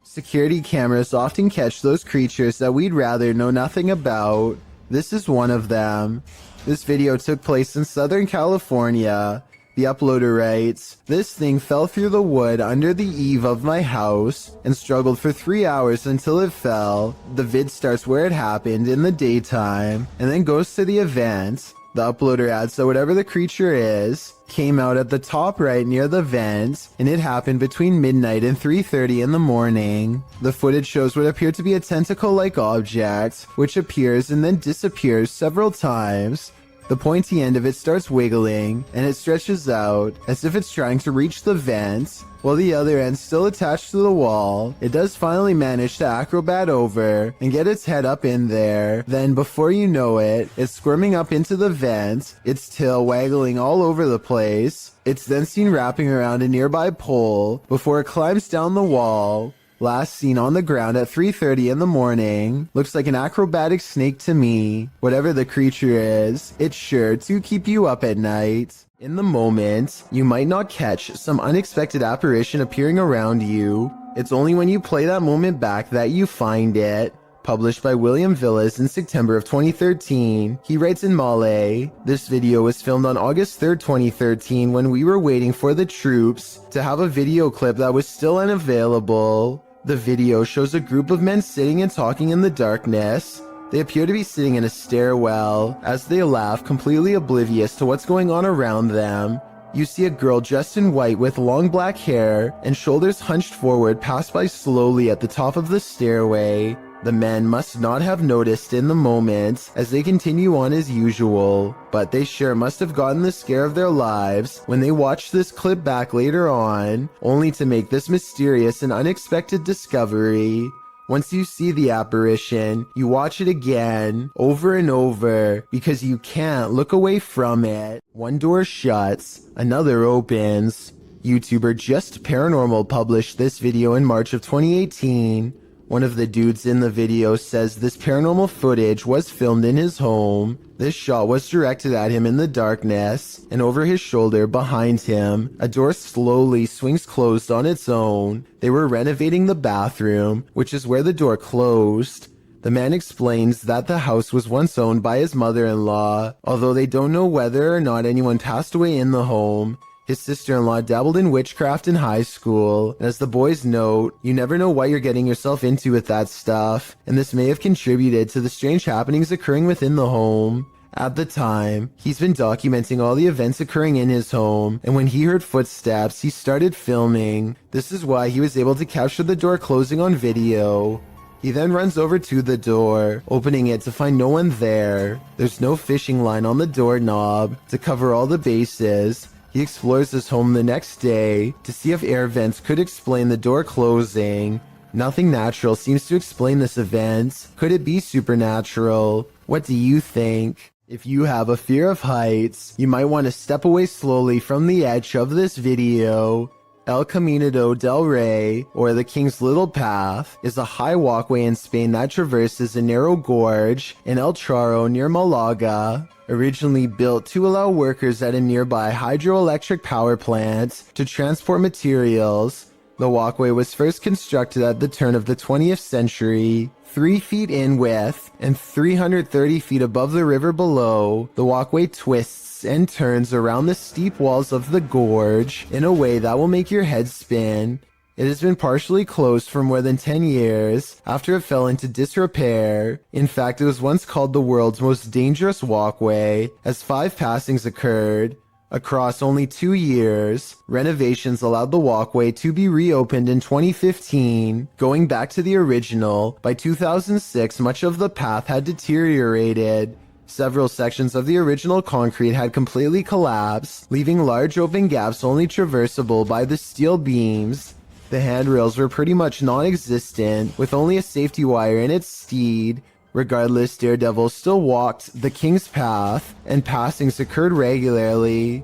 Security cameras often catch those creatures that we'd rather know nothing about. This is one of them. This video took place in Southern California. The uploader writes, "This thing fell through the wood under the eave of my house and struggled for 3 hours until it fell. The vid starts where it happened in the daytime and then goes to the event." The uploader adds that whatever the creature is, came out at the top right near the vent, and it happened between midnight and 3:30 in the morning. The footage shows what appeared to be a tentacle-like object, which appears and then disappears several times. The pointy end of it starts wiggling, and it stretches out, as if it's trying to reach the vent, while the other end still attached to the wall. It does finally manage to acrobat over and get its head up in there. Then, before you know it, it's squirming up into the vent, its tail waggling all over the place. It's then seen wrapping around a nearby pole before it climbs down the wall. Last seen on the ground at 3:30 in the morning. Looks like an acrobatic snake to me. Whatever the creature is, it's sure to keep you up at night. In the moment, you might not catch some unexpected apparition appearing around you. It's only when you play that moment back that you find it. Published by William Villas in September of 2013, he writes in Malay, "This video was filmed on August 3rd, 2013 when we were waiting for the troops to have a video clip that was still unavailable. The video shows a group of men sitting and talking in the darkness. They appear to be sitting in a stairwell as they laugh, completely oblivious to what's going on around them. You see a girl dressed in white with long black hair and shoulders hunched forward pass by slowly at the top of the stairway. The men must not have noticed in the moment as they continue on as usual, but they sure must have gotten the scare of their lives when they watched this clip back later on, only to make this mysterious and unexpected discovery. Once you see the apparition, you watch it again, over and over, because you can't look away from it. One door shuts, another opens." YouTuber Just Paranormal published this video in March of 2018. One of the dudes in the video says this paranormal footage was filmed in his home. This shot was directed at him in the darkness, and over his shoulder behind him, a door slowly swings closed on its own. They were renovating the bathroom, which is where the door closed. The man explains that the house was once owned by his mother-in-law, although they don't know whether or not anyone passed away in the home. His sister-in-law dabbled in witchcraft in high school, and as the boys note, you never know what you're getting yourself into with that stuff, and this may have contributed to the strange happenings occurring within the home. At the time, he's been documenting all the events occurring in his home, and when he heard footsteps, he started filming. This is why he was able to capture the door closing on video. He then runs over to the door, opening it to find no one there. There's no fishing line on the doorknob to cover all the bases. He explores his home the next day to see if air vents could explain the door closing. Nothing natural seems to explain this event. Could it be supernatural? What do you think? If you have a fear of heights, you might want to step away slowly from the edge of this video. El Camino del Rey, or the King's Little Path, is a high walkway in Spain that traverses a narrow gorge in El Charro near Malaga. Originally built to allow workers at a nearby hydroelectric power plant to transport materials, the walkway was first constructed at the turn of the 20th century. 3 feet in width and 330 feet above the river below, the walkway twists and turns around the steep walls of the gorge in a way that will make your head spin. It has been partially closed for more than 10 years after it fell into disrepair. In fact, it was once called the world's most dangerous walkway, as 5 passings occurred. Across only 2 years, renovations allowed the walkway to be reopened in 2015. Going back to the original, by 2006 much of the path had deteriorated. Several sections of the original concrete had completely collapsed, leaving large open gaps only traversable by the steel beams. The handrails were pretty much non-existent, with only a safety wire in its stead. Regardless, Daredevil still walked the King's Path, and passings occurred regularly.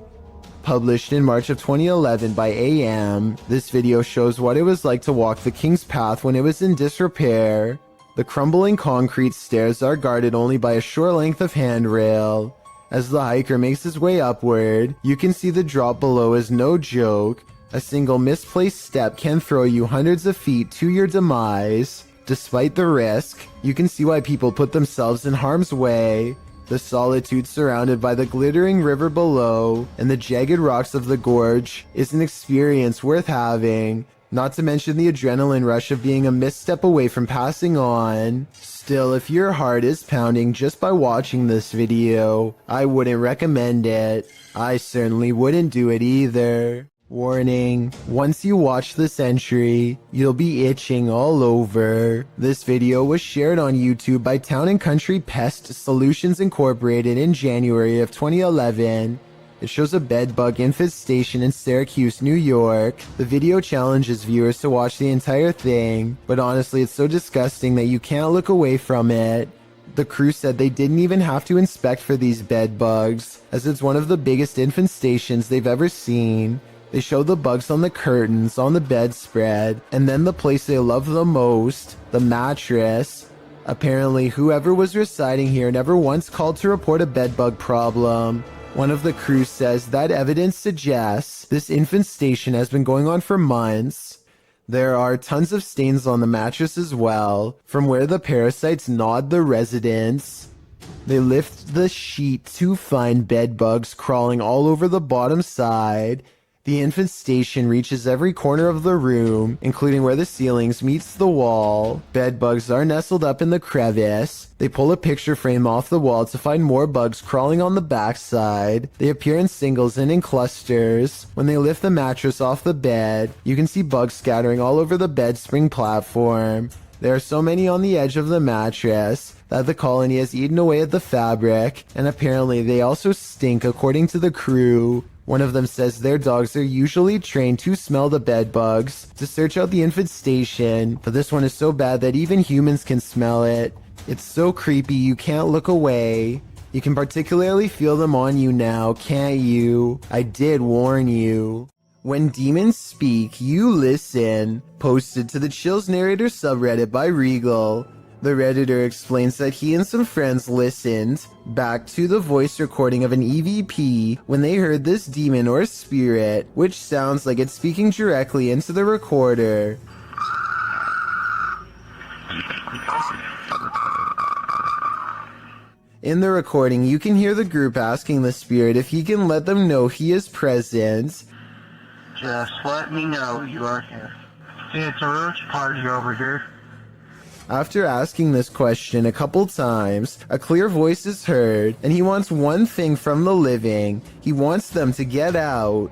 Published in March of 2011 by AM, this video shows what it was like to walk the King's Path when it was in disrepair. The crumbling concrete stairs are guarded only by a short length of handrail. As the hiker makes his way upward, you can see the drop below is no joke. A single misplaced step can throw you hundreds of feet to your demise. Despite the risk, you can see why people put themselves in harm's way. The solitude surrounded by the glittering river below and the jagged rocks of the gorge is an experience worth having, not to mention the adrenaline rush of being a misstep away from passing on. Still, if your heart is pounding just by watching this video, I wouldn't recommend it. I certainly wouldn't do it either. Warning, once you watch this entry, you'll be itching all over. This video was shared on YouTube by Town & Country Pest Solutions Incorporated in January of 2011. It shows a bedbug infestation in Syracuse, New York. The video challenges viewers to watch the entire thing, but honestly it's so disgusting that you can't look away from it. The crew said they didn't even have to inspect for these bedbugs, as it's one of the biggest infestations they've ever seen. They show the bugs on the curtains, on the bedspread, and then the place they love the most, the mattress. Apparently, whoever was residing here never once called to report a bedbug problem. One of the crew says that evidence suggests this infestation has been going on for months. There are tons of stains on the mattress as well, from where the parasites gnawed the residents. They lift the sheet to find bedbugs crawling all over the bottom side. The infestation reaches every corner of the room, including where the ceilings meets the wall. Bedbugs are nestled up in the crevice. They pull a picture frame off the wall to find more bugs crawling on the backside. They appear in singles and in clusters. When they lift the mattress off the bed, you can see bugs scattering all over the bed spring platform. There are so many on the edge of the mattress that the colony has eaten away at the fabric, and apparently they also stink according to the crew. One of them says their dogs are usually trained to smell the bed bugs to search out the infestation, but this one is so bad that even humans can smell it. It's so creepy you can't look away. You can particularly feel them on you now, can't you? I did warn you. When demons speak, you listen. Posted to the Chills Narrator subreddit by Regal. The Redditor explains that he and some friends listened back to the voice recording of an EVP when they heard this demon or spirit, which sounds like it's speaking directly into the recorder. In the recording, you can hear the group asking the spirit if he can let them know he is present. Just let me know you are here. It's a roach party over here. After asking this question a couple times, a clear voice is heard, and he wants one thing from the living. He wants them to get out.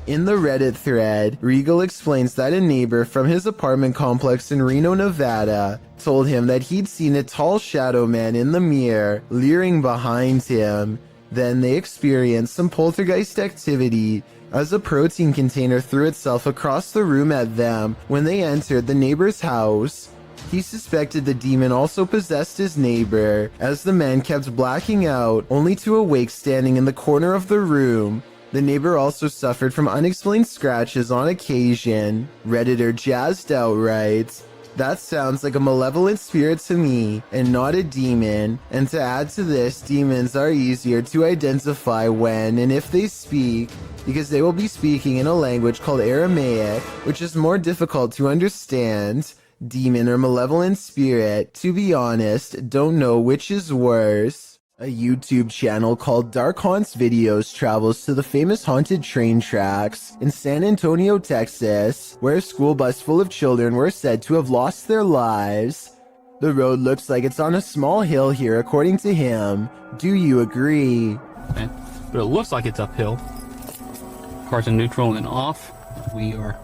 In the Reddit thread, Regal explains that a neighbor from his apartment complex in Reno, Nevada, told him that he'd seen a tall shadow man in the mirror, leering behind him. Then they experienced some poltergeist activity, as a protein container threw itself across the room at them when they entered the neighbor's house. He suspected the demon also possessed his neighbor, as the man kept blacking out, only to awake standing in the corner of the room. The neighbor also suffered from unexplained scratches on occasion. Redditor Jazzed Out writes, "That sounds like a malevolent spirit to me, and not a demon. And to add to this, demons are easier to identify when and if they speak, because they will be speaking in a language called Aramaic, which is more difficult to understand. Demon or malevolent spirit, to be honest, don't know which is worse." A YouTube channel called Dark Haunts Videos travels to the famous haunted train tracks in San Antonio, Texas, where a school bus full of children were said to have lost their lives. The road looks like it's on a small hill here, according to him. Do you agree? But it looks like it's uphill. Cars in neutral and off. We are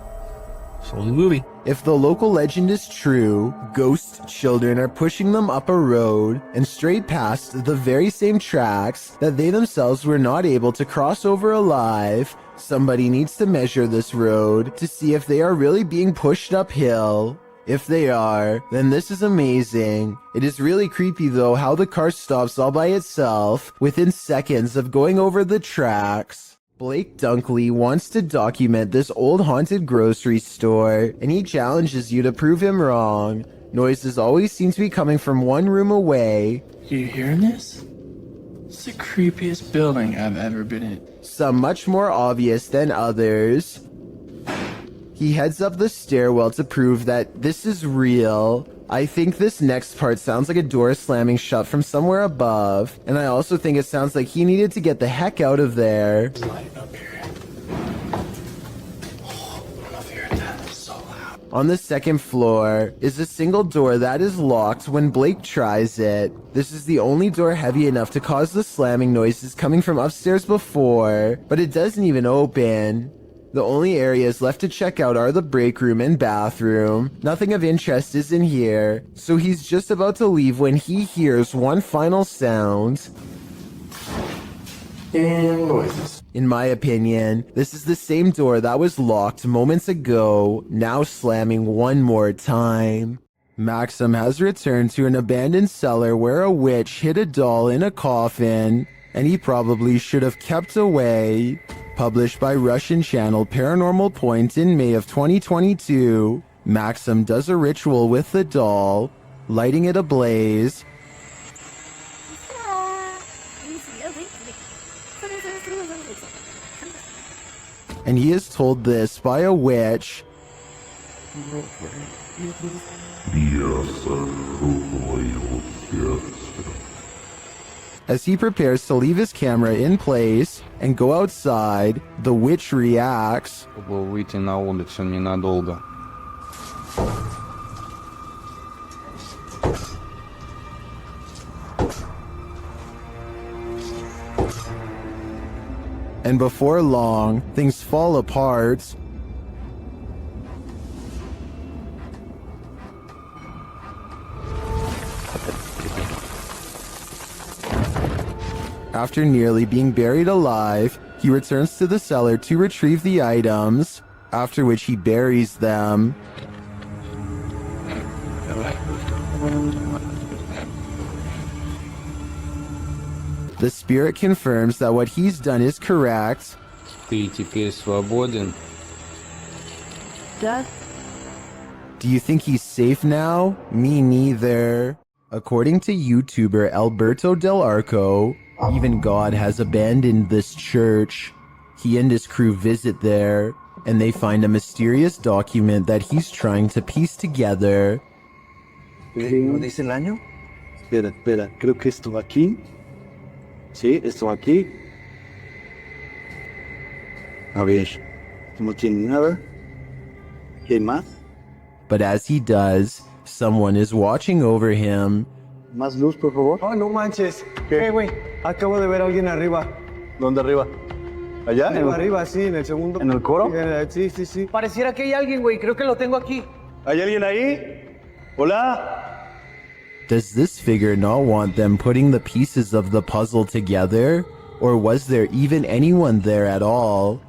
slowly moving. If the local legend is true, ghost children are pushing them up a road and straight past the very same tracks that they themselves were not able to cross over alive. Somebody needs to measure this road to see if they are really being pushed uphill. If they are, then this is amazing. It is really creepy though how the car stops all by itself within seconds of going over the tracks. Blake Dunkley wants to document this old haunted grocery store, and he challenges you to prove him wrong. Noises always seem to be coming from one room away. You hearing this? It's the creepiest building I've ever been in. Some much more obvious than others. He heads up the stairwell to prove that this is real. I think this next part sounds like a door slamming shut from somewhere above, and I also think it sounds like he needed to get the heck out of there. On the second floor is a single door that is locked when Blake tries it. This is the only door heavy enough to cause the slamming noises coming from upstairs before, but it doesn't even open. The only areas left to check out are the break room and bathroom. Nothing of interest is in here, so he's just about to leave when he hears one final sound. And noises. In my opinion, this is the same door that was locked moments ago, now slamming one more time. Maxim has returned to an abandoned cellar where a witch hid a doll in a coffin, and he probably should have kept away. Published by Russian channel Paranormal Point in May of 2022, Maxim does a ritual with the doll, lighting it ablaze. And he is told this by a witch. As he prepares to leave his camera in place and go outside, the witch reacts. Выйти на улицу ненадолго. And before long, things fall apart. After nearly being buried alive, he returns to the cellar to retrieve the items, after which he buries them. The spirit confirms that what he's done is correct. Ты теперь свободен. Do you think he's safe now? Me neither. According to YouTuber Alberto Del Arco, even God has abandoned this church. He and his crew visit there, and they find a mysterious document that he's trying to piece together. ¿No dice el año? Espera, creo que esto aquí. Sí, esto aquí. A ver, no tiene nada. ¿Qué más? But as he does, someone is watching over him. Más luz, por favor. Oh, no manches. ¿Qué, güey? Acabo de ver a alguien arriba. ¿Dónde arriba? ¿Allá? Arriba, sí, en el segundo. ¿En el coro? Sí, sí, sí. Pareciera que hay alguien, güey. Creo que lo tengo aquí. ¿Hay alguien ahí? ¿Hola? Does this figure not want them putting the pieces of the puzzle together? Or was there even anyone there at all?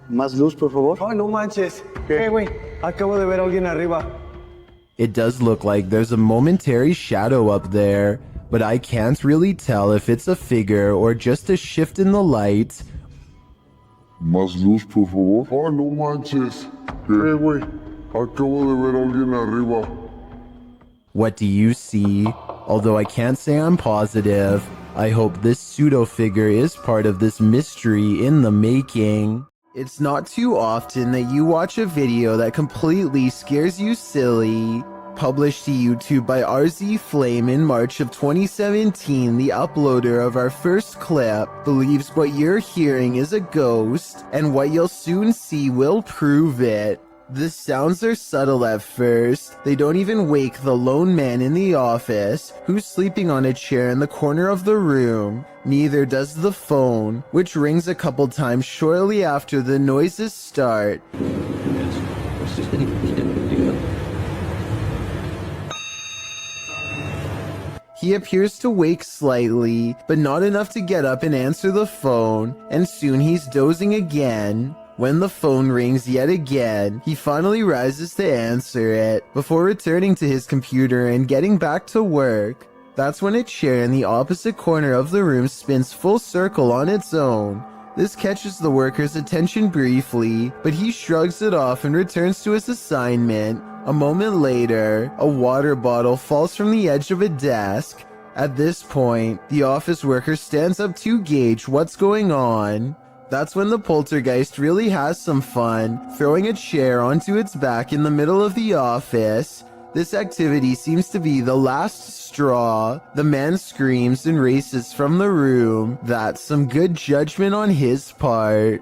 Más luz, por favor. Oh, no manches. ¿Qué, güey? Acabo de ver a alguien arriba. It does look like there's a momentary shadow up there, but I can't really tell if it's a figure or just a shift in the light. Más luz, por favor. Oh, no manches. Güey. Acabo de ver a alguien arriba. What do you see? Although I can't say I'm positive, I hope this pseudo figure is part of this mystery in the making. It's not too often that you watch a video that completely scares you silly. Published to YouTube by RZ Flame in March of 2017, the uploader of our first clip believes what you're hearing is a ghost, and what you'll soon see will prove it. The sounds are subtle at first. They don't even wake the lone man in the office, who's sleeping on a chair in the corner of the room. Neither does the phone, which rings a couple times shortly after the noises start. He appears to wake slightly, but not enough to get up and answer the phone, and soon he's dozing again. When the phone rings yet again, he finally rises to answer it, before returning to his computer and getting back to work. That's when a chair in the opposite corner of the room spins full circle on its own. This catches the worker's attention briefly, but he shrugs it off and returns to his assignment. A moment later, a water bottle falls from the edge of a desk. At this point, the office worker stands up to gauge what's going on. That's when the poltergeist really has some fun, throwing a chair onto its back in the middle of the office. This activity seems to be the last straw. The man screams and races from the room. That's some good judgment on his part.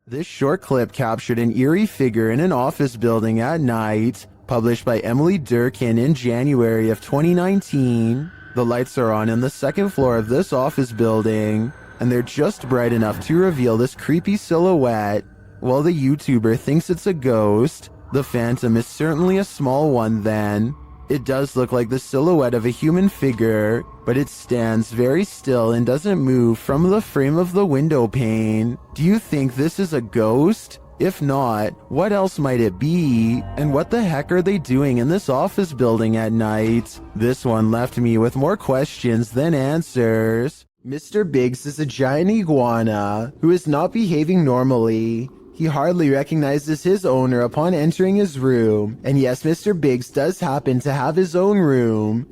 This short clip captured an eerie figure in an office building at night, published by Emily Durkin in January of 2019. The lights are on the second floor of this office building, and they're just bright enough to reveal this creepy silhouette. While the YouTuber thinks it's a ghost, the phantom is certainly a small one then. It does look like the silhouette of a human figure, but it stands very still and doesn't move from the frame of the window pane. Do you think this is a ghost? If not, what else might it be? And what the heck are they doing in this office building at night? This one left me with more questions than answers. Mr. Biggs is a giant iguana who is not behaving normally. He hardly recognizes his owner upon entering his room. And yes, Mr. Biggs does happen to have his own room.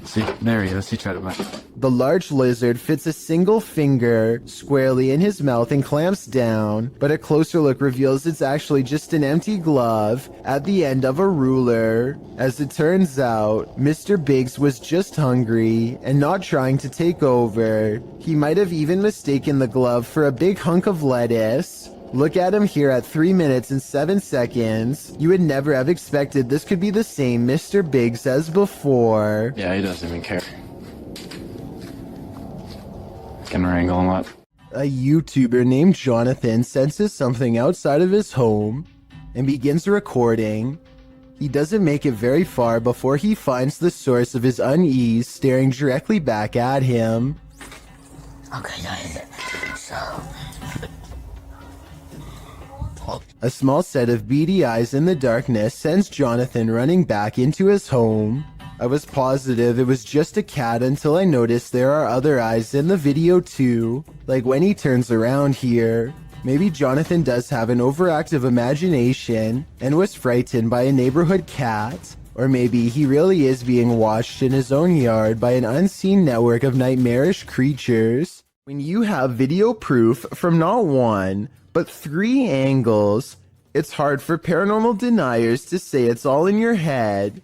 See, there he is. He tried to match. The large lizard fits a single finger squarely in his mouth and clamps down, but a closer look reveals it's actually just an empty glove at the end of a ruler. As it turns out, Mr. Biggs was just hungry and not trying to take over. He might have even mistaken the glove for a big hunk of lettuce. Look at him here at 3 minutes and 7 seconds. You would never have expected this could be the same Mr. Biggs as before. Yeah, he doesn't even care. Can wrangle him up. A YouTuber named Jonathan senses something outside of his home and begins recording. He doesn't make it very far before he finds the source of his unease staring directly back at him. Okay, guys. So... A small set of beady eyes in the darkness sends Jonathan running back into his home. I was positive it was just a cat until I noticed there are other eyes in the video too, like when he turns around here. Maybe Jonathan does have an overactive imagination and was frightened by a neighborhood cat. Or maybe he really is being watched in his own yard by an unseen network of nightmarish creatures. When you have video proof from not one, but 3 angles, it's hard for paranormal deniers to say it's all in your head.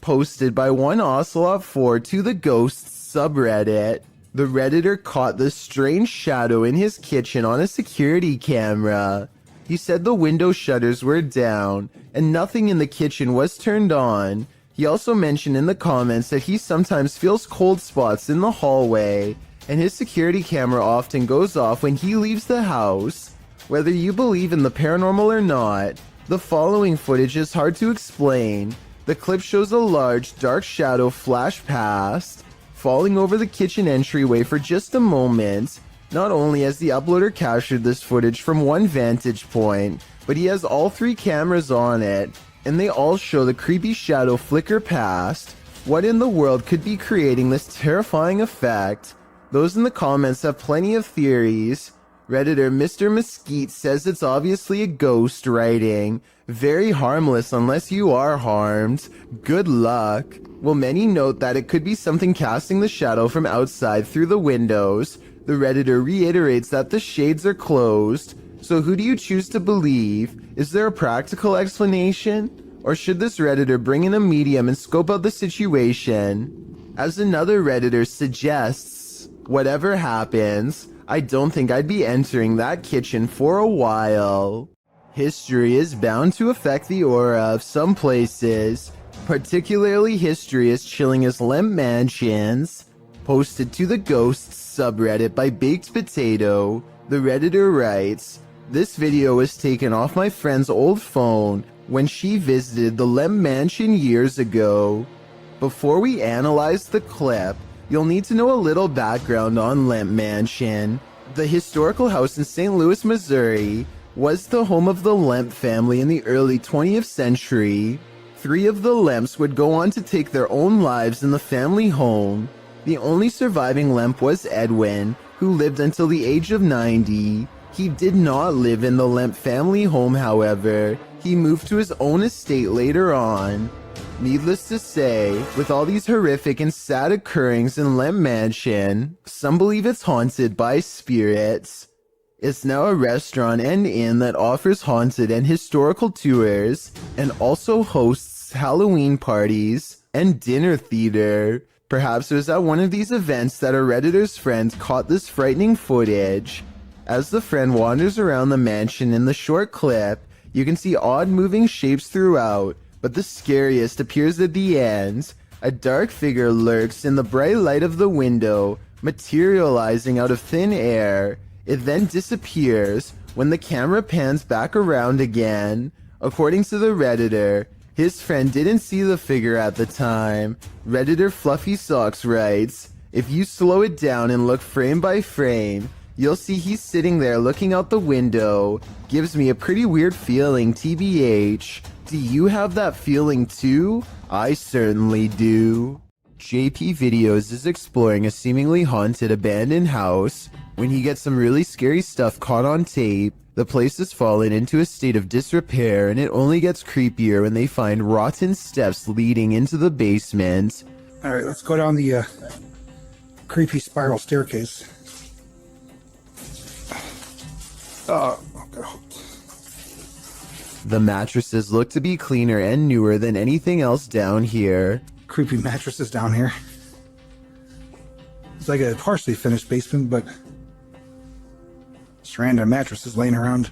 Posted by one Ocelot4 to the Ghosts subreddit, the Redditor caught the strange shadow in his kitchen on a security camera. He said the window shutters were down and nothing in the kitchen was turned on. He also mentioned in the comments that he sometimes feels cold spots in the hallway, and his security camera often goes off when he leaves the house. Whether you believe in the paranormal or not, the following footage is hard to explain. The clip shows a large, dark shadow flash past, falling over the kitchen entryway for just a moment, Not only has the uploader captured this footage from one vantage point, but he has all 3 cameras on it, and they all show the creepy shadow flicker past. What in the world could be creating this terrifying effect? Those in the comments have plenty of theories. Redditor Mr. Mesquite says it's obviously a ghost writing. Very harmless unless you are harmed. Good luck. While many note that it could be something casting the shadow from outside through the windows, the Redditor reiterates that the shades are closed. So who do you choose to believe? Is there a practical explanation? Or should this Redditor bring in a medium and scope out the situation? As another Redditor suggests, whatever happens, I don't think I'd be entering that kitchen for a while. History is bound to affect the aura of some places. Particularly history is chilling as Lemp Mansions. Posted to the Ghosts subreddit by Baked Potato, the Redditor writes, "This video was taken off my friend's old phone when she visited the Lemp Mansion years ago. Before we analyze the clip, you'll need to know a little background on Lemp Mansion. The historical house in St. Louis, Missouri, was the home of the Lemp family in the early 20th century. 3 of the Lemps would go on to take their own lives in the family home. The only surviving Lemp was Edwin, who lived until the age of 90. He did not live in the Lemp family home, however. He moved to his own estate later on. Needless to say, with all these horrific and sad occurrings in Lemp Mansion, some believe it's haunted by spirits. It's now a restaurant and inn that offers haunted and historical tours, and also hosts Halloween parties and dinner theater. Perhaps it was at one of these events that a Redditor's friend caught this frightening footage. As the friend wanders around the mansion in the short clip, you can see odd moving shapes throughout, but the scariest appears at the end. A dark figure lurks in the bright light of the window, materializing out of thin air. It then disappears when the camera pans back around again. According to the Redditor, his friend didn't see the figure at the time. Redditor Fluffy Socks writes, "If you slow it down and look frame by frame, you'll see he's sitting there looking out the window. Gives me a pretty weird feeling, TBH. Do you have that feeling too? I certainly do." JP Videos is exploring a seemingly haunted abandoned house when he gets some really scary stuff caught on tape. The place has fallen into a state of disrepair, and it only gets creepier when they find rotten steps leading into the basement. Alright, let's go down the creepy spiral staircase. Oh, God. The mattresses look to be cleaner and newer than anything else down here. Creepy mattresses down here. It's like a partially finished basement, but just random mattresses laying around.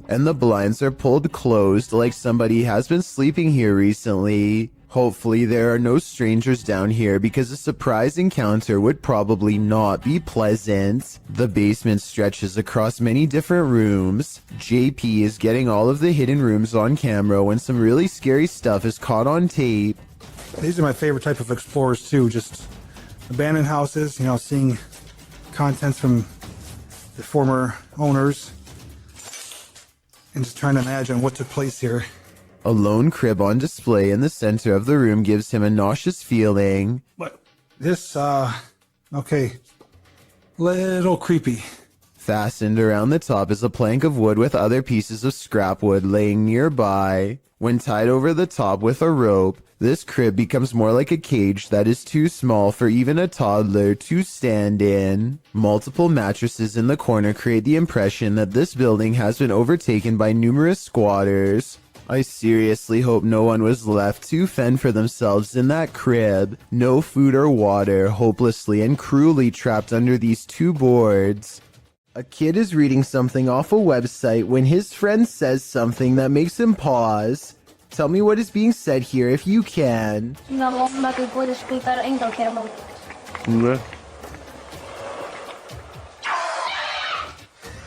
And the blinds are pulled closed like somebody has been sleeping here recently. Hopefully there are no strangers down here because a surprise encounter would probably not be pleasant. The basement stretches across many different rooms. JP is getting all of the hidden rooms on camera when some really scary stuff is caught on tape. These are my favorite type of explorers too, just abandoned houses, you know, seeing contents from the former owners and just trying to imagine what took place here. A lone crib on display in the center of the room gives him a nauseous feeling. What? This, okay, little creepy. Fastened around the top is a plank of wood with other pieces of scrap wood laying nearby. When tied over the top with a rope, this crib becomes more like a cage that is too small for even a toddler to stand in. Multiple mattresses in the corner create the impression that this building has been overtaken by numerous squatters. I seriously hope no one was left to fend for themselves in that crib. No food or water, hopelessly and cruelly trapped under these 2 boards. A kid is reading something off a website when his friend says something that makes him pause. Tell me what is being said here if you can.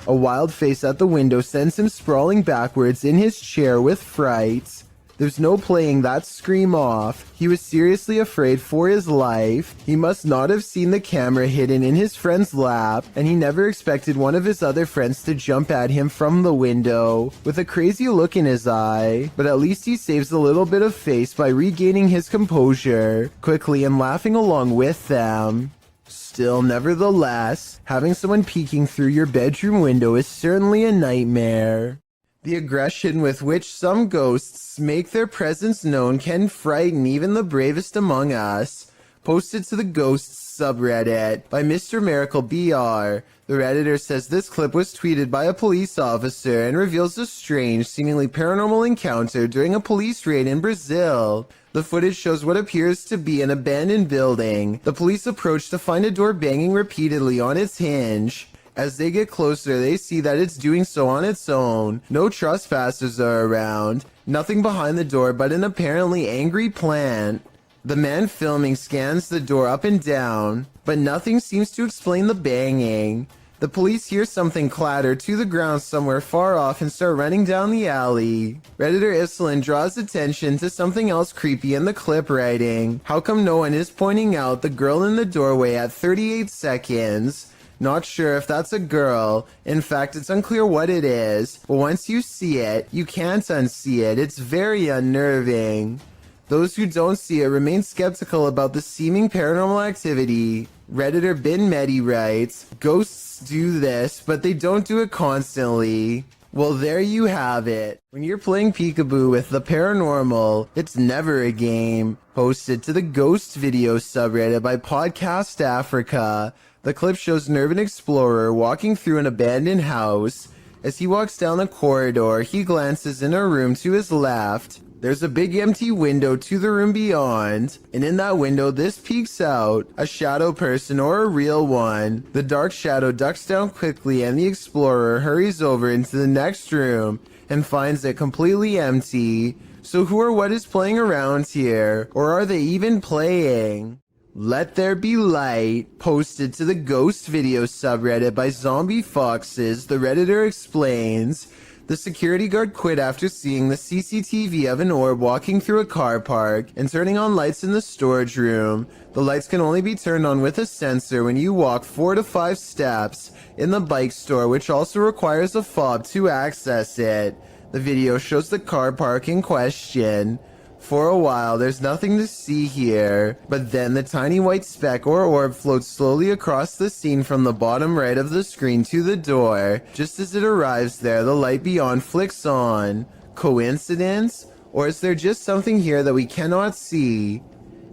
A wild face at the window sends him sprawling backwards in his chair with fright. There's no playing that scream off. He was seriously afraid for his life. He must not have seen the camera hidden in his friend's lap, and he never expected one of his other friends to jump at him from the window with a crazy look in his eye. But at least he saves a little bit of face by regaining his composure quickly and laughing along with them. Still, nevertheless, having someone peeking through your bedroom window is certainly a nightmare. The aggression with which some ghosts make their presence known can frighten even the bravest among us. Posted to the Ghosts subreddit by Mr. Miracle BR. The Redditor says this clip was tweeted by a police officer and reveals a strange, seemingly paranormal encounter during a police raid in Brazil. The footage shows what appears to be an abandoned building. The police approach to find a door banging repeatedly on its hinge. As they get closer, they see that it's doing so on its own. No trespassers are around. Nothing behind the door but an apparently angry plant. The man filming scans the door up and down, but nothing seems to explain the banging. The police hear something clatter to the ground somewhere far off and start running down the alley. Redditor Islin draws attention to something else creepy in the clip, writing, "How come no one is pointing out the girl in the doorway at 38 seconds? Not sure if that's a girl. In fact, it's unclear what it is. But once you see it, you can't unsee it. It's very unnerving." Those who don't see it remain skeptical about the seeming paranormal activity. Redditor Bin Medi writes, "Ghosts do this, but they don't do it constantly." Well, there you have it. When you're playing peekaboo with the paranormal, it's never a game. Posted to the Ghost Video subreddit by Podcast Africa. The clip shows an urban explorer walking through an abandoned house. As he walks down the corridor, he glances in a room to his left. There's a big empty window to the room beyond, and in that window this peeks out, a shadow person or a real one. The dark shadow ducks down quickly and the explorer hurries over into the next room and finds it completely empty. So who or what is playing around here? Or are they even playing? Let There Be Light, posted to the Ghost Video subreddit by Zombie Foxes. The Redditor explains, the security guard quit after seeing the CCTV of an orb walking through a car park and turning on lights in the storage room. The lights can only be turned on with a sensor when you walk 4 to 5 steps in the bike store, which also requires a fob to access it. The video shows the car park in question. For a while, there's nothing to see here, but then the tiny white speck or orb floats slowly across the scene from the bottom right of the screen to the door. Just as it arrives there, the light beyond flicks on. Coincidence? Or is there just something here that we cannot see?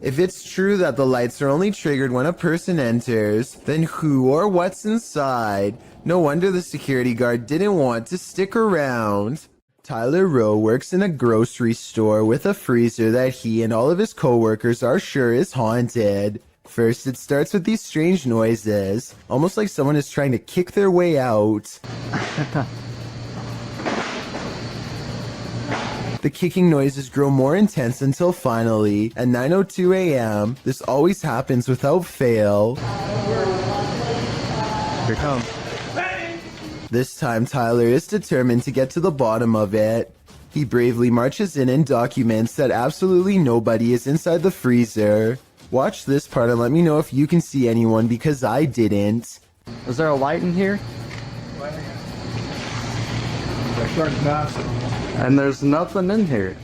If it's true that the lights are only triggered when a person enters, then who or what's inside? No wonder the security guard didn't want to stick around. Tyler Rowe works in a grocery store with a freezer that he and all of his coworkers are sure is haunted. First, it starts with these strange noises, almost like someone is trying to kick their way out. The kicking noises grow more intense until finally, at 9:02 a.m., this always happens without fail. Here it comes. This time, Tyler is determined to get to the bottom of it. He bravely marches in and documents that absolutely nobody is inside the freezer. Watch this part and let me know if you can see anyone, because I didn't. Is there a light in here? And there's nothing in here.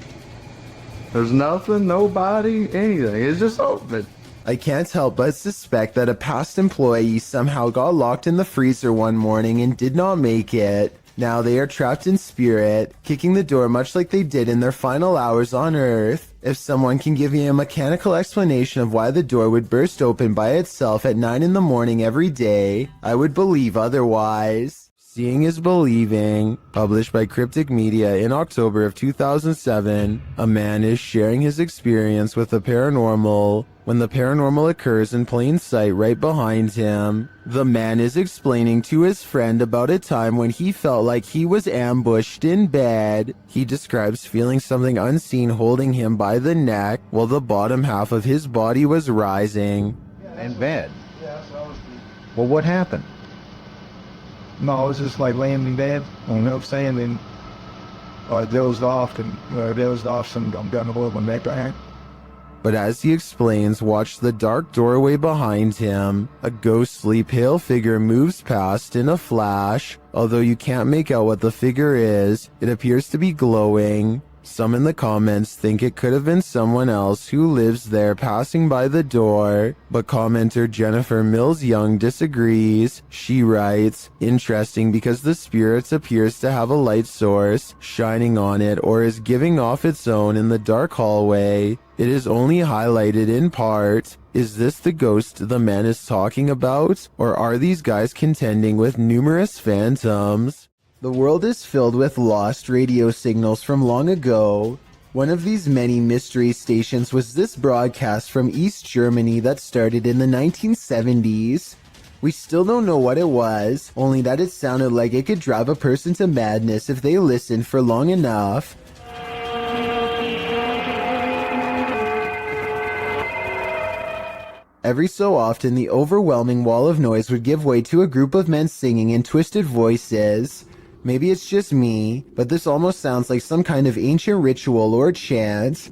There's nothing, nobody, anything. It's just open. I can't help but suspect that a past employee somehow got locked in the freezer one morning and did not make it. Now they are trapped in spirit, kicking the door much like they did in their final hours on Earth. If someone can give me a mechanical explanation of why the door would burst open by itself at 9 in the morning every day, I would believe otherwise. Seeing is Believing, published by Cryptic Media in October of 2007. A man is sharing his experience with the paranormal when the paranormal occurs in plain sight right behind him. The man is explaining to his friend about a time when he felt like he was ambushed in bed. He describes feeling something unseen holding him by the neck while the bottom half of his body was rising. In bed? Well, what happened? No, I was just like laying in bed, I don't know, saying, and I dozed off and I'm gonna hold my neck back. But as he explains, watch the dark doorway behind him. A ghostly pale figure moves past in a flash. Although you can't make out what the figure is, it appears to be glowing. Some in the comments think it could have been someone else who lives there passing by the door, but commenter Jennifer Mills Young disagrees. She writes, "Interesting because the spirit appears to have a light source shining on it or is giving off its own in the dark hallway. It is only highlighted in part. Is this the ghost the man is talking about, or are these guys contending with numerous phantoms?" The world is filled with lost radio signals from long ago. One of these many mystery stations was this broadcast from East Germany that started in the 1970s. We still don't know what it was, only that it sounded like it could drive a person to madness if they listened for long enough. Every so often, the overwhelming wall of noise would give way to a group of men singing in twisted voices. Maybe it's just me, but this almost sounds like some kind of ancient ritual or chant.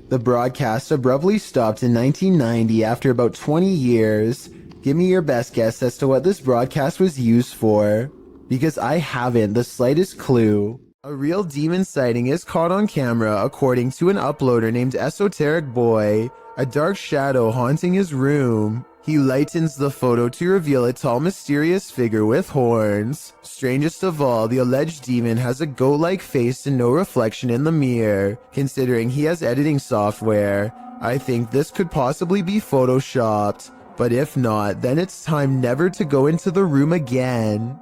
The broadcast abruptly stopped in 1990 after about 20 years. Give me your best guess as to what this broadcast was used for, because I haven't the slightest clue. A real demon sighting is caught on camera according to an uploader named Esoteric Boy. A dark shadow haunting his room. He lightens the photo to reveal a tall, mysterious figure with horns. Strangest of all, the alleged demon has a goat-like face and no reflection in the mirror. Considering he has editing software, I think this could possibly be photoshopped. But if not, then it's time never to go into the room again.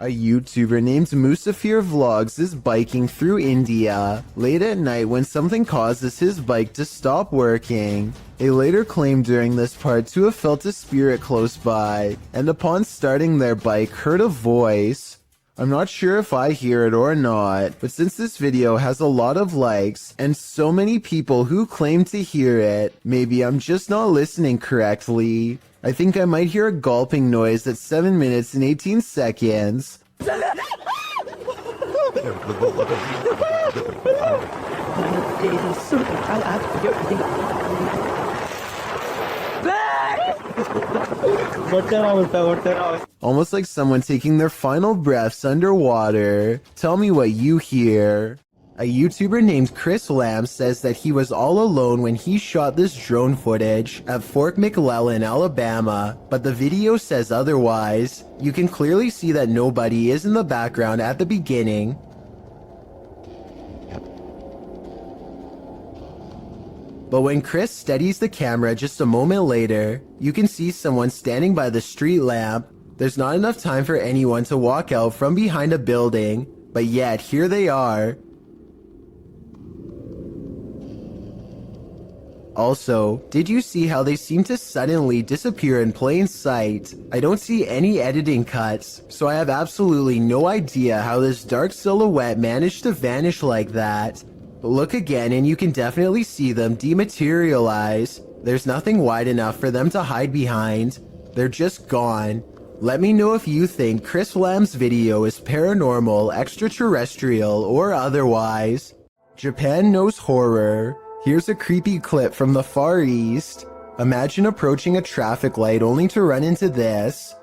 A YouTuber named Musafir Vlogs is biking through India late at night when something causes his bike to stop working. They later claimed during this part to have felt a spirit close by, and upon starting their bike heard a voice. I'm not sure if I hear it or not, but since this video has a lot of likes and so many people who claim to hear it, maybe I'm just not listening correctly. I think I might hear a gulping noise at 7 minutes and 18 seconds. Almost like someone taking their final breaths underwater. Tell me what you hear. A YouTuber named Chris Lamb says that he was all alone when he shot this drone footage at Fort McClellan, Alabama, but the video says otherwise. You can clearly see that nobody is in the background at the beginning. But when Chris steadies the camera just a moment later, you can see someone standing by the street lamp. There's not enough time for anyone to walk out from behind a building, but yet here they are. Also, did you see how they seem to suddenly disappear in plain sight? I don't see any editing cuts, so I have absolutely no idea how this dark silhouette managed to vanish like that. But look again and you can definitely see them dematerialize. There's nothing wide enough for them to hide behind. They're just gone. Let me know if you think Chris Lamb's video is paranormal, extraterrestrial, or otherwise. Japan knows horror. Here's a creepy clip from the Far East. Imagine approaching a traffic light only to run into this.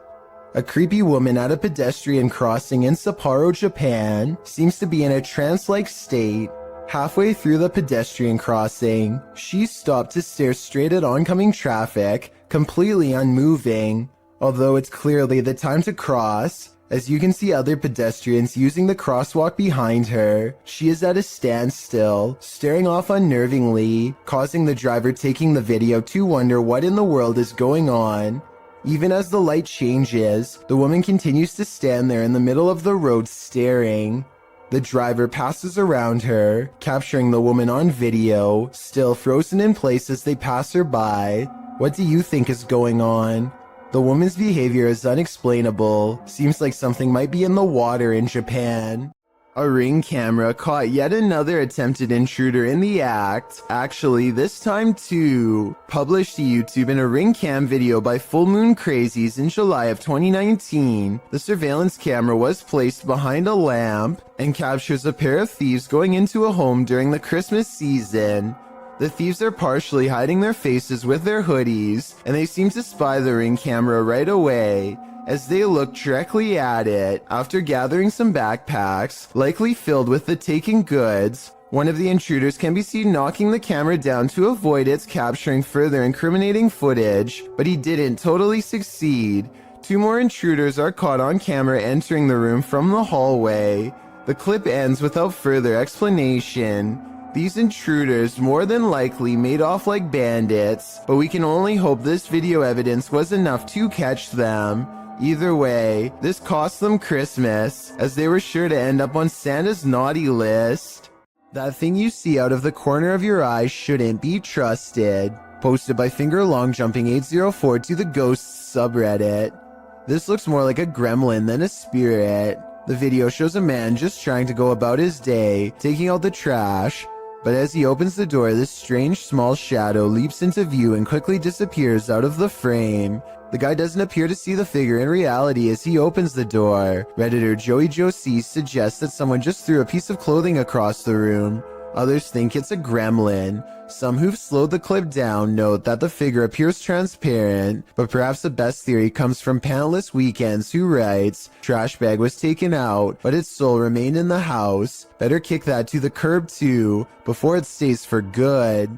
A creepy woman at a pedestrian crossing in Sapporo, Japan, seems to be in a trance-like state. Halfway through the pedestrian crossing, she stopped to stare straight at oncoming traffic, completely unmoving. Although it's clearly the time to cross, as you can see other pedestrians using the crosswalk behind her, she is at a standstill, staring off unnervingly, causing the driver taking the video to wonder what in the world is going on. Even as the light changes, the woman continues to stand there in the middle of the road staring. The driver passes around her, capturing the woman on video, still frozen in place as they pass her by. What do you think is going on? The woman's behavior is unexplainable. Seems like something might be in the water in Japan. A Ring camera caught yet another attempted intruder in the act. Actually, this time too. Published to YouTube in a Ring cam video by Full Moon Crazies in July of 2019, the surveillance camera was placed behind a lamp and captures a pair of thieves going into a home during the Christmas season. The thieves are partially hiding their faces with their hoodies, and they seem to spy the Ring camera right away, as they look directly at it. After gathering some backpacks, likely filled with the taken goods, one of the intruders can be seen knocking the camera down to avoid its capturing further incriminating footage, but he didn't totally succeed. 2 more intruders are caught on camera entering the room from the hallway. The clip ends without further explanation. These intruders more than likely made off like bandits, but we can only hope this video evidence was enough to catch them. Either way, this cost them Christmas, as they were sure to end up on Santa's naughty list. That thing you see out of the corner of your eye shouldn't be trusted. Posted by FingerLongJumping804 to the Ghosts subreddit. This looks more like a gremlin than a spirit. The video shows a man just trying to go about his day, taking out the trash, but as he opens the door, this strange small shadow leaps into view and quickly disappears out of the frame. The guy doesn't appear to see the figure in reality as he opens the door. Redditor Joey Josie suggests that someone just threw a piece of clothing across the room. Others think it's a gremlin. Some who've slowed the clip down note that the figure appears transparent, but perhaps the best theory comes from Pantless Weekends, who writes, "Trash bag was taken out, but its soul remained in the house. Better kick that to the curb too, before it stays for good."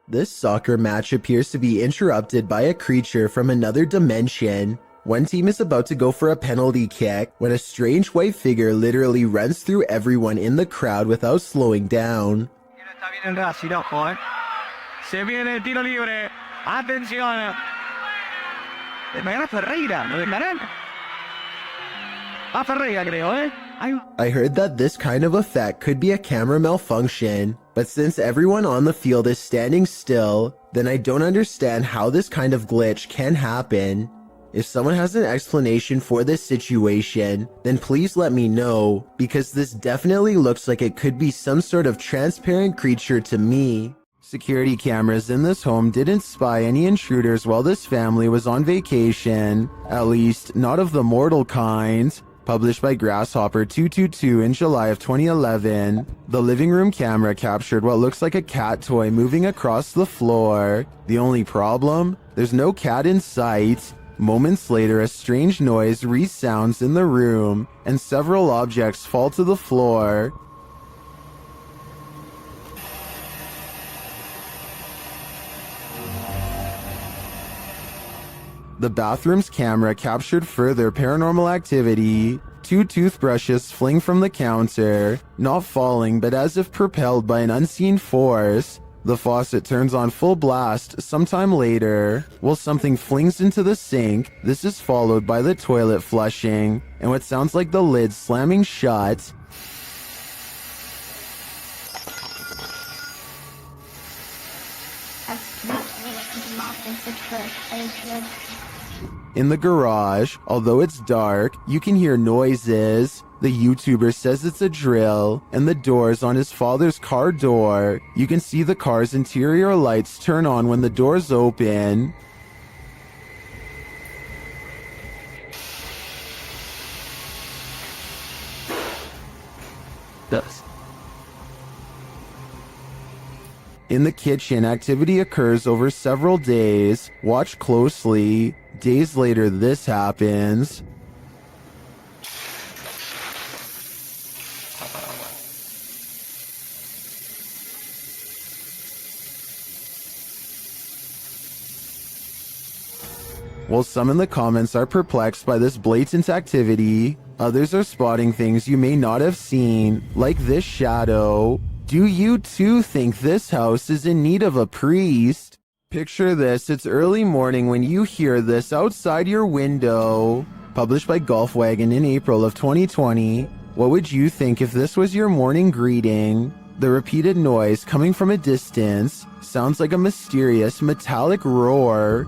This soccer match appears to be interrupted by a creature from another dimension. One team is about to go for a penalty kick when a strange white figure literally runs through everyone in the crowd without slowing down. Se viene el tiro libre. Atención. Va Ferreira, creo, eh? I heard that this kind of effect could be a camera malfunction, but since everyone on the field is standing still, then I don't understand how this kind of glitch can happen. If someone has an explanation for this situation, then please let me know, because this definitely looks like it could be some sort of transparent creature to me. Security cameras in this home didn't spy any intruders while this family was on vacation, at least not of the mortal kind. Published by Grasshopper222 in July of 2011, the living room camera captured what looks like a cat toy moving across the floor. The only problem? There's no cat in sight. Moments later, a strange noise resounds in the room, and several objects fall to the floor. The bathroom's camera captured further paranormal activity. 2 toothbrushes fling from the counter, not falling but as if propelled by an unseen force. The faucet turns on full blast sometime later, while something flings into the sink. This is followed by the toilet flushing, and what sounds like the lid slamming shut. In the garage, although it's dark, you can hear noises. The YouTuber says it's a drill, and the doors on his father's car door. You can see the car's interior lights turn on when the doors open. In the kitchen, activity occurs over several days. Watch closely. Days later, this happens. While some in the comments are perplexed by this blatant activity, others are spotting things you may not have seen, like this shadow. Do you too think this house is in need of a priest? Picture this, it's early morning when you hear this outside your window. Published by Golfwagon in April of 2020. What would you think if this was your morning greeting? The repeated noise coming from a distance sounds like a mysterious metallic roar.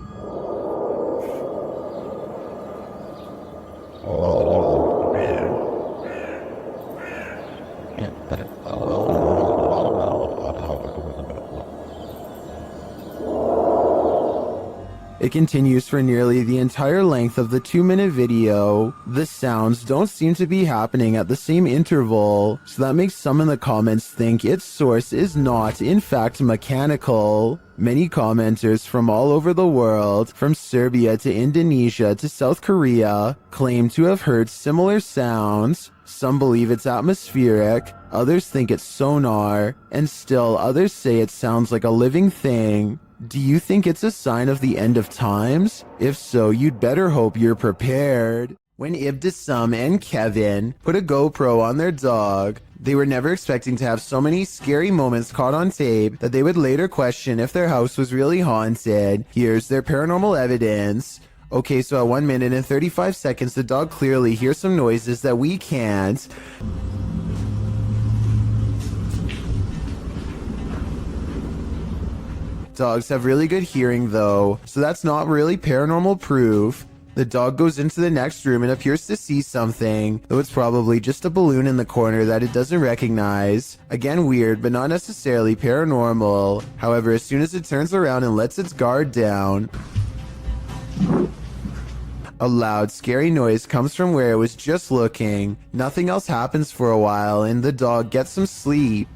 It continues for nearly the entire length of the 2-minute video. The sounds don't seem to be happening at the same interval, so that makes some in the comments think its source is not, in fact, mechanical. Many commenters from all over the world, from Serbia to Indonesia to South Korea, claim to have heard similar sounds. Some believe it's atmospheric, others think it's sonar, and still others say it sounds like a living thing. Do you think it's a sign of the end of times? If so, you'd better hope you're prepared. When Ibtisam and Kevin put a GoPro on their dog, they were never expecting to have so many scary moments caught on tape that they would later question if their house was really haunted. Here's their paranormal evidence. Okay, so at 1 minute and 35 seconds, the dog clearly hears some noises that we can't. Dogs have really good hearing though, so that's not really paranormal proof. The dog goes into the next room and appears to see something, though it's probably just a balloon in the corner that it doesn't recognize. Again, weird, but not necessarily paranormal. However, as soon as it turns around and lets its guard down, a loud, scary noise comes from where it was just looking. Nothing else happens for a while, and the dog gets some sleep.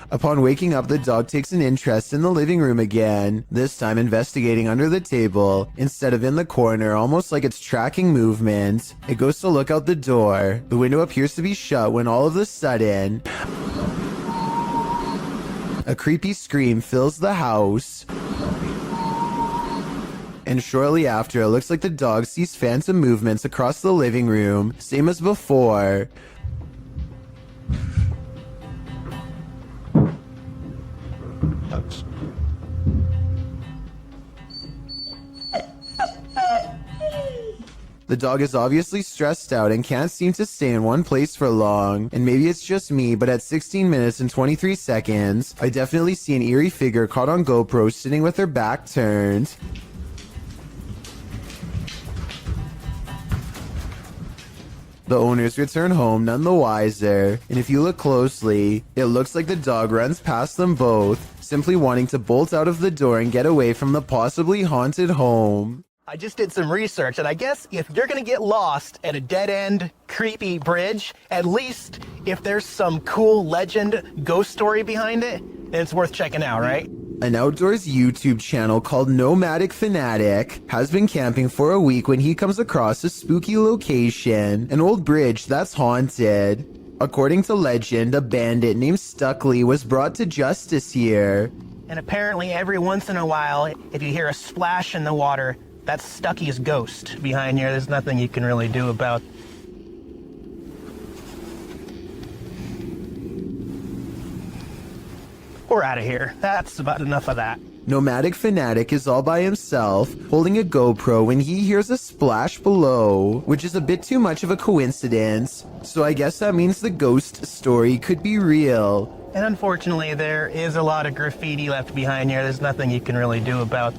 Upon waking up, the dog takes an interest in the living room again, this time investigating under the table, instead of in the corner, almost like it's tracking movement. It goes to look out the door. The window appears to be shut when all of a sudden, a creepy scream fills the house. And shortly after, it looks like the dog sees phantom movements across the living room, same as before. The dog is obviously stressed out and can't seem to stay in one place for long. And maybe it's just me, but at 16 minutes and 23 seconds, I definitely see an eerie figure caught on GoPro sitting with her back turned. The owners return home none the wiser, and if you look closely, it looks like the dog runs past them both, simply wanting to bolt out of the door and get away from the possibly haunted home. I just did some research, and I guess if you're gonna get lost at a dead-end, creepy bridge, at least if there's some cool legend, ghost story behind it, then it's worth checking out, right? An outdoors YouTube channel called Nomadic Fanatic has been camping for a week when he comes across a spooky location, an old bridge that's haunted. According to legend, a bandit named Stuckley was brought to justice here. And apparently every once in a while, if you hear a splash in the water, that's Stucky's ghost behind here. There's nothing you can really do about. We're out of here. That's about enough of that. Nomadic Fanatic is all by himself, holding a GoPro when he hears a splash below, which is a bit too much of a coincidence. So I guess that means the ghost story could be real. And unfortunately, there is a lot of graffiti left behind here. There's nothing you can really do about.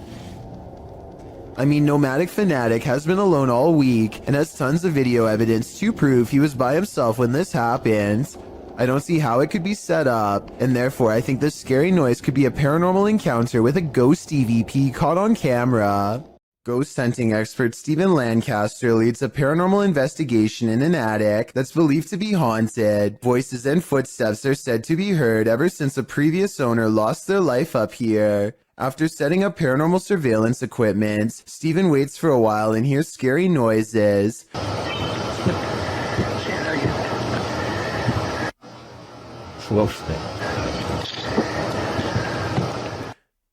I mean, Nomadic Fanatic has been alone all week and has tons of video evidence to prove he was by himself when this happened. I don't see how it could be set up, and therefore I think this scary noise could be a paranormal encounter with a ghost EVP caught on camera. Ghost hunting expert Stephen Lancaster leads a paranormal investigation in an attic that's believed to be haunted. Voices and footsteps are said to be heard ever since a previous owner lost their life up here. After setting up paranormal surveillance equipment, Stephen waits for a while and hears scary noises.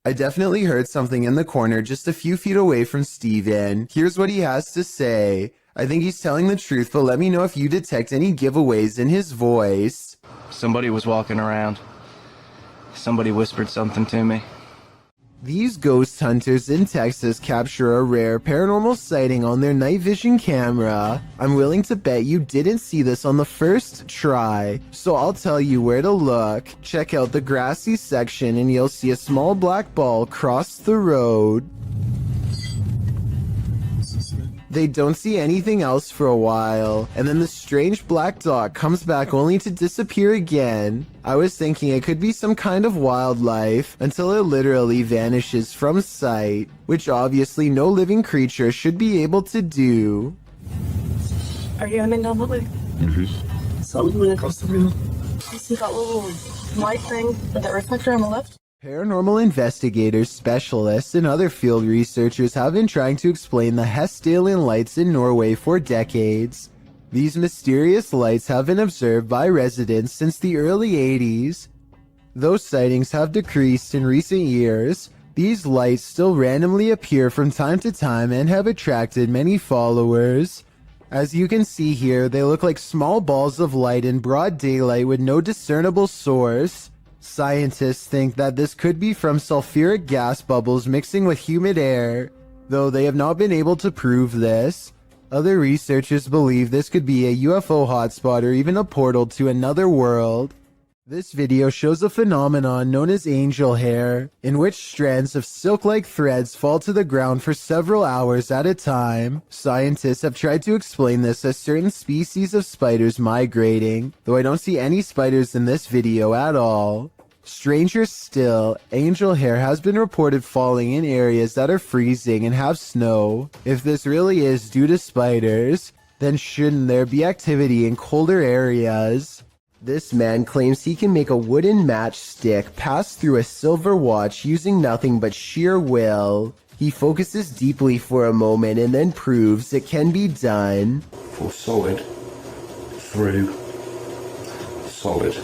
I definitely heard something in the corner just a few feet away from Stephen. Here's what he has to say. I think he's telling the truth, but let me know if you detect any giveaways in his voice. Somebody was walking around. Somebody whispered something to me. These ghost hunters in Texas capture a rare paranormal sighting on their night vision camera. I'm willing to bet you didn't see this on the first try, so I'll tell you where to look. Check out the grassy section and you'll see a small black ball cross the road. They don't see anything else for a while, and then the strange black dot comes back only to disappear again. I was thinking it could be some kind of wildlife until it literally vanishes from sight, which obviously no living creature should be able to do. Are you aiming down that way? Mm-hmm. Something went across the room. You see that little light thing with that reflector on the left? Paranormal investigators, specialists, and other field researchers have been trying to explain the Hestalian lights in Norway for decades. These mysterious lights have been observed by residents since the early 80s. Though sightings have decreased in recent years, these lights still randomly appear from time to time and have attracted many followers. As you can see here, they look like small balls of light in broad daylight with no discernible source. Scientists think that this could be from sulfuric gas bubbles mixing with humid air, though they have not been able to prove this. Other researchers believe this could be a UFO hotspot or even a portal to another world. This video shows a phenomenon known as angel hair, in which strands of silk-like threads fall to the ground for several hours at a time. Scientists have tried to explain this as certain species of spiders migrating, though I don't see any spiders in this video at all. Stranger still, angel hair has been reported falling in areas that are freezing and have snow. If this really is due to spiders, then shouldn't there be activity in colder areas? This man claims he can make a wooden matchstick pass through a silver watch using nothing but sheer will. He focuses deeply for a moment and then proves it can be done. For solid through solid.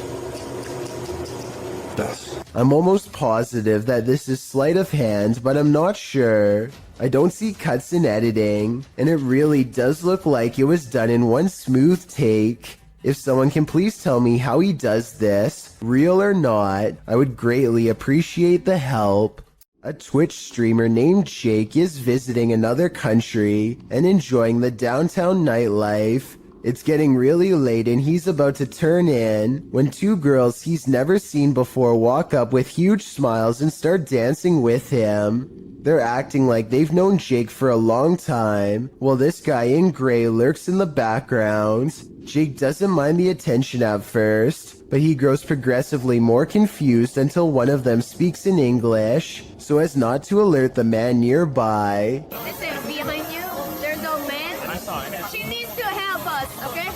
I'm almost positive that this is sleight of hand, but I'm not sure. I don't see cuts in editing, and it really does look like it was done in one smooth take. If someone can please tell me how he does this, real or not, I would greatly appreciate the help. A Twitch streamer named Jake is visiting another country and enjoying the downtown nightlife. It's getting really late and he's about to turn in when two girls he's never seen before walk up with huge smiles and start dancing with him. They're acting like they've known Jake for a long time, while this guy in gray lurks in the background. Jake doesn't mind the attention at first, but he grows progressively more confused until one of them speaks in English, so as not to alert the man nearby. Listen, behind you, there's no man. I saw it. She needs to help us, okay?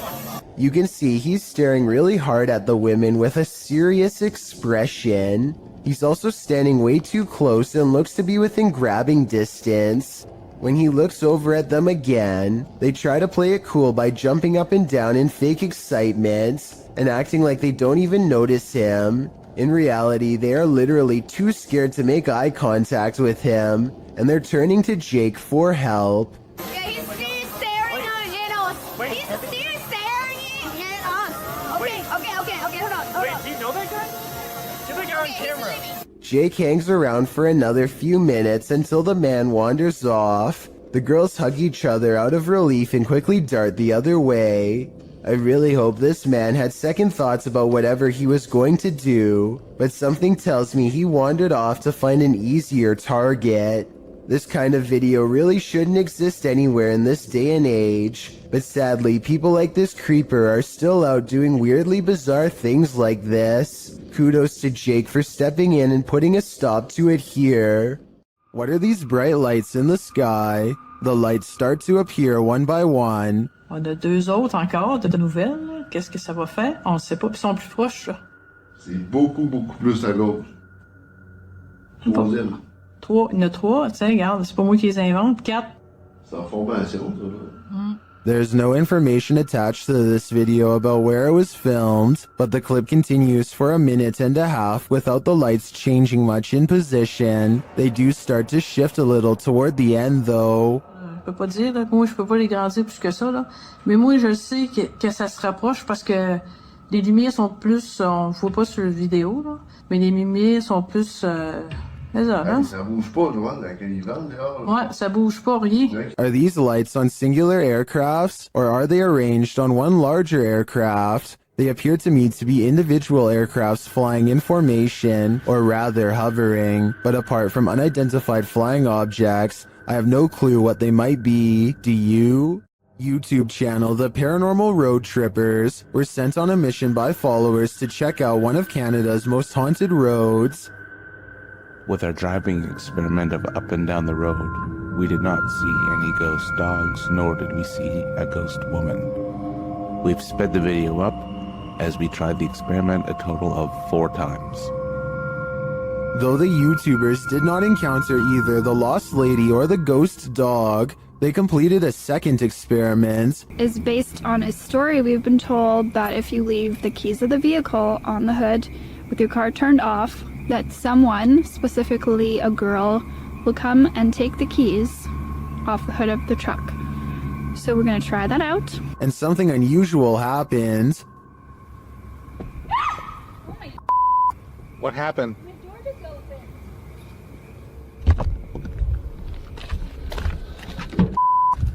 You can see he's staring really hard at the women with a serious expression. He's also standing way too close and looks to be within grabbing distance. When he looks over at them again, they try to play it cool by jumping up and down in fake excitement and acting like they don't even notice him. In reality, they are literally too scared to make eye contact with him, and they're turning to Jake for help. Yeah, he's still staring at us. He's still staring at us. Okay, hold on. Wait, do you know that guy? Get that guy on camera. Jake hangs around for another few minutes until the man wanders off. The girls hug each other out of relief and quickly dart the other way. I really hope this man had second thoughts about whatever he was going to do, but something tells me he wandered off to find an easier target. This kind of video really shouldn't exist anywhere in this day and age, but sadly people like this creeper are still out doing weirdly bizarre things like this. Kudos to Jake for stepping in and putting a stop to it here. What are these bright lights in the sky? The lights start to appear one by one. On a deux autres encore de nouvelles. Là. Qu'est-ce que ça va faire? On ne sait pas. Ils sont plus proches. Là. C'est beaucoup plus à gauche. Troisième. Trois. Il y en a trois. Tu sais, regarde, c'est pas moi qui les invente. Quatre. C'est en formation, ça. There's no information attached to this video about where it was filmed, but the clip continues for a minute and a half without the lights changing much in position. They do start to shift a little toward the end though. Je peux pas dire, là, moi je peux pas les grandir plus que ça, là. Mais moi je sais que ça se rapproche parce que les lumières sont plus, on voit pas sur la vidéo, là, mais les lumières sont plus, c'est ça, hein? Ça bouge pas, loin, avec les vents dehors. Ouais, ça bouge pas, rien. Are these lights on singular aircrafts, or are they arranged on one larger aircraft? They appear to me to be individual aircrafts flying in formation, or rather hovering, but apart from unidentified flying objects, I have no clue what they might be. Do you? YouTube channel The Paranormal Road Trippers were sent on a mission by followers to check out one of Canada's most haunted roads. With our driving experiment of up and down the road, we did not see any ghost dogs, nor did we see a ghost woman. We've sped the video up as we tried the experiment a total of 4 times. Though the YouTubers did not encounter either the lost lady or the ghost dog, they completed a second experiment. Is based on a story we've been told that if you leave the keys of the vehicle on the hood with your car turned off, that someone, specifically a girl, will come and take the keys off the hood of the truck. So we're gonna try that out. And something unusual happened. What happened?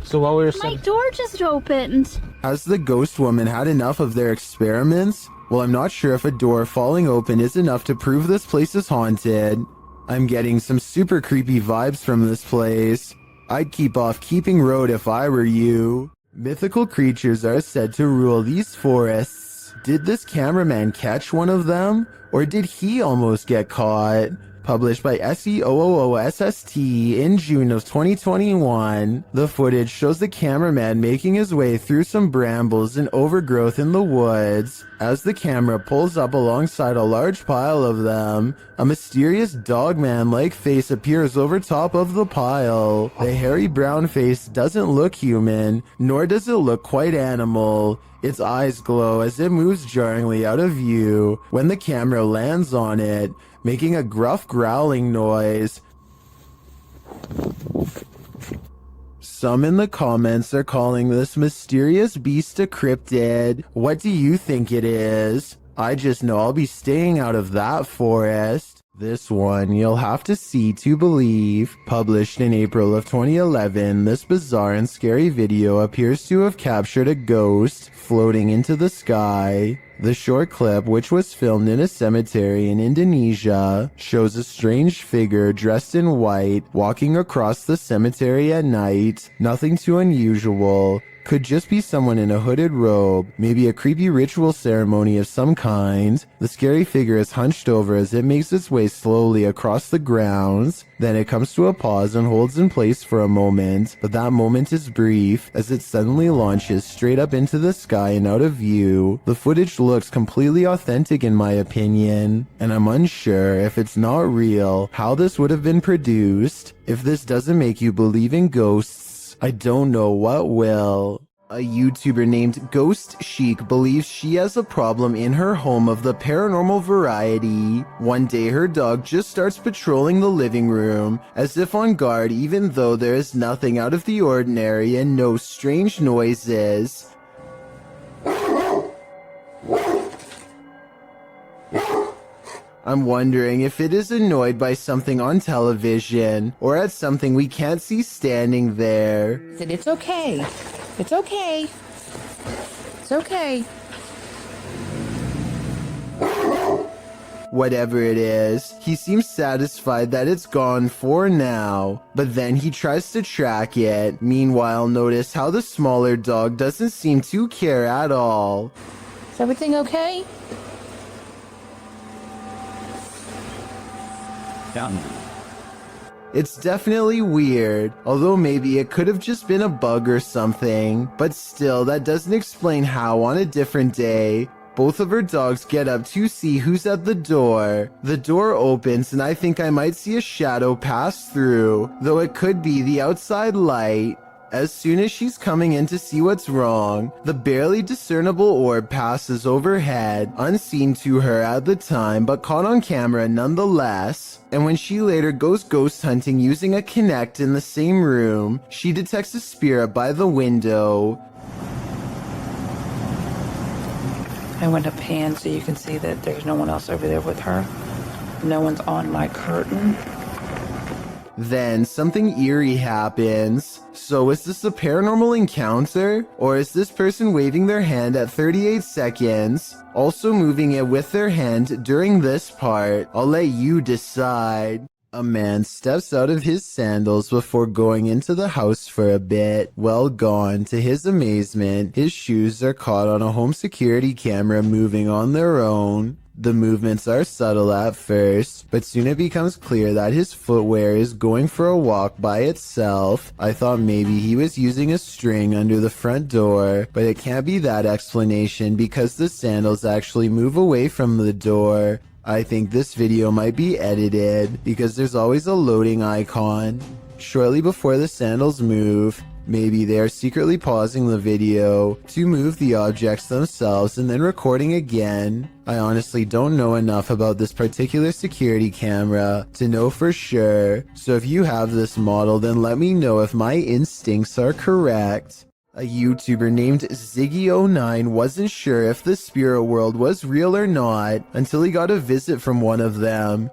So while we were My door just opened. Has the ghost woman had enough of their experiments? Well, I'm not sure if a door falling open is enough to prove this place is haunted. I'm getting some super creepy vibes from this place. I'd keep off Keeping Road if I were you. Mythical creatures are said to rule these forests. Did this cameraman catch one of them? Or did he almost get caught? Published by SEOOOSST in June of 2021, the footage shows the cameraman making his way through some brambles and overgrowth in the woods. As the camera pulls up alongside a large pile of them, a mysterious dogman-like face appears over top of the pile. The hairy brown face doesn't look human, nor does it look quite animal. Its eyes glow as it moves jarringly out of view when the camera lands on it, making a gruff growling noise. Some in the comments are calling this mysterious beast a cryptid. What do you think it is? I just know I'll be staying out of that forest. This one you'll have to see to believe. Published in April of 2011, this bizarre and scary video appears to have captured a ghost floating into the sky. The short clip, which was filmed in a cemetery in Indonesia, shows a strange figure dressed in white walking across the cemetery at night. Nothing too unusual. Could just be someone in a hooded robe, maybe a creepy ritual ceremony of some kind. The scary figure is hunched over as it makes its way slowly across the grounds. Then it comes to a pause and holds in place for a moment, but that moment is brief as it suddenly launches straight up into the sky and out of view. The footage looks completely authentic in my opinion, and I'm unsure if it's not real how this would have been produced. If this doesn't make you believe in ghosts, I don't know what will. A YouTuber named Ghost Chic believes she has a problem in her home of the paranormal variety. One day her dog just starts patrolling the living room, as if on guard even though there is nothing out of the ordinary and no strange noises. I'm wondering if it is annoyed by something on television, or at something we can't see standing there. It's okay. It's okay. It's okay. Whatever it is, he seems satisfied that it's gone for now, but then he tries to track it. Meanwhile, notice how the smaller dog doesn't seem to care at all. Is everything okay? It's definitely weird, although maybe it could have just been a bug or something, but still that doesn't explain how on a different day, both of her dogs get up to see who's at the door. The door opens and I think I might see a shadow pass through, though it could be the outside light. As soon as she's coming in to see what's wrong, the barely discernible orb passes overhead, unseen to her at the time, but caught on camera nonetheless. And when she later goes ghost hunting using a Kinect in the same room, she detects a spirit by the window. I went to pan so you can see that there's no one else over there with her. No one's on my curtain. Then something eerie happens. So is this a paranormal encounter? Or is this person waving their hand at 38 seconds, also moving it with their hand during this part? I'll let you decide. A man steps out of his sandals before going into the house for a bit. Well gone. To his amazement, his shoes are caught on a home security camera moving on their own. The movements are subtle at first, but soon it becomes clear that his footwear is going for a walk by itself. I thought maybe he was using a string under the front door, but it can't be that explanation because the sandals actually move away from the door. I think this video might be edited because there's always a loading icon. Shortly before the sandals move, maybe they are secretly pausing the video to move the objects themselves and then recording again. I honestly don't know enough about this particular security camera to know for sure, so if you have this model then let me know if my instincts are correct. A YouTuber named Ziggy09 wasn't sure if the spirit world was real or not until he got a visit from one of them.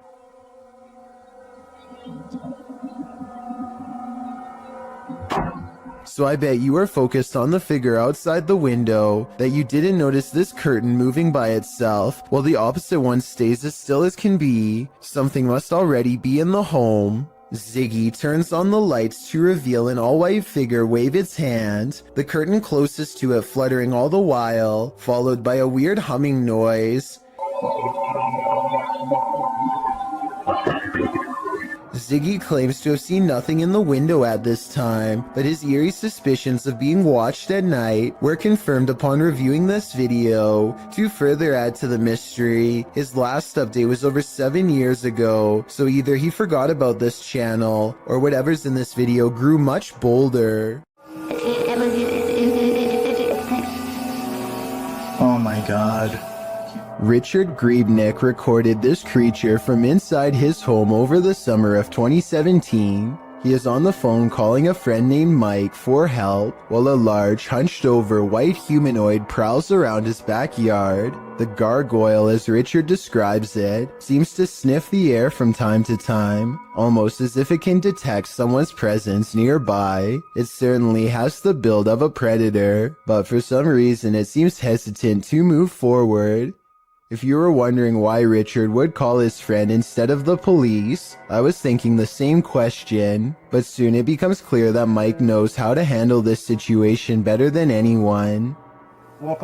So I bet you were focused on the figure outside the window that you didn't notice this curtain moving by itself while the opposite one stays as still as can be. Something must already be in the home. Ziggy turns on the lights to reveal an all-white figure wave its hand, the curtain closest to it fluttering all the while, followed by a weird humming noise. Ziggy claims to have seen nothing in the window at this time, but his eerie suspicions of being watched at night were confirmed upon reviewing this video. To further add to the mystery, his last update was over 7 years ago, so either he forgot about this channel, or whatever's in this video grew much bolder. Oh my god. Richard Griebnick recorded this creature from inside his home over the summer of 2017. He is on the phone calling a friend named Mike for help while a large, hunched-over white humanoid prowls around his backyard. The gargoyle, as Richard describes it, seems to sniff the air from time to time, almost as if it can detect someone's presence nearby. It certainly has the build of a predator, but for some reason it seems hesitant to move forward. If you were wondering why Richard would call his friend instead of the police, I was thinking the same question, but soon it becomes clear that Mike knows how to handle this situation better than anyone. The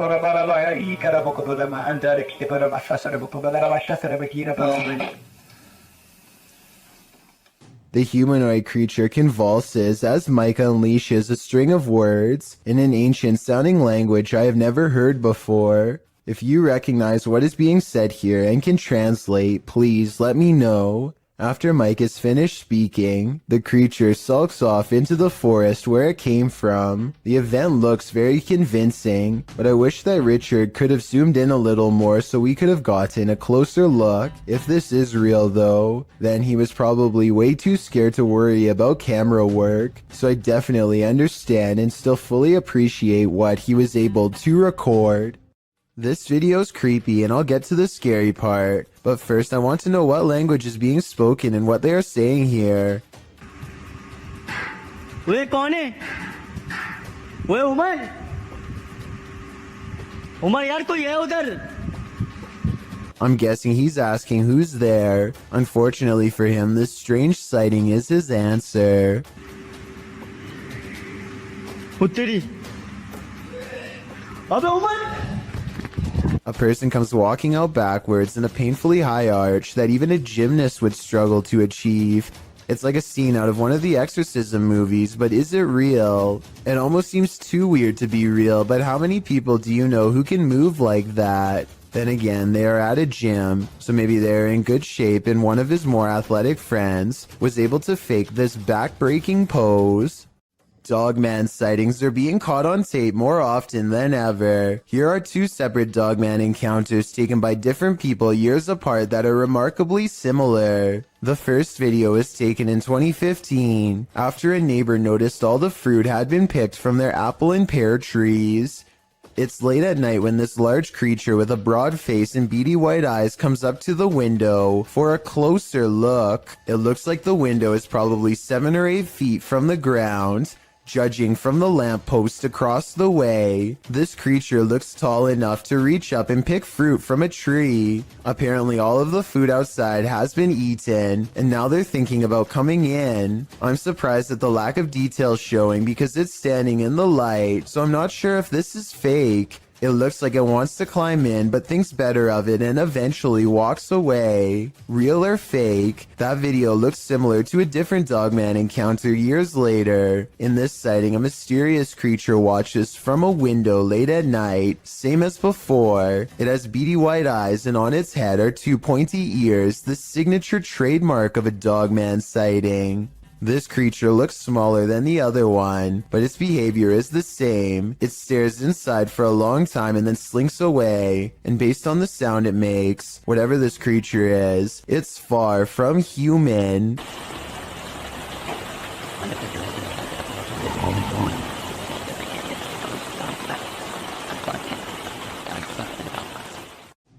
humanoid creature convulses as Mike unleashes a string of words in an ancient-sounding language I have never heard before. If you recognize what is being said here and can translate, please let me know. After Mike is finished speaking, the creature sulks off into the forest where it came from. The event looks very convincing, but I wish that Richard could have zoomed in a little more so we could have gotten a closer look. If this is real though, then he was probably way too scared to worry about camera work, so I definitely understand and still fully appreciate what he was able to record. This video's creepy and I'll get to the scary part, but first I want to know what language is being spoken and what they are saying here. वे कौन है? वे उमर? उमर यार कोई है उधर? I'm guessing he's asking who's there. Unfortunately for him, this strange sighting is his answer. उत्तरी. अबे Umar? A person comes walking out backwards in a painfully high arch that even a gymnast would struggle to achieve. It's like a scene out of one of the exorcism movies, but is it real? It almost seems too weird to be real, but how many people do you know who can move like that? Then again, they are at a gym, so maybe they're in good shape and one of his more athletic friends was able to fake this back-breaking pose. Dogman sightings are being caught on tape more often than ever. Here are two separate Dogman encounters taken by different people years apart that are remarkably similar. The first video was taken in 2015, after a neighbor noticed all the fruit had been picked from their apple and pear trees. It's late at night when this large creature with a broad face and beady white eyes comes up to the window for a closer look. It looks like the window is probably 7 or 8 feet from the ground. Judging from the lamppost across the way, this creature looks tall enough to reach up and pick fruit from a tree. Apparently all of the food outside has been eaten, and now they're thinking about coming in. I'm surprised at the lack of detail showing because it's standing in the light, so I'm not sure if this is fake. It looks like it wants to climb in, but thinks better of it and eventually walks away. Real or fake, that video looks similar to a different dogman encounter years later. In this sighting, a mysterious creature watches from a window late at night, same as before. It has beady white eyes and on its head are two pointy ears, the signature trademark of a dogman sighting. This creature looks smaller than the other one, but its behavior is the same. It stares inside for a long time and then slinks away, and based on the sound it makes, whatever this creature is, it's far from human.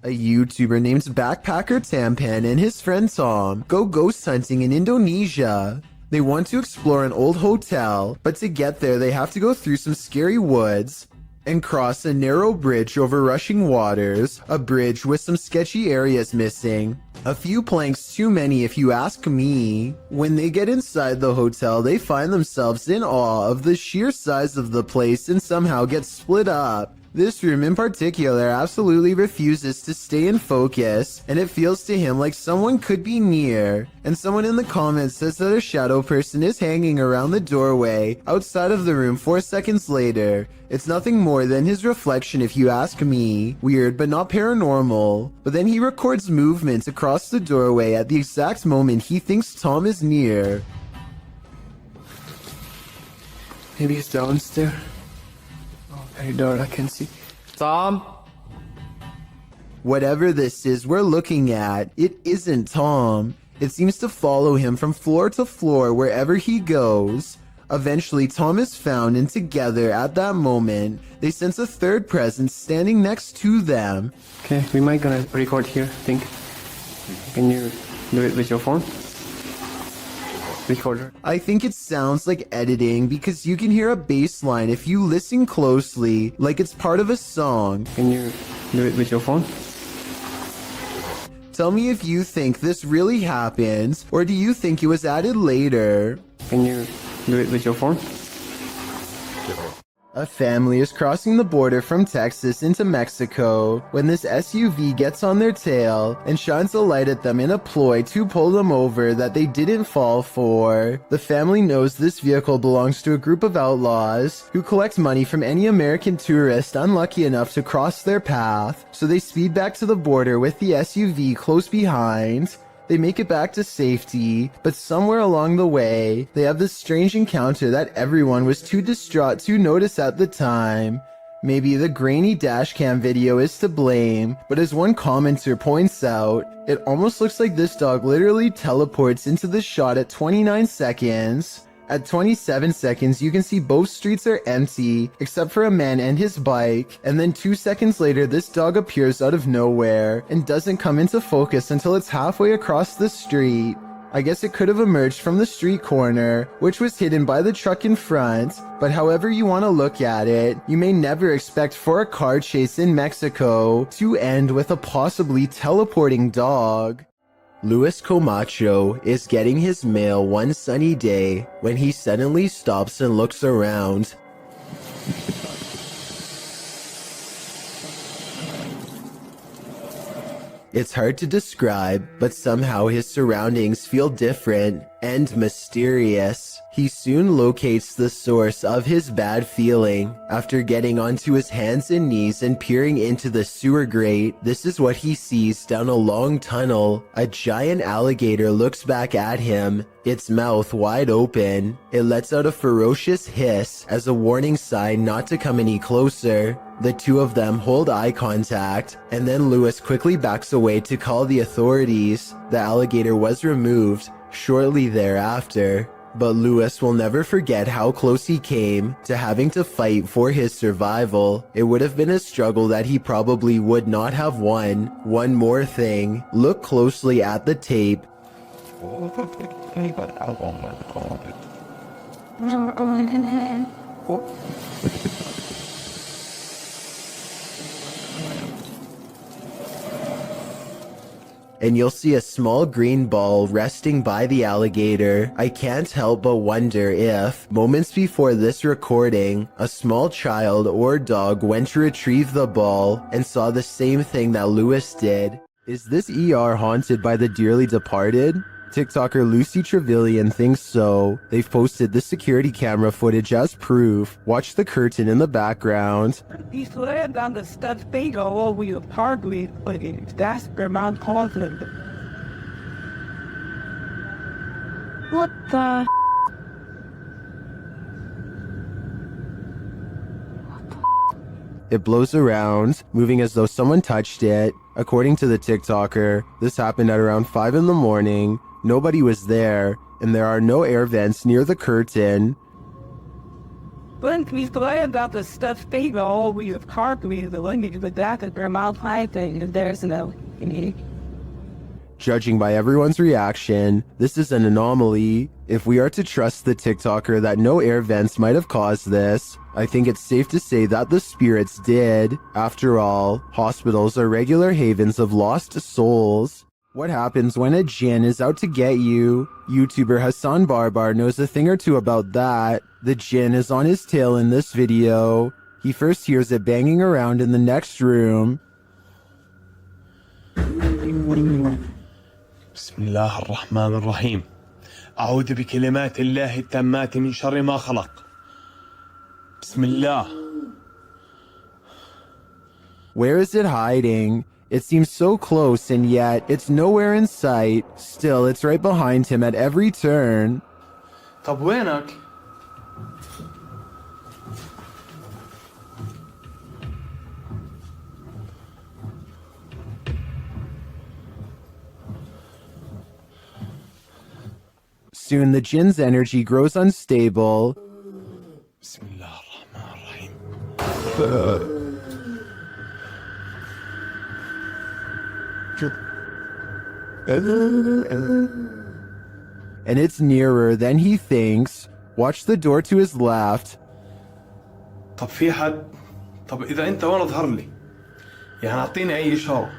A YouTuber named Backpacker Tampan and his friend Tom go ghost hunting in Indonesia. They want to explore an old hotel, but to get there they have to go through some scary woods and cross a narrow bridge over rushing waters, a bridge with some sketchy areas missing. A few planks too many if you ask me. When they get inside the hotel, they find themselves in awe of the sheer size of the place and somehow get split up. This room in particular absolutely refuses to stay in focus, and it feels to him like someone could be near. And someone in the comments says that a shadow person is hanging around the doorway outside of the room 4 seconds later. It's nothing more than his reflection if you ask me. Weird, but not paranormal. But then he records movements across the doorway at the exact moment he thinks Tom is near. Maybe he's downstairs. Hey, door, I can see. Tom? Whatever this is we're looking at, it isn't Tom. It seems to follow him from floor to floor wherever he goes. Eventually, Tom is found, and together at that moment, they sense a third presence standing next to them. Okay, we might gonna record here, I think. Can you do it with your phone? Recorder. I think it sounds like editing because you can hear a bass line if you listen closely, like it's part of a song. Can you do it with your phone? Tell me if you think this really happens, or do you think it was added later? Can you do it with your phone? A family is crossing the border from Texas into Mexico when this SUV gets on their tail and shines a light at them in a ploy to pull them over that they didn't fall for. The family knows this vehicle belongs to a group of outlaws who collect money from any American tourist unlucky enough to cross their path, so they speed back to the border with the SUV close behind. They make it back to safety, but somewhere along the way, they have this strange encounter that everyone was too distraught to notice at the time. Maybe the grainy dashcam video is to blame, but as one commenter points out, it almost looks like this dog literally teleports into the shot at 29 seconds. At 27 seconds, you can see both streets are empty, except for a man and his bike, and then 2 seconds later, this dog appears out of nowhere, and doesn't come into focus until it's halfway across the street. I guess it could have emerged from the street corner, which was hidden by the truck in front, but however you want to look at it, you may never expect for a car chase in Mexico to end with a possibly teleporting dog. Luis Camacho is getting his mail one sunny day when he suddenly stops and looks around. It's hard to describe, but somehow his surroundings feel different and mysterious. He soon locates the source of his bad feeling. After getting onto his hands and knees and peering into the sewer grate, this is what he sees down a long tunnel. A giant alligator looks back at him, its mouth wide open. It lets out a ferocious hiss as a warning sign not to come any closer. The two of them hold eye contact, and then Luis quickly backs away to call the authorities. The alligator was removed shortly thereafter. But Luis will never forget how close he came to having to fight for his survival. It would have been a struggle that he probably would not have won. One more thing, look closely at the tape. And you'll see a small green ball resting by the alligator. I can't help but wonder if, moments before this recording, a small child or dog went to retrieve the ball and saw the same thing that Lewis did. Is this ER haunted by the dearly departed? TikToker Lucy Trevelyan thinks so. They've posted this security camera footage as proof. Watch the curtain in the background. He's land on the studs bingo over your hardly, but that's Vermont Conklin. What the? It blows around, moving as though someone touched it. According to the TikToker, this happened at around 5 in the morning. Nobody was there, and there are no air vents near the curtain. When he's land on the studs bingo over your hardly, the language, but that's Vermont Conklin, there's no. Judging by everyone's reaction, this is an anomaly. If we are to trust the TikToker that no air vents might have caused this, I think it's safe to say that the spirits did. After all, hospitals are regular havens of lost souls. What happens when a jinn is out to get you? YouTuber Hassan Barbar knows a thing or two about that. The jinn is on his tail in this video. He first hears it banging around in the next room. بسم الله الرحمن الرحيم أعوذ بكلمات الله التامات من شر ما خلق بسم الله. Where is it hiding? It seems so close and yet it's nowhere in sight. Still, it's right behind him at every turn. طب وينك؟ Soon the jinn's energy grows unstable. بسم الله الرحمن الرحيم. And it's nearer than he thinks. Watch the door to his left. طب في حد؟ طب إذا أنت وين اظهر لي؟ يعني أعطيني أي إشارة.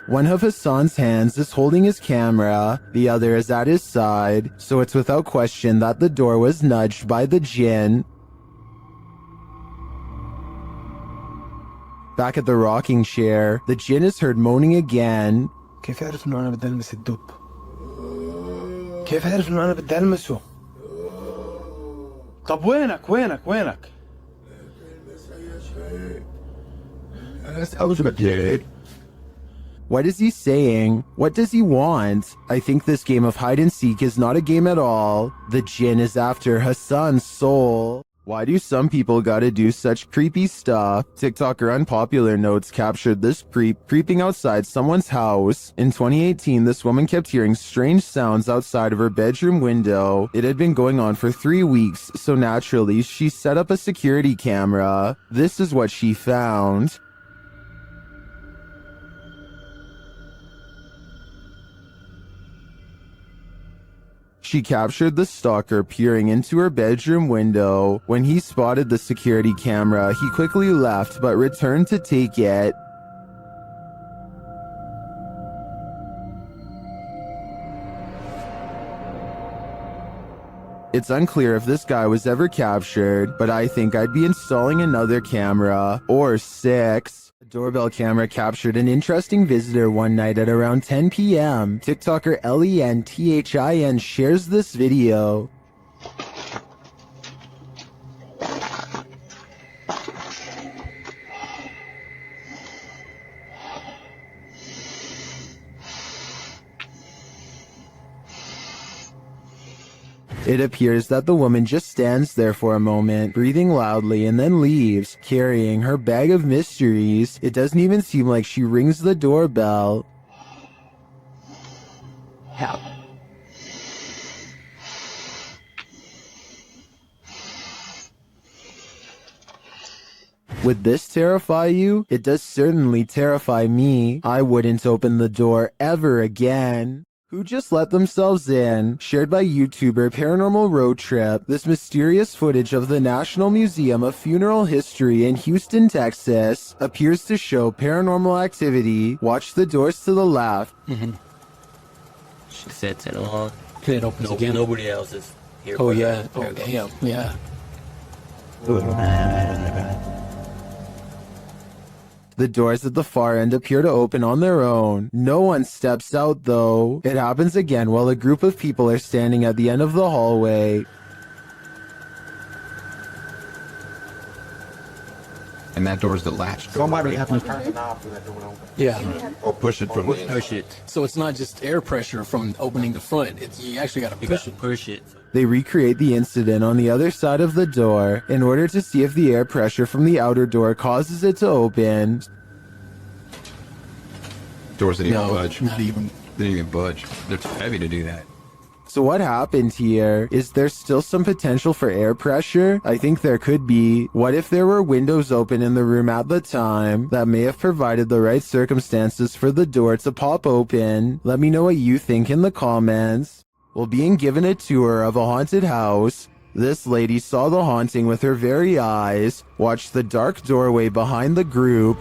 One of Hassan's hands is holding his camera, the other is at his side, so it's without question that the door was nudged by the jinn. Back at the rocking chair, the jinn is heard moaning again. كيف عرف إنه أنا بدي ألمس الدب؟ كيف عرف إنه أنا بدي ألمسه؟ طب وينك؟ What is he saying? What does he want? I think this game of hide and seek is not a game at all. The jinn is after Hassan's soul. Why do some people gotta do such creepy stuff? TikToker Unpopular Notes captured this creep creeping outside someone's house. In 2018, this woman kept hearing strange sounds outside of her bedroom window. It had been going on for 3 weeks, so naturally, she set up a security camera. This is what she found. She captured the stalker peering into her bedroom window. When he spotted the security camera, he quickly left but returned to take it. It's unclear if this guy was ever captured, but I think I'd be installing another camera, or 6. A doorbell camera captured an interesting visitor one night at around 10 p.m. TikToker LENTHIN shares this video. It appears that the woman just stands there for a moment, breathing loudly, and then leaves, carrying her bag of mysteries. It doesn't even seem like she rings the doorbell. Help. Would this terrify you? It does certainly terrify me. I wouldn't open the door ever again. Who just let themselves in? Shared by YouTuber Paranormal Road Trip, this mysterious footage of the National Museum of Funeral History in Houston, Texas, appears to show paranormal activity. Watch the doors to the left. She sets it on. It opens again. Nobody else is here. Oh, yeah. Oh, damn. Yeah. The doors at the far end appear to open on their own. No one steps out, though. It happens again while a group of people are standing at the end of the hallway. And that door's the latch door. Somebody have to turn the knob for that door to open. Yeah. Or push it from the Push it. So it's not just air pressure from opening the front. You actually got to push it. Push it. They recreate the incident on the other side of the door in order to see if the air pressure from the outer door causes it to open. doors didn't even budge. Not even. Didn't even budge. They're too heavy to do that. So what happened here? Is there still some potential for air pressure? I think there could be. What if there were windows open in the room at the time that may have provided the right circumstances for the door to pop open? Let me know what you think in the comments. Well, being given a tour of a haunted house, this lady saw the haunting with her very eyes, watched the dark doorway behind the group.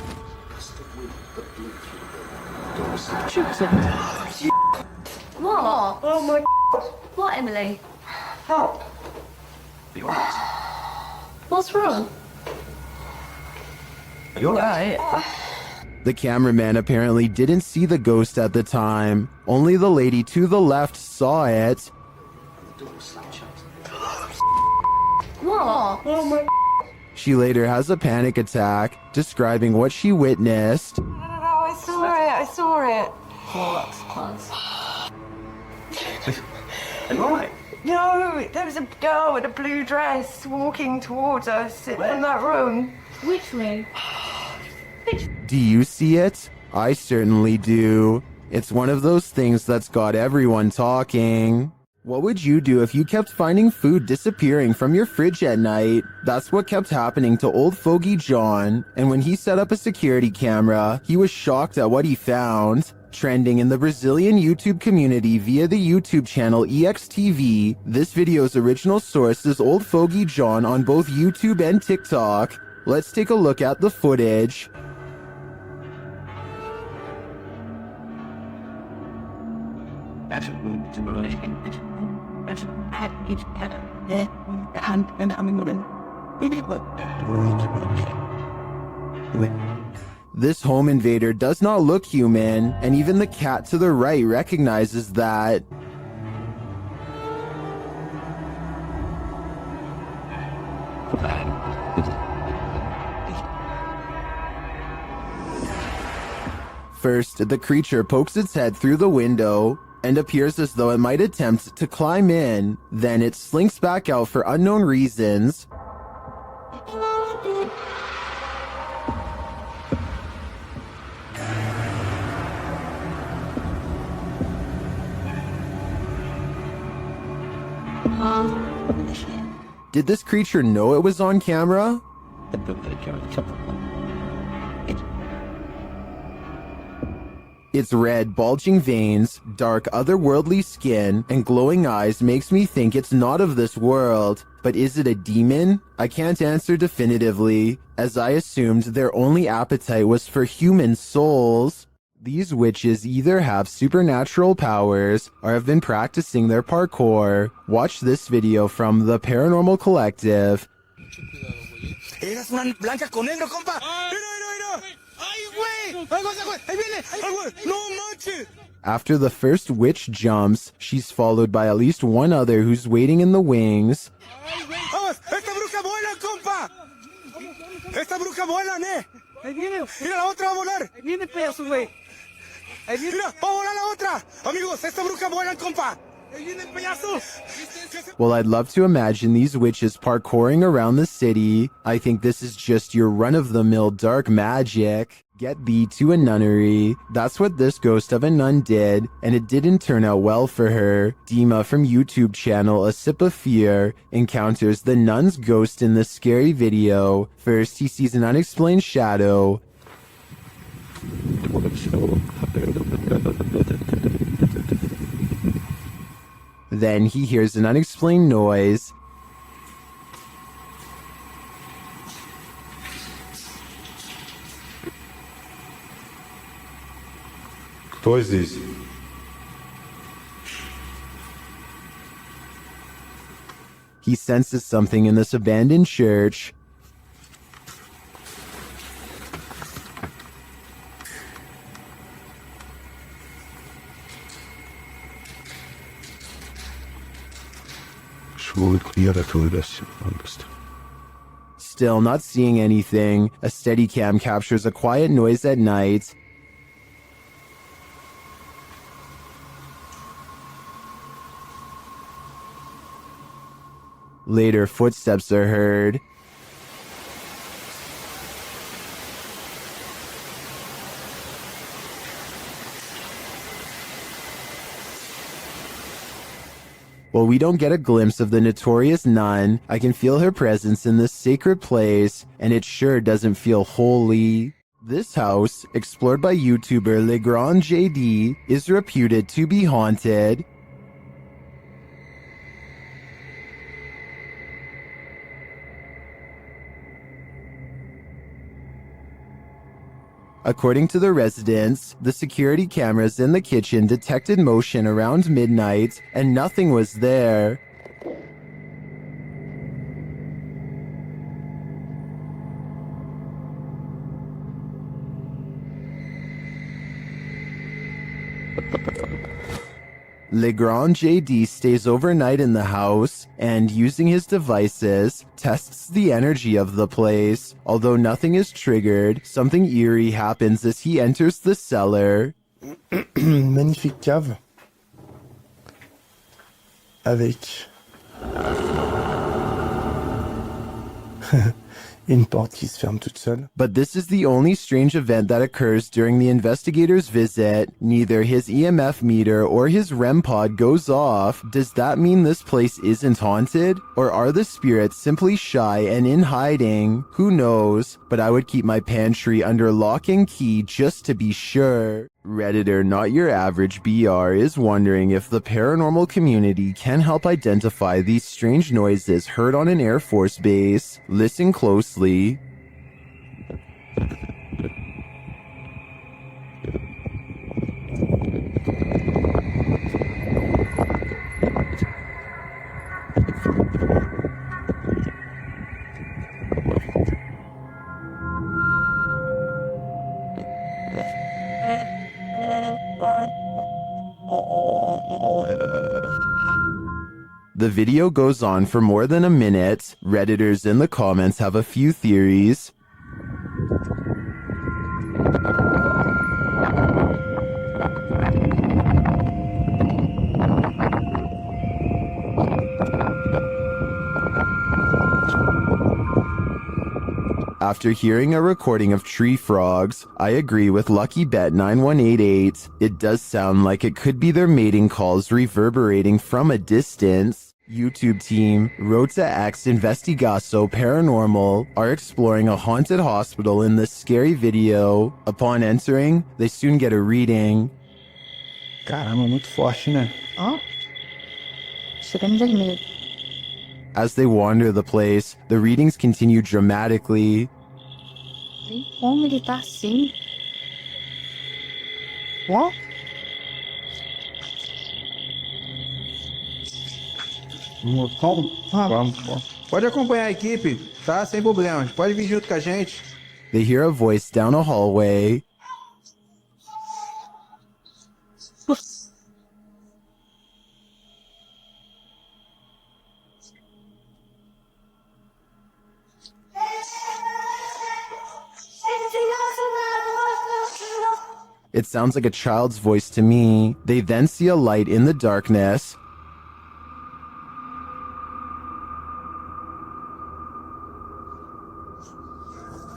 What? Oh my God. What, Emily? Help. What's wrong? You're right. The cameraman apparently didn't see the ghost at the time. Only the lady to the left saw it. What? Oh my. She later has a panic attack, describing what she witnessed. No, I saw it. I saw it. Right. No, there was a girl in a blue dress walking towards us in that room. Which room? Do you see it? I certainly do. It's one of those things that's got everyone talking. What would you do if you kept finding food disappearing from your fridge at night? That's what kept happening to old fogey John, and when he set up a security camera, he was shocked at what he found. Trending in the Brazilian YouTube community via the YouTube channel EXTV, this video's original source is old fogey John on both YouTube and TikTok. Let's take a look at the footage. This home invader does not look human, and even the cat to the right recognizes that. First, the creature pokes its head through the window and appears as though it might attempt to climb in. Then it slinks back out for unknown reasons. Did this creature know it was on camera? Its red, bulging veins, dark, otherworldly skin, and glowing eyes makes me think it's not of this world. But is it a demon? I can't answer definitively, as I assumed their only appetite was for human souls. These witches either have supernatural powers or have been practicing their parkour. Watch this video from the Paranormal Collective. Eras una blanca con negro, compa. Mira. ¡Ay, güey! ¡Ahí viene! ¡Ay, güey! ¡No manches! After the first witch jumps, she's followed by at least one other who's waiting in the wings. ¡Vamos! ¡Esta bruja vuela, compa! ¡Esta bruja vuela, Ahí viene. Mira, la otra va a volar. Ahí viene, pedazo, güey. Ahí viene. Mira, va a volar la otra. Amigos, esta bruja vuela, compa. Ahí viene el payaso. Well, I'd love to imagine these witches parkouring around the city. I think this is just your run-of-the-mill dark magic. Get thee to a nunnery. That's what this ghost of a nun did, and it didn't turn out well for her. Dima from YouTube channel A Sip of Fear encounters the nun's ghost in this scary video. First, he sees an unexplained shadow. Then he hears an unexplained noise. Кто здесь? He senses something in this abandoned church. Still not seeing anything, a Steadicam captures a quiet noise at night. Later, footsteps are heard. While we don't get a glimpse of the notorious nun, I can feel her presence in this sacred place, and it sure doesn't feel holy. This house, explored by YouTuber Legrand JD, is reputed to be haunted. According to the residents, the security cameras in the kitchen detected motion around midnight, and nothing was there. Legrand JD stays overnight in the house and, using his devices, tests the energy of the place. Although nothing is triggered, something eerie happens as he enters the cellar. Magnifique cave. Avec une porte qui se ferme toute seule. But this is the only strange event that occurs during the investigator's visit. Neither his EMF meter or his REM pod goes off. Does that mean this place isn't haunted? Or are the spirits simply shy and in hiding? Who knows? But I would keep my pantry under lock and key just to be sure. Redditor Not Your Average BR is wondering if the paranormal community can help identify these strange noises heard on an Air Force base. Listen closely. The video goes on for more than a minute. Redditors in the comments have a few theories. After hearing a recording of tree frogs, I agree with Lucky Bet 9188. It does sound like it could be their mating calls reverberating from a distance. YouTube team Rota X Investigaso Paranormal are exploring a haunted hospital in this scary video. Upon entering, they soon get a reading. Caramba, muito forte, né? Oh. Chegando vermelho. As they wander the place, the readings continue dramatically. Nem como ele tá assim. Ó. Vamos. Pode acompanhar a equipe, tá? Sem problemas. Pode vir junto com a gente. They hear a voice down a hallway. It sounds like a child's voice to me. They then see a light in the darkness.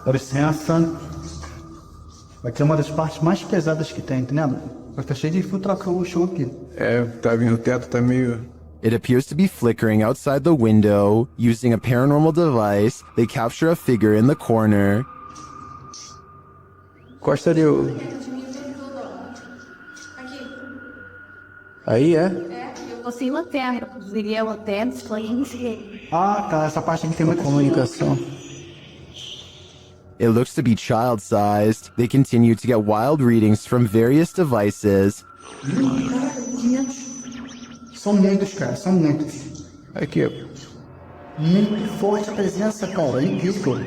Dá licença. Aqui é uma das partes mais pesadas que tem, entendeu? Tá cheio de filtração no chão aqui. É, tá vindo o teto, tá meio... It appears to be flickering outside the window. Using a paranormal device, they capture a figure in the corner. Costa ali. Aí é? consigo ter video dance, please? Ah, tá. Essa parte aqui tem muita comunicação. It looks to be child-sized. They continue to get wild readings from various devices. São muitos, cara. São muitos. Aqui, ó. Muito forte a presença, cara. É incrível.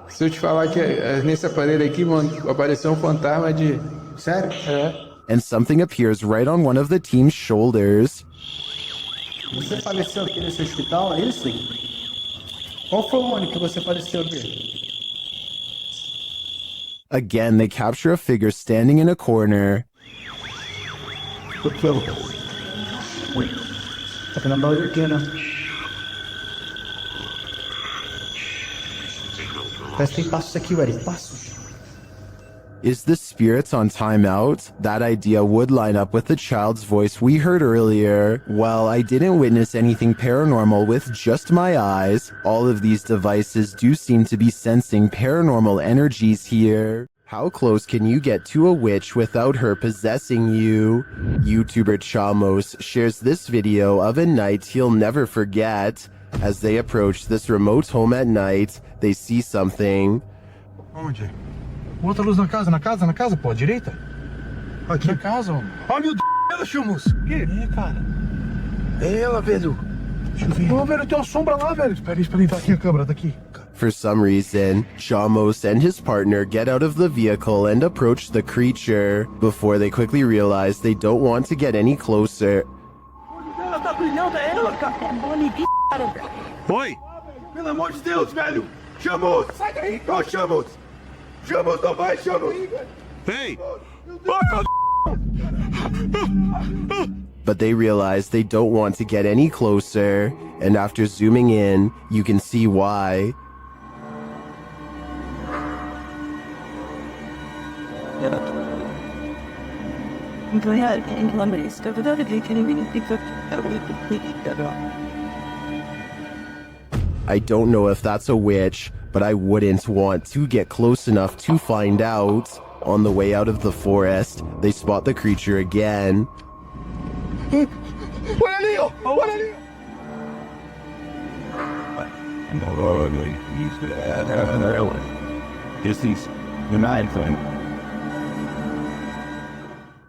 Se eu te falar que nesse aparelho aqui, mano, apareceu um fantasma de... Sério? É. And something appears right on one of the team's shoulders. Você faleceu aqui nesse hospital, é isso? Qual foi o ano que você faleceu aqui? Again, they capture a figure standing in a corner. Tá vendo a barulho aqui, né? Parece que tem passos aqui, Eric. Passos. Is the spirit on timeout? That idea would line up with the child's voice we heard earlier. Well, I didn't witness anything paranormal with just my eyes. All of these devices do seem to be sensing paranormal energies here. How close can you get to a witch without her possessing you? YouTuber Chamos shares this video of a night he'll never forget. As they approach this remote home at night, they see something. Onde? Outra luz na casa, pô, à direita? Aqui. Na casa, homem. Oh, meu Deus, Chumus! O quê? É, cara. É ela, velho. Deixa eu ver. Ô, velho, tem uma sombra lá, velho. Espera aí, tá aqui a câmera, daqui. For some reason, Chamos and his partner get out of the vehicle and approach the creature before they quickly realize they don't want to get any closer. Ela tá brilhando, é ela, cara. É bonita, cara. Oi! Pelo amor de Deus, velho! Chamos! Sai daí! Ô, Chamos! Chamos, não vai, Chamos! Ei! But they realize they don't want to get any closer, and after zooming in, you can see why. I don't know if that's a witch, but I wouldn't want to get close enough to find out. On the way out of the forest, they spot the creature again.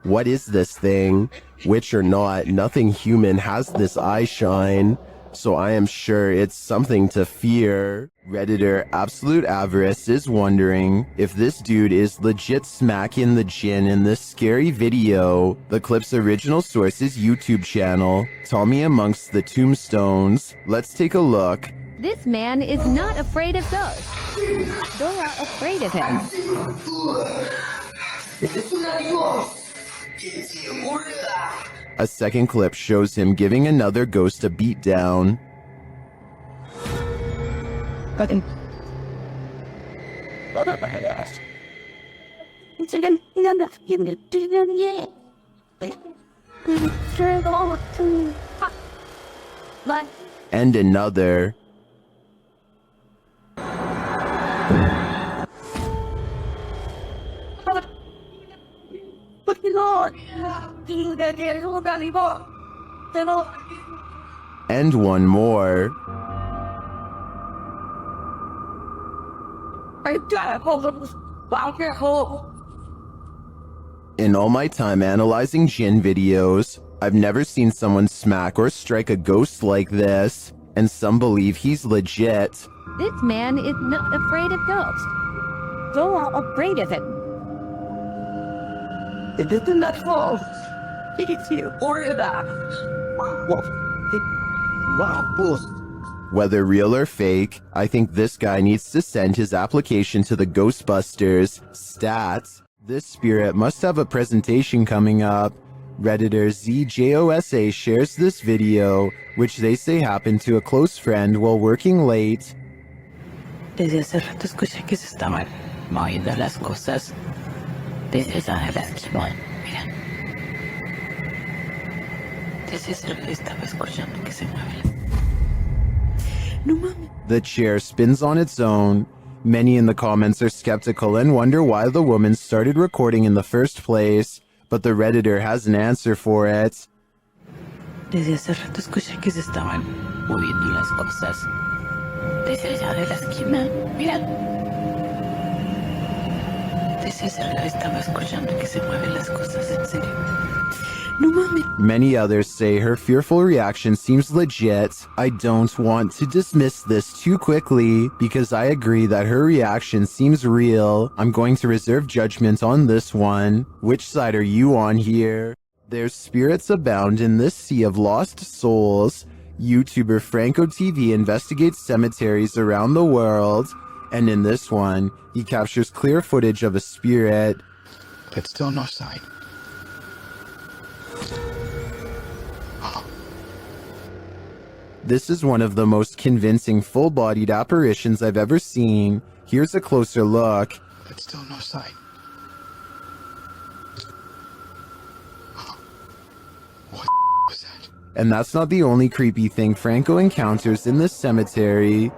What is this thing? Witch or not, nothing human has this eye shine, so I am sure it's something to fear. Redditor Absolute Avarice is wondering if this dude is legit smacking the gin in this scary video. The clip's original source is YouTube channel, Tommy Amongst the Tombstones. Let's take a look. This man is not afraid of ghosts. They are afraid of him. A second clip shows him giving another ghost a beatdown. And another. And one more. In all my time analyzing Jin videos, I've never seen someone smack or strike a ghost like this, and some believe he's legit. This man is not afraid of ghosts. They are afraid of him. It isn't that false. It's you or that. Whether real or fake, I think this guy needs to send his application to the Ghostbusters. Stats. This spirit must have a presentation coming up. Redditor ZJOSA shares this video, which they say happened to a close friend while working late. Desde hace rato escuché que se estaban moviendo las cosas. Desde esa relación, mira. Desde ese rato estaba escuchando que se mueve. No mames. The chair spins on its own. Many in the comments are skeptical and wonder why the woman started recording in the first place, but the Redditor has an answer for it. Desde hace rato escuché que se estaban moviendo las cosas. Desde allá de la esquina, mira. Desde allá estaba escuchando que se mueven las cosas, en serio. No mames. Many others say her fearful reaction seems legit. I don't want to dismiss this too quickly because I agree that her reaction seems real. I'm going to reserve judgment on this one. Which side are you on here? There's spirits abound in this sea of lost souls. YouTuber Franco TV investigates cemeteries around the world. And in this one, he captures clear footage of a spirit. But still no sign. This is one of the most convincing full-bodied apparitions I've ever seen. Here's a closer look. But still no sign. What was that? And that's not the only creepy thing Franco encounters in this cemetery.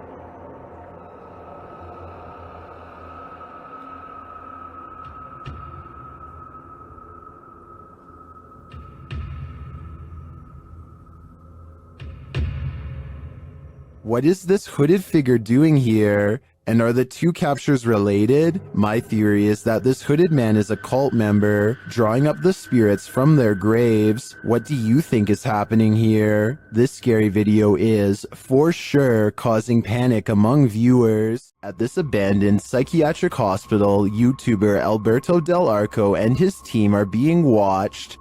What is this hooded figure doing here? And are the two captures related? My theory is that this hooded man is a cult member, drawing up the spirits from their graves. What do you think is happening here? This scary video is, for sure, causing panic among viewers. At this abandoned psychiatric hospital, YouTuber Alberto Del Arco and his team are being watched.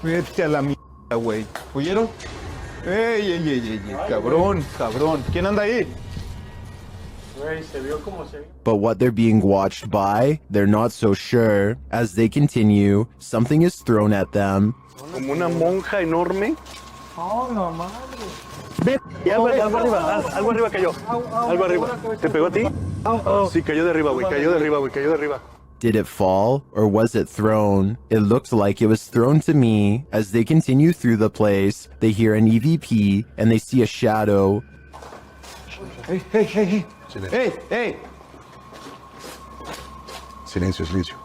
Vete a la mierda, güey. ¿Oyeron? ¡Ey, ey, ey, ey! ¡Cabrón, cabrón! ¿Quién anda ahí? But what they're being watched by, they're not so sure. As they continue, something is thrown at them. Como una monja enorme. Oh, no madre. Ve, algo arriba cayó. Algo arriba. ¿Te pegó a ti? Sí, cayó de arriba, güey. Cayó de arriba, güey. Cayó de arriba. Did it fall, or was it thrown? It looked like it was thrown to me. As they continue through the place, they hear an EVP, and they see a shadow. Hey, hey, hey, hey. Hey, hey. Silencio, silencio.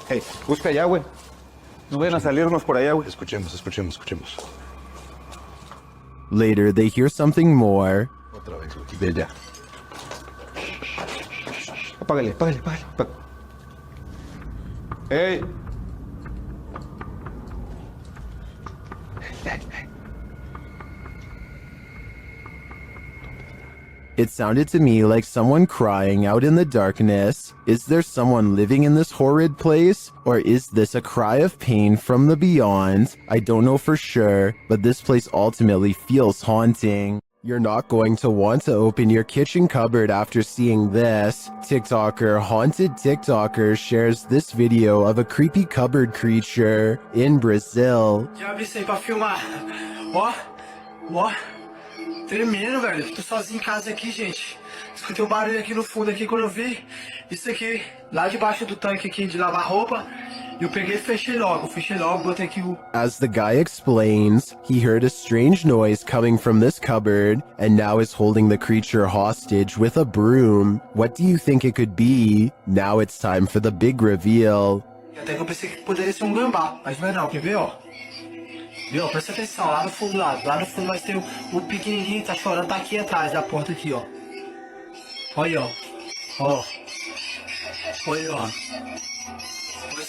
Hey, busca allá, güey. No vayan a salirnos por allá, güey. Escuchemos. Later, they hear something more. Otra vez, güey. De allá. Apágale. Hey. It sounded to me like someone crying out in the darkness. Is there someone living in this horrid place? Or is this a cry of pain from the beyond? I don't know for sure, but this place ultimately feels haunting. You're not going to want to open your kitchen cupboard after seeing this. TikToker Haunted TikToker shares this video of a creepy cupboard creature in Brazil. Já abri isso aí pra filmar. Ó. Tremendo, velho. Tô sozinho em casa aqui, gente. Escutei um barulho aqui no fundo aqui quando eu vi isso aqui lá debaixo do tanque aqui de lavar roupa. Eu peguei e fechei logo, botei aqui o... As the guy explains, he heard a strange noise coming from this cupboard and now is holding the creature hostage with a broom. What do you think it could be? Now it's time for the big reveal. Até que eu pensei que poderia ser um gambá, mas não é não, quer ver, ó? Viu? Presta atenção, lá no fundo mas tem o pequenininho que tá chorando, tá aqui atrás da porta aqui, ó. Olha aí, ó. Olha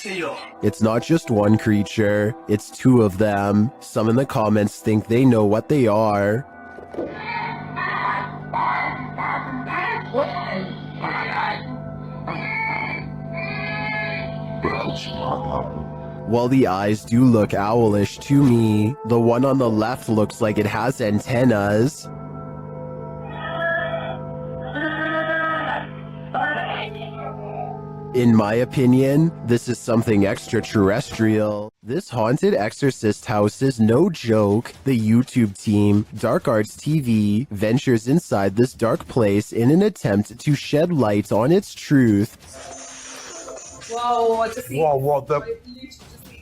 aí, ó. It's not just one creature, it's two of them. Some in the comments think they know what they are. While the eyes do look owlish to me, the one on the left looks like it has antennas. In my opinion, this is something extraterrestrial. This haunted exorcist house is no joke. The YouTube team, Dark Arts TV, ventures inside this dark place in an attempt to shed light on its truth. Whoa, I just Whoa, what the...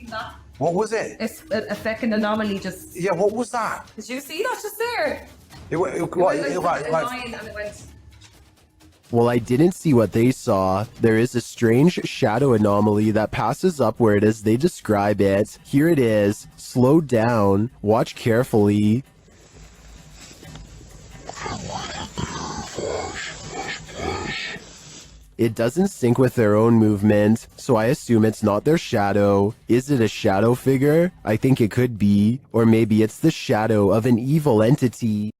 that. What was it? It's a second anomaly just... Yeah, what was that? Did you see that just there? It It went like a line and it went... Well, I didn't see what they saw. There is a strange shadow anomaly that passes upward as they describe it. Here it is. Slow down. Watch carefully. It doesn't sync with their own movement, so I assume it's not their shadow. Is it a shadow figure? I think it could be. Or maybe it's the shadow of an evil entity.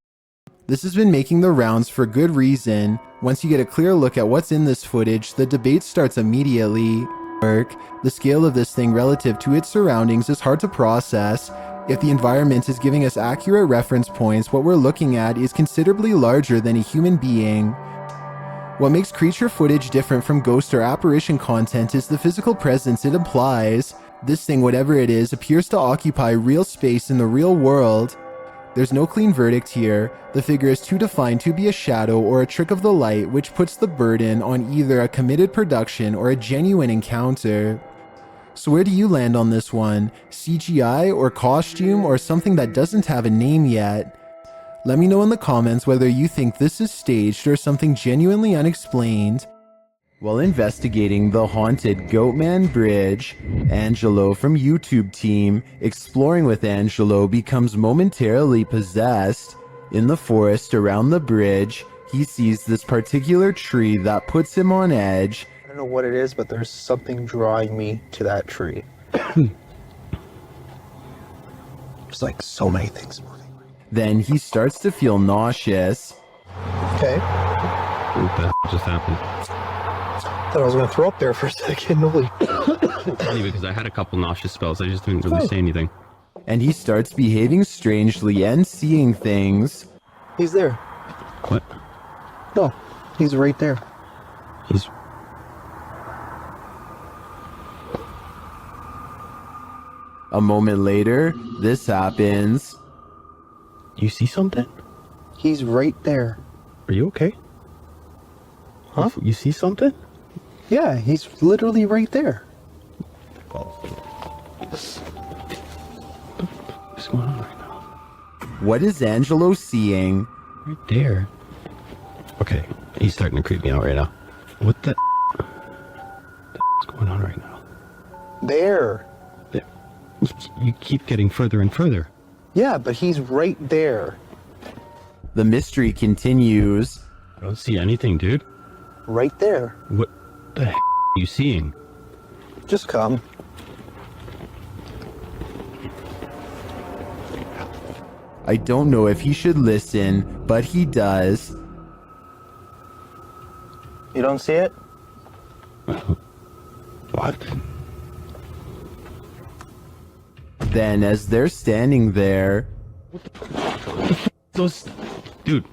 This has been making the rounds for good reason. Once you get a clear look at what's in this footage, the debate starts immediately. The scale of this thing relative to its surroundings is hard to process. If the environment is giving us accurate reference points, what we're looking at is considerably larger than a human being. What makes creature footage different from ghost or apparition content is the physical presence it implies. This thing, whatever it is, appears to occupy real space in the real world. There's no clean verdict here. The figure is too defined to be a shadow or a trick of the light, which puts the burden on either a committed production or a genuine encounter. So where do you land on this one? CGI or costume or something that doesn't have a name yet? Let me know in the comments whether you think this is staged or something genuinely unexplained. While investigating the haunted Goatman Bridge, Angelo from YouTube team Exploring with Angelo becomes momentarily possessed. In the forest around the bridge, he sees this particular tree that puts him on edge. I don't know what it is, but there's something drawing me to that tree. There's like so many things moving. Then he starts to feel nauseous. Okay. What the just happened? Thought I was gonna throw up there for a second. Holy. It's funny because I had a couple nauseous spells. I just didn't really say anything. And he starts behaving strangely and seeing things. He's there. What? No, he's right there. He's... A moment later, this happens. You see something? He's right there. Are you okay? Huh? You see something? Yeah, he's literally right there. What's going on right now? What is Angelo seeing? Right there. Okay, he's starting to creep me out right now. What the what's going on right now? There. You keep getting further and further. Yeah, but he's right there. The mystery continues. I don't see anything, dude. Right there. What the heck are you seeing? Just come. I don't know if he should listen, but he does. You don't see it? What? Then, as they're standing there... Those... Dude,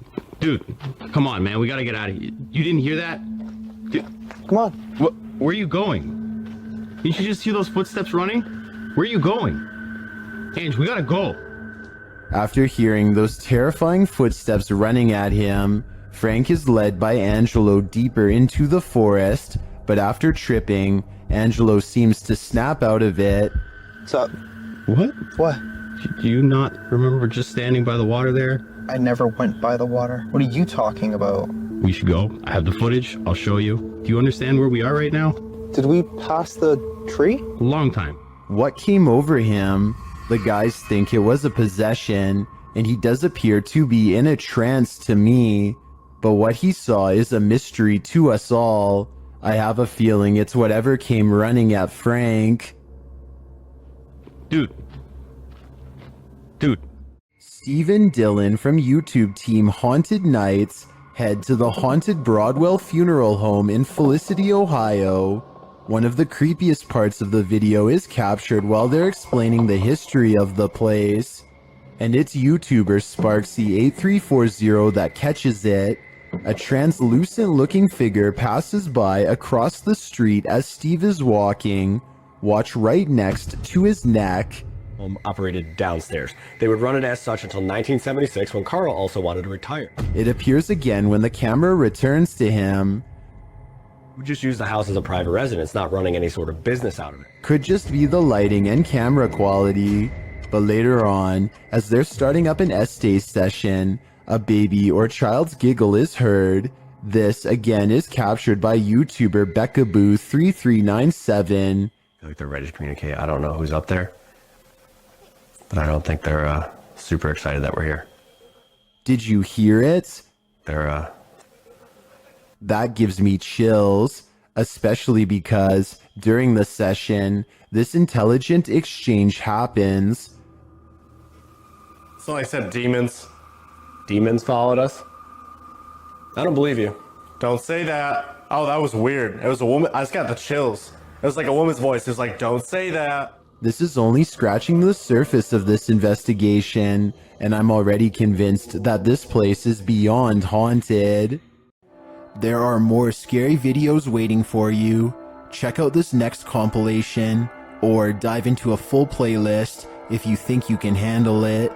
come on, man. We gotta get out of here. You didn't hear that? Dude, come on. Where are you going? Didn't you just see those footsteps running? Where are you going? Ange, we gotta go. After hearing those terrifying footsteps running at him, Frank is led by Angelo deeper into the forest, but after tripping, Angelo seems to snap out of it. What's up? What? What? Do you not remember just standing by the water there? I never went by the water. What are you talking about? We should go. I have the footage. I'll show you. Do you understand where we are right now? Did we pass the tree? Long time. What came over him? The guys think it was a possession, and he does appear to be in a trance to me. But what he saw is a mystery to us all. I have a feeling it's whatever came running at Frank. Dude. Stephen Dillon from YouTube team Haunted Nights head to the haunted Broadwell Funeral Home in Felicity, Ohio. One of the creepiest parts of the video is captured while they're explaining the history of the place. And it's YouTuber Sparksy8340 that catches it. A translucent looking figure passes by across the street as Steve is walking. Watch right next to his neck. Operated downstairs. They would run it as such until 1976 when Carl also wanted to retire. It appears again when the camera returns to him. We just use the house as a private residence, not running any sort of business out of it. Could just be the lighting and camera quality. But later on, as they're starting up an essay session, a baby or child's giggle is heard. This again is captured by YouTuber Beckaboo3397. I feel like they're ready to communicate. I don't know who's up there, but I don't think they're super excited that we're here. Did you hear it? That gives me chills, especially because during the session, this intelligent exchange happens. So I said demons. Demons followed us? I don't believe you. Don't say that. Oh, that was weird. It was a woman. I just got the chills. It was like a woman's voice. It was like, don't say that. This is only scratching the surface of this investigation, and I'm already convinced that this place is beyond haunted. There are more scary videos waiting for you. Check out this next compilation, or dive into a full playlist if you think you can handle it.